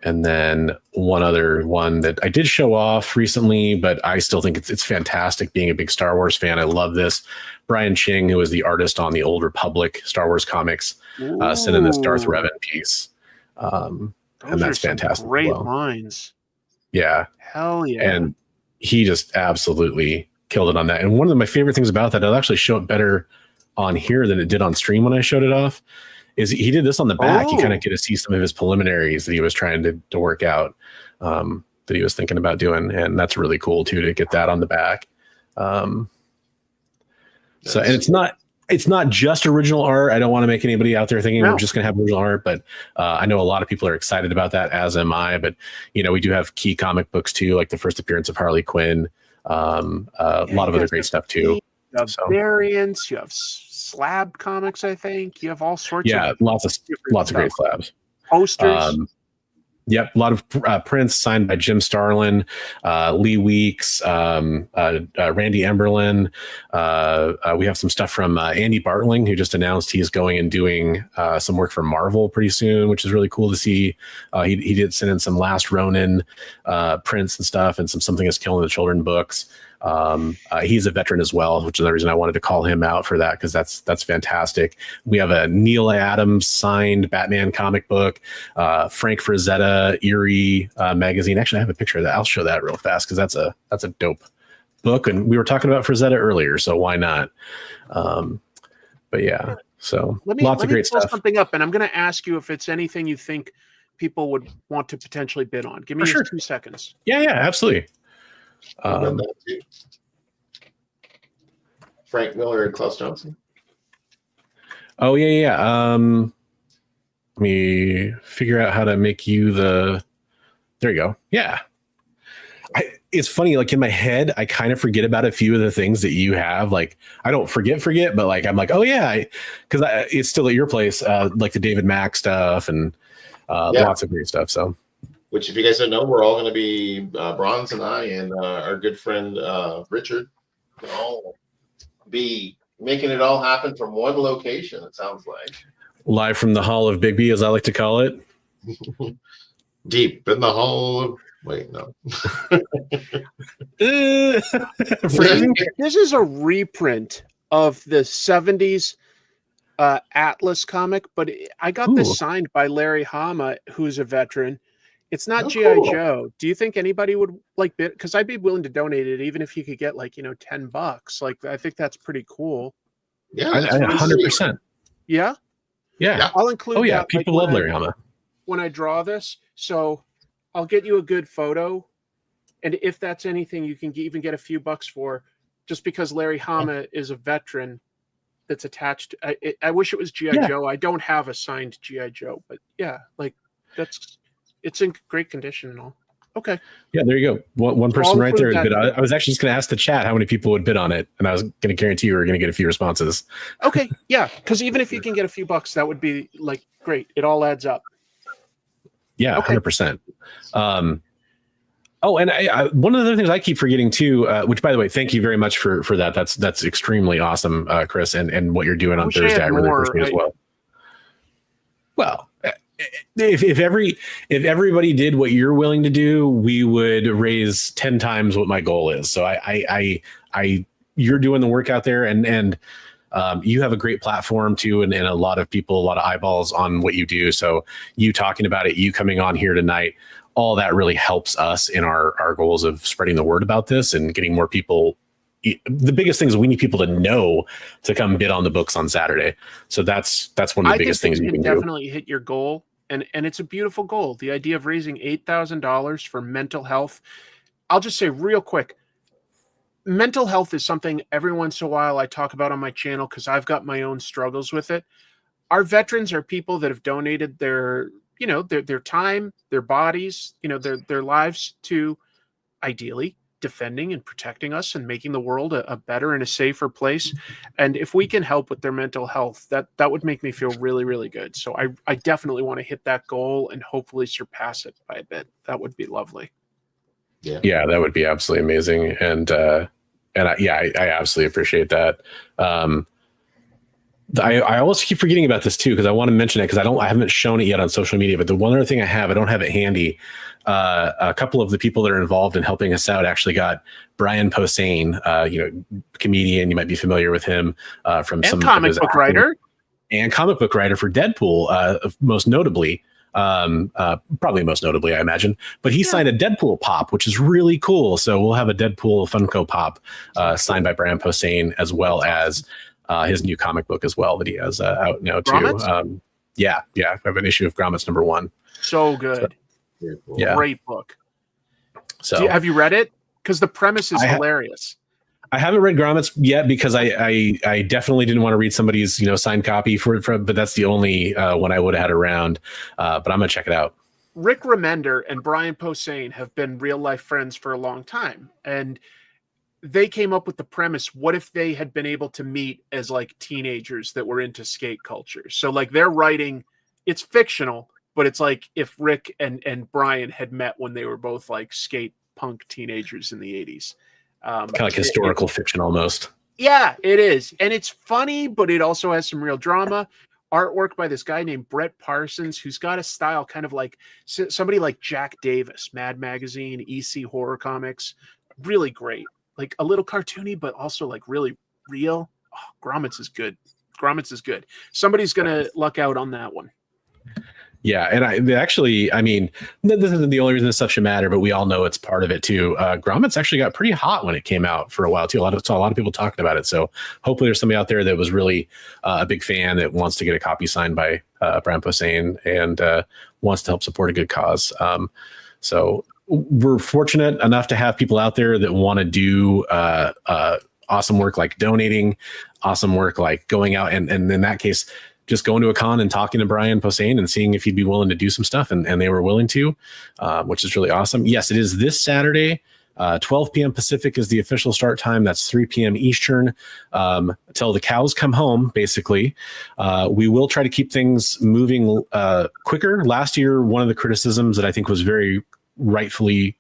And then one other one that I did show off recently, but I still think it's fantastic being a big Star Wars fan. I love this. Brian Ching, who is the artist on the Old Republic Star Wars comics, sent in this Darth Revan piece. And that's fantastic. Great lines. Yeah. Hell yeah. And he just absolutely killed it on that. And one of my favorite things about that, it'll actually show up better on here than it did on stream when I showed it off, is he did this on the back. You kind of get to see some of his preliminaries that he was trying to work out, that he was thinking about doing. And that's really cool too, to get that on the back. And it's not just original art. I don't want to make anybody out there thinking we're just going to have original art, but I know a lot of people are excited about that, as am I. But we do have key comic books too, like the first appearance of Harley Quinn, a lot of other great stuff too. You have variants, you have slab comics, I think. You have all sorts of lots of great slabs. Posters. Yep, a lot of prints signed by Jim Starlin, Lee Weeks, Randy Emberlin. We have some stuff from Andy Bartling, who just announced he's going and doing some work for Marvel pretty soon, which is really cool to see. He did send in some Last Ronin prints and stuff, and some Something is Killing the Children books. He's a veteran as well, which is the reason I wanted to call him out for that, because that's fantastic. We have a Neil Adams signed Batman comic book, Frank Frazetta Eerie magazine. Actually, I have a picture of that. I'll show that real fast because that's a dope book, and we were talking about Frazetta earlier, so why not? But yeah, so lots of great stuff. Pull something up, and I'm going to ask you if it's anything you think people would want to potentially bid on. Give me just 2 seconds. Yeah, absolutely. Frank Miller and Klaus Johnson. Oh yeah. Let me figure out how to make you the. There you go. Yeah. It's funny, like in my head, I kind of forget about a few of the things that you have. Like I don't forget, but like I'm like, oh yeah, because it's still at your place, like the David Mack stuff and lots of great stuff. So, which if you guys don't know, we're all going to be Bronze and I and our good friend Richard will all be making it all happen from one location. It sounds like live from the Hall of Bigby, as I like to call it. Deep in the Hall of. Wait, no. This is a reprint of the 70s Atlas comic, but I got this signed by Larry Hama, who's a veteran. It's not G.I. Cool. Joe. Do you think anybody would like bid? Because I'd be willing to donate it, even if you could get like, $10. Like, I think that's pretty cool. Yeah, 100%. Yeah? Yeah. I'll include that. People love Larry Hama. When I draw this. So I'll get you a good photo. And if that's anything you can even get a few bucks for, just because Larry Hama is a veteran that's attached. I wish it was G.I. Joe. I don't have a signed G.I. Joe, but yeah, like it's in great condition and all. Okay. Yeah, there you go. One person right there. I was actually just going to ask the chat how many people would bid on it, and I was going to guarantee you were going to get a few responses. Okay, yeah, because even if you can get a few bucks, that would be like great. It all adds up. Yeah, 100%. Oh, and one of the other things I keep forgetting too, which by the way, thank you very much for that. That's extremely awesome, Chris, and what you're doing on Thursday. I really appreciate as well. Well, if everybody did what you're willing to do, we would raise 10 times what my goal is. So you're doing the work out there, and you have a great platform too, and a lot of people, a lot of eyeballs on what you do. So you talking about it, you coming on here tonight, all that really helps us in our goals of spreading the word about this and getting more people. The biggest thing is we need people to know to come bid on the books on Saturday. So that's one of the biggest things you can definitely hit your goal. And it's a beautiful goal. The idea of raising $8,000 for mental health. I'll just say real quick, mental health is something every once in a while I talk about on my channel because I've got my own struggles with it. Our veterans are people that have donated their time, their bodies, their lives to ideally defending and protecting us and making the world a better and a safer place. And if we can help with their mental health, that would make me feel really, really good. So I definitely want to hit that goal and hopefully surpass it by a bit. That would be lovely. Yeah, that would be absolutely amazing. And I absolutely appreciate that. I always keep forgetting about this too, because I want to mention it because I haven't shown it yet on social media. But the one other thing I don't have it handy. A couple of the people that are involved in helping us out actually got Brian Posehn, comedian. You might be familiar with him from some comic book writer and comic book writer for Deadpool, most notably. Probably most notably, I imagine. But he signed a Deadpool pop, which is really cool. So we'll have a Deadpool Funko Pop signed by Brian Posehn, as well as his new comic book as well that he has out now too. Grommets? Yeah. I have an issue of Grommets #1. So good. Yeah. Great book. So have you read it? Because the premise is hilarious. I haven't read Grommets yet because I definitely didn't want to read somebody's signed copy for but that's the only one I would have had around. But I'm gonna check it out. Rick Remender and Brian Posehn have been real life friends for a long time, and they came up with the premise: what if they had been able to meet as like teenagers that were into skate culture? So like they're writing, it's fictional, but it's like if Rick and Brian had met when they were both like skate punk teenagers in the 80s. Kind of like historical fiction almost. Yeah, it is. And it's funny, but it also has some real drama. Artwork by this guy named Brett Parsons, who's got a style kind of like somebody like Jack Davis, Mad Magazine, EC Horror Comics. Really great. Like a little cartoony, but also like really real. Oh, Grommets is good. Somebody's going to luck out on that one. Yeah, and I mean, this isn't the only reason this stuff should matter, but we all know it's part of it too. Grommets actually got pretty hot when it came out for a while too. A lot of people talking about it. So hopefully there's somebody out there that was really a big fan that wants to get a copy signed by Brian Posehn and wants to help support a good cause. So we're fortunate enough to have people out there that want to do awesome work like donating, awesome work like going out and in that case, just going to a con and talking to Brian Posehn and seeing if he'd be willing to do some stuff. And they were willing to, which is really awesome. Yes, it is this Saturday. 12 p.m. Pacific is the official start time. That's 3 p.m. Eastern till the cows come home, basically. We will try to keep things moving quicker. Last year, one of the criticisms that I think was very rightfully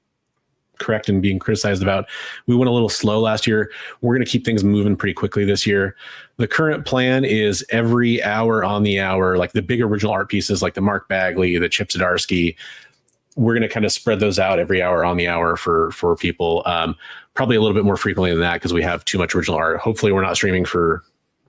correct and being criticized about, we went a little slow last year. We're going to keep things moving pretty quickly this year. The current plan is every hour on the hour, like the big original art pieces like the Mark Bagley, the Chip Zdarsky, we're going to kind of spread those out every hour on the hour for people. Probably a little bit more frequently than that because we have too much original art. Hopefully we're not streaming for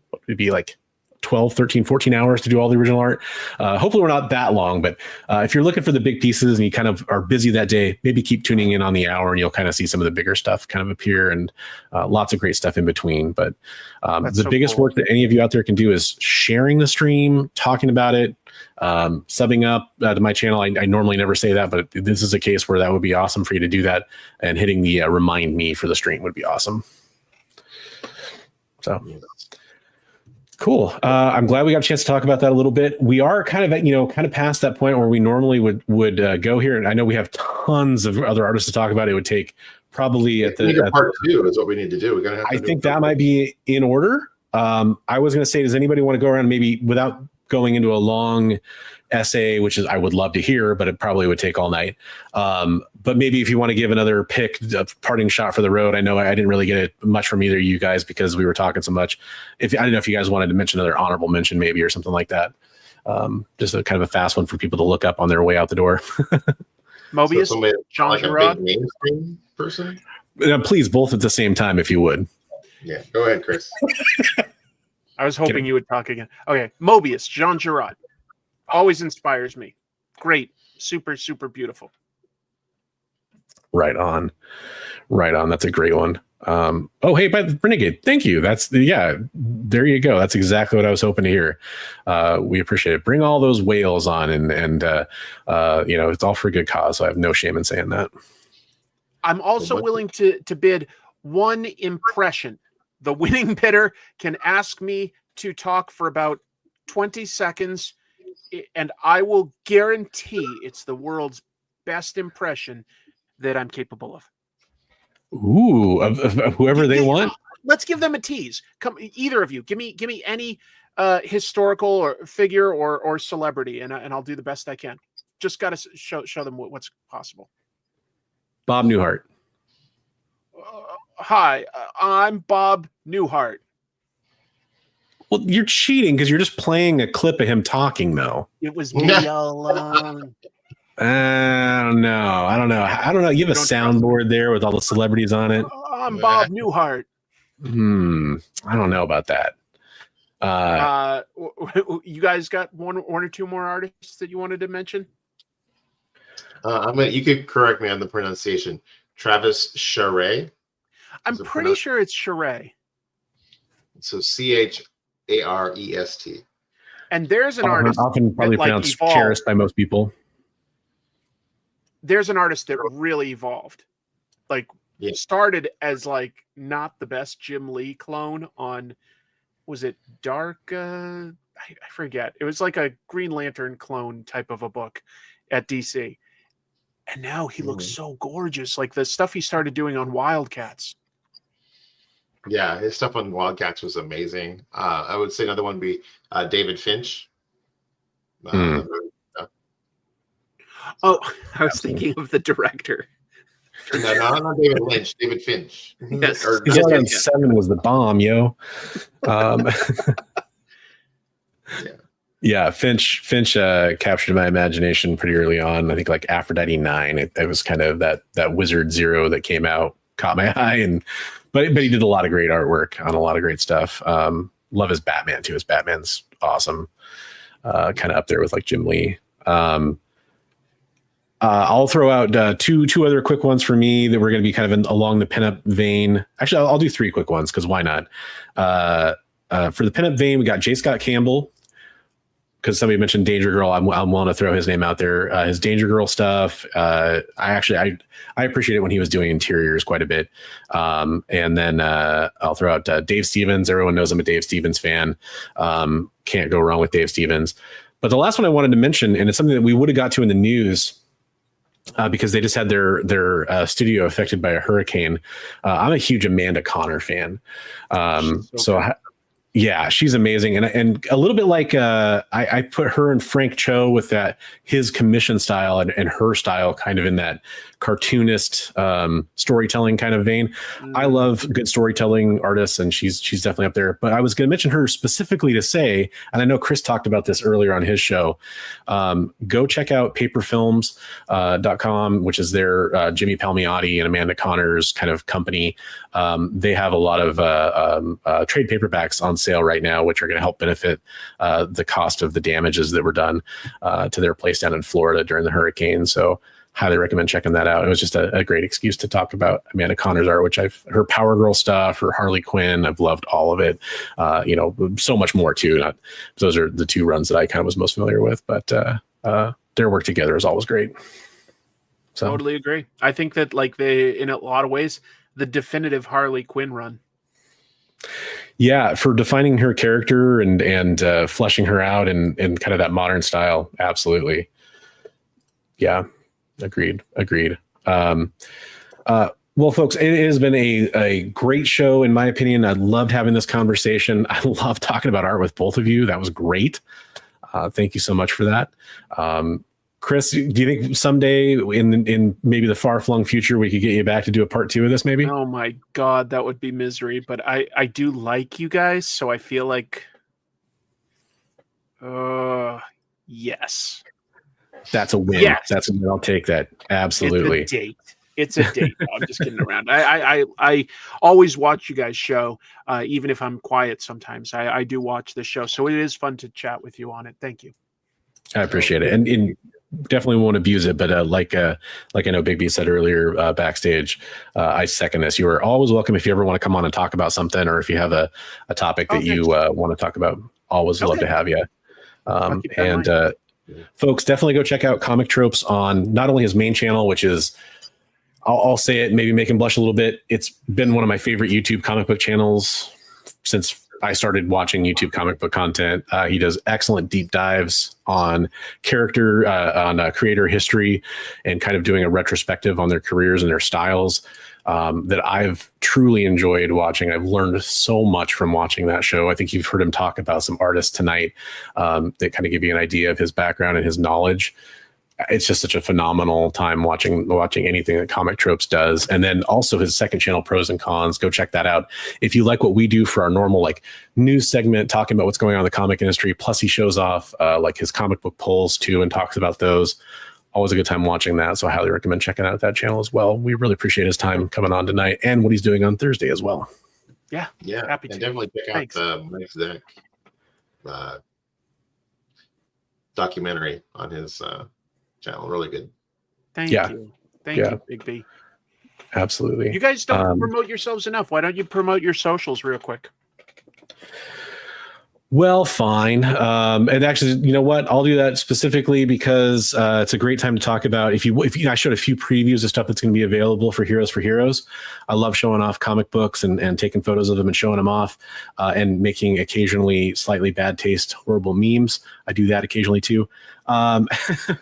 what would be like 12, 13, 14 hours to do all the original art. Hopefully we're not that long, but if you're looking for the big pieces and you kind of are busy that day, maybe keep tuning in on the hour and you'll kind of see some of the bigger stuff kind of appear and lots of great stuff in between. But the biggest work that any of you out there can do is sharing the stream, talking about it, subbing up to my channel. I normally never say that, but this is a case where that would be awesome for you to do that, and hitting the remind me for the stream would be awesome. So cool. I'm glad we got a chance to talk about that a little bit. We are kind of at, past that point where we normally would go here. And I know we have tons of other artists to talk about. It would take probably part 2 is what we need to do. We're gonna have to I think that might be in order. I was going to say, does anybody want to go around maybe without going into a long essay, which is I would love to hear, but it probably would take all night. But maybe if you want to give another pick, a parting shot for the road. I know I didn't really get it much from either of you guys because we were talking so much. I don't know if you guys wanted to mention another honorable mention maybe or something like that. Just a kind of a fast one for people to look up on their way out the door. Mobius, so John like Gerard. a big mainstream person? Please, both at the same time, if you would. Yeah, go ahead, Chris. I was hoping you would talk again. Okay, Mobius, Jean Giraud. Always inspires me. Great. Super, super beautiful. Right on. That's a great one. Oh, hey, by the Renegade. Thank you. There you go. That's exactly what I was hoping to hear. We appreciate it. Bring all those whales on and it's all for a good cause. So I have no shame in saying that. I'm also willing to bid one impression. The winning bidder can ask me to talk for about 20 seconds, and I will guarantee it's the world's best impression that I'm capable of. Ooh, of whoever they want. Let's give them a tease. Come, either of you, give me any historical or figure or celebrity, and I'll do the best I can. Just got to show them what's possible. Bob Newhart. Hi, I'm Bob Newhart. Well, you're cheating because you're just playing a clip of him talking, though. It was me all along. I don't know. You have a soundboard there with all the celebrities on it. I'm Bob Newhart. I don't know about that. You guys got one or two more artists that you wanted to mention? You could correct me on the pronunciation. Travis Charest. I'm pretty sure it's Charest. So Charest. And there's an artist often probably pronounced Cherished by most people. There's an artist that really evolved. Started as not the best Jim Lee clone on, was it Dark? I forget. It was like a Green Lantern clone type of a book at DC. And now he looks so gorgeous. Like the stuff he started doing on Wildcats. Yeah, his stuff on Wildcats was amazing. I would say another one would be David Finch. Oh, I was thinking of the director. No, not David Lynch. David Finch. Yes. 2007 was the bomb, yo. Yeah, Finch captured my imagination pretty early on. I think like Aphrodite 9. It was kind of that Wizard Zero that came out, caught my eye, but he did a lot of great artwork on a lot of great stuff. Love his Batman too. His Batman's awesome. Kind of up there with like Jim Lee. I'll throw out two other quick ones for me that we're going to be kind of along the pinup vein. Actually, I'll do three quick ones because why not? For the pinup vein, we got J. Scott Campbell. because somebody mentioned Danger Girl, I'm willing to throw his name out there. His Danger Girl stuff. I appreciate it when he was doing interiors quite a bit. And then I'll throw out Dave Stevens. Everyone knows I'm a Dave Stevens fan. Can't go wrong with Dave Stevens. But the last one I wanted to mention, and it's something that we would have got to in the news, because they just had their studio affected by a hurricane. I'm a huge Amanda Conner fan. Yeah, she's amazing. And a little bit like I put her and Frank Cho with his commission style and her style kind of in that cartoonist storytelling kind of vein. I love good storytelling artists, and she's definitely up there. But I was going to mention her specifically to say, and I know Chris talked about this earlier on his show, go check out paperfilms.com, which is their Jimmy Palmiotti and Amanda Conner's kind of company. They have a lot of trade paperbacks on sale right now, which are going to help benefit the cost of the damages that were done to their place down in Florida during the hurricane. So highly recommend checking that out. It was just a great excuse to talk about Amanda Conner's art, which her Power Girl stuff, her Harley Quinn, I've loved all of it. So much more too. Those are the two runs that I kind of was most familiar with, but their work together is always great. So totally agree. I think that in a lot of ways, the definitive Harley Quinn run. Yeah, for defining her character and fleshing her out in kind of that modern style. Absolutely. Yeah, agreed. Well, folks, it has been a great show, in my opinion. I loved having this conversation. I love talking about art with both of you. That was great. Thank you so much for that. Chris, do you think someday in maybe the far-flung future we could get you back to do a part 2 of this maybe? Oh my God, that would be misery. But I do like you guys, so I feel like yes. That's a win. Yes. That's a win. I'll take that. Absolutely. It's a date. No, I'm just kidding around. I always watch you guys' show, even if I'm quiet sometimes. I do watch the show, so it is fun to chat with you on it. Thank you. I appreciate it. And definitely won't abuse it, but like I know Big B said earlier backstage, I second this. You are always welcome if you ever want to come on and talk about something, or if you have a topic that you want to talk about. Always love to have you. Folks, definitely go check out Comic Tropes on not only his main channel, which is, I'll say it, maybe make him blush a little bit. It's been one of my favorite YouTube comic book channels since I started watching YouTube comic book content. He does excellent deep dives on character, on creator history, and kind of doing a retrospective on their careers and their styles that I've truly enjoyed watching. I've learned so much from watching that show. I think you've heard him talk about some artists tonight that kind of give you an idea of his background and his knowledge. It's just such a phenomenal time watching anything that Comic Tropes does. And then also his second channel, Pros and Cons, go check that out. If you like what we do for our normal news segment, talking about what's going on in the comic industry, plus he shows off his comic book polls too and talks about those. Always a good time watching that. So I highly recommend checking out that channel as well. We really appreciate his time coming on tonight and what he's doing on Thursday as well. Yeah. Happy to. And definitely check out the Mike Zek documentary on his channel. Really good. Thank you. Thank you, Big B. Absolutely. You guys don't promote yourselves enough. Why don't you promote your socials real quick? Well, fine. And actually, you know what? I'll do that specifically because it's a great time to talk about. If I showed a few previews of stuff that's going to be available for Heroes. I love showing off comic books and taking photos of them and showing them off, and making occasionally slightly bad taste, horrible memes. I do that occasionally too. But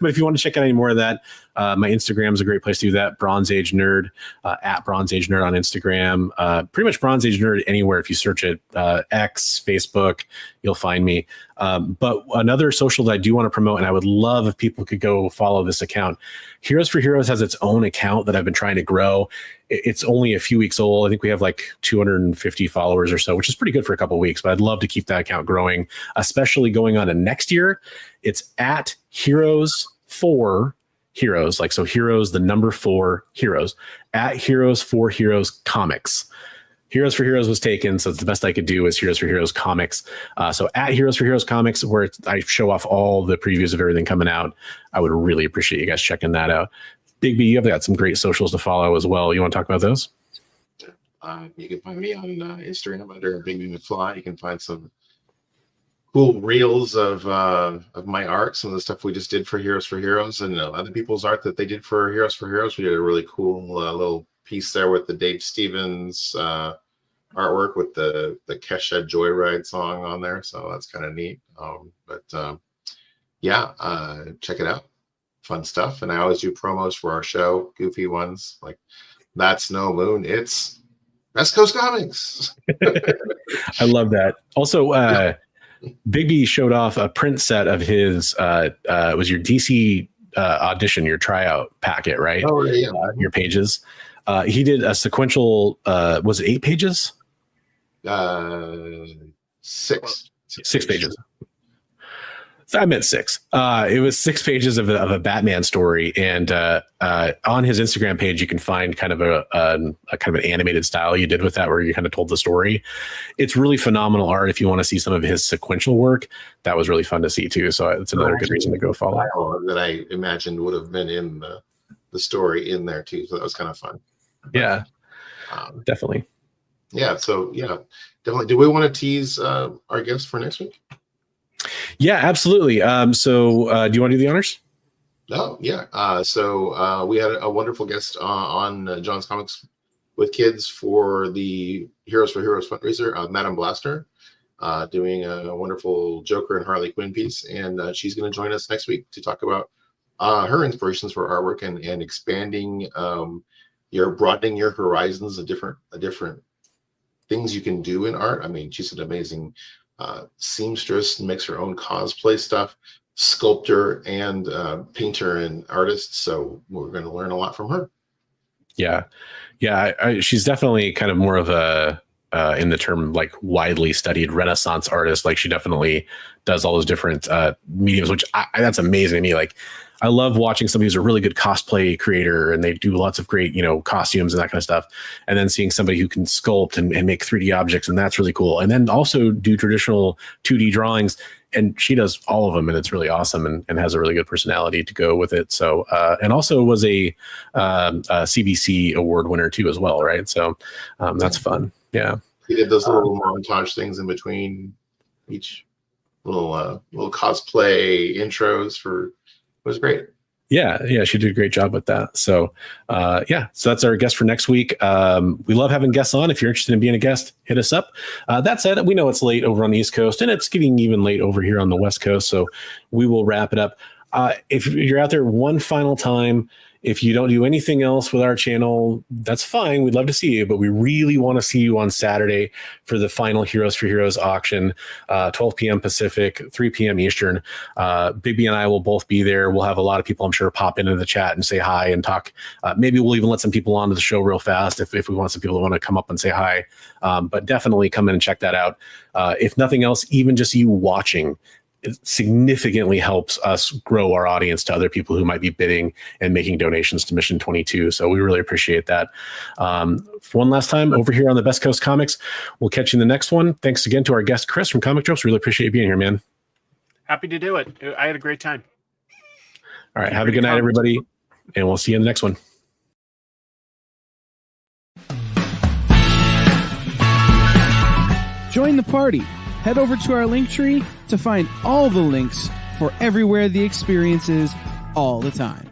if you want to check out any more of that, my Instagram is a great place to do that. Bronze Age Nerd, at Bronze Age Nerd on Instagram. Pretty much Bronze Age Nerd anywhere. If you search it, X, Facebook, you'll find me. But another social that I do want to promote, and I would love if people could go follow this account. Heroes for Heroes has its own account that I've been trying to grow. It's only a few weeks old. I think we have 250 followers or so, which is pretty good for a couple of weeks, but I'd love to keep that account growing, especially going on to next year. It's at Heroes for Heroes, so Heroes, the number 4 Heroes, at Heroes for Heroes Comics. Heroes for Heroes was taken, so the best I could do is Heroes for Heroes Comics. So at Heroes for Heroes Comics, where I show off all the previews of everything coming out. I would really appreciate you guys checking that out. Big B, you have got some great socials to follow as well. You want to talk about those? You can find me on Instagram under Big B McFly. You can find some cool reels of my art, some of the stuff we just did for Heroes, and other people's art that they did for Heroes. We did a really cool little piece there with the Dave Stevens artwork with the Kesha Joyride song on there, so that's kind of neat. Check it out. Fun stuff. And I always do promos for our show, goofy ones like That's No Moon, It's West Coast Comics. I love that. Also, Bigby showed off a print set of his it was your DC audition, your tryout packet, right? Oh, yeah. Your pages. He did a sequential, was it 8 pages? 6. 6 pages. I meant 6. It was 6 pages of a Batman story, and on his Instagram page, you can find kind of a kind of an animated style you did with that, where you kind of told the story. It's really phenomenal art. If you want to see some of his sequential work, that was really fun to see too. So it's another good reason to go follow. That I imagined would have been in the story in there too. So that was kind of fun. Yeah, definitely. Yeah. So yeah, definitely. Do we want to tease our guests for next week? Yeah, absolutely. So do you want to do the honors? Oh, yeah. So we had a wonderful guest on John's Comics with Kids for the Heroes for Heroes fundraiser, Madame Blaster, doing a wonderful Joker and Harley Quinn piece. And she's going to join us next week to talk about her inspirations for artwork and expanding broadening your horizons of different things you can do in art. I mean, she's an amazing seamstress, makes her own cosplay stuff, sculptor and painter and artist. So we're going to learn a lot from her. Yeah. She's definitely kind of more of a in the term like widely studied Renaissance artist. Like she definitely does all those different mediums, which that's amazing to me. Like I love watching somebody who's a really good cosplay creator and they do lots of great, costumes and that kind of stuff. And then seeing somebody who can sculpt and make 3D objects, and that's really cool. And then also do traditional 2D drawings. And she does all of them, and it's really awesome and has a really good personality to go with it. So, and also was a CBC award winner too, as well. Right. So that's fun. Yeah. He did those little montage things in between each little cosplay intros for. It was great. Yeah, she did a great job with that. So, so that's our guest for next week. We love having guests on. If you're interested in being a guest, hit us up. That said, we know it's late over on the East Coast, and it's getting even late over here on the West Coast. So we will wrap it up. If you're out there one final time, if you don't do anything else with our channel, that's fine. We'd love to see you, but we really want to see you on Saturday for the final Heroes for Heroes auction, 12 p.m. Pacific, 3 p.m. Eastern. Bigby and I will both be there. We'll have a lot of people, I'm sure, pop into the chat and say hi and talk. Maybe we'll even let some people onto the show real fast if we want some people to want to come up and say hi. But definitely come in and check that out. If nothing else, even just you watching, it significantly helps us grow our audience to other people who might be bidding and making donations to Mission 22. So we really appreciate that. For one last time over here on the Best Coast Comics, we'll catch you in the next one. Thanks again to our guest, Chris from Comic Tropes. Really appreciate you being here, man. Happy to do it. I had a great time. All right. Have a good night, everybody. And we'll see you in the next one. Join the party. Head over to our link tree to find all the links for everywhere the experience is all the time.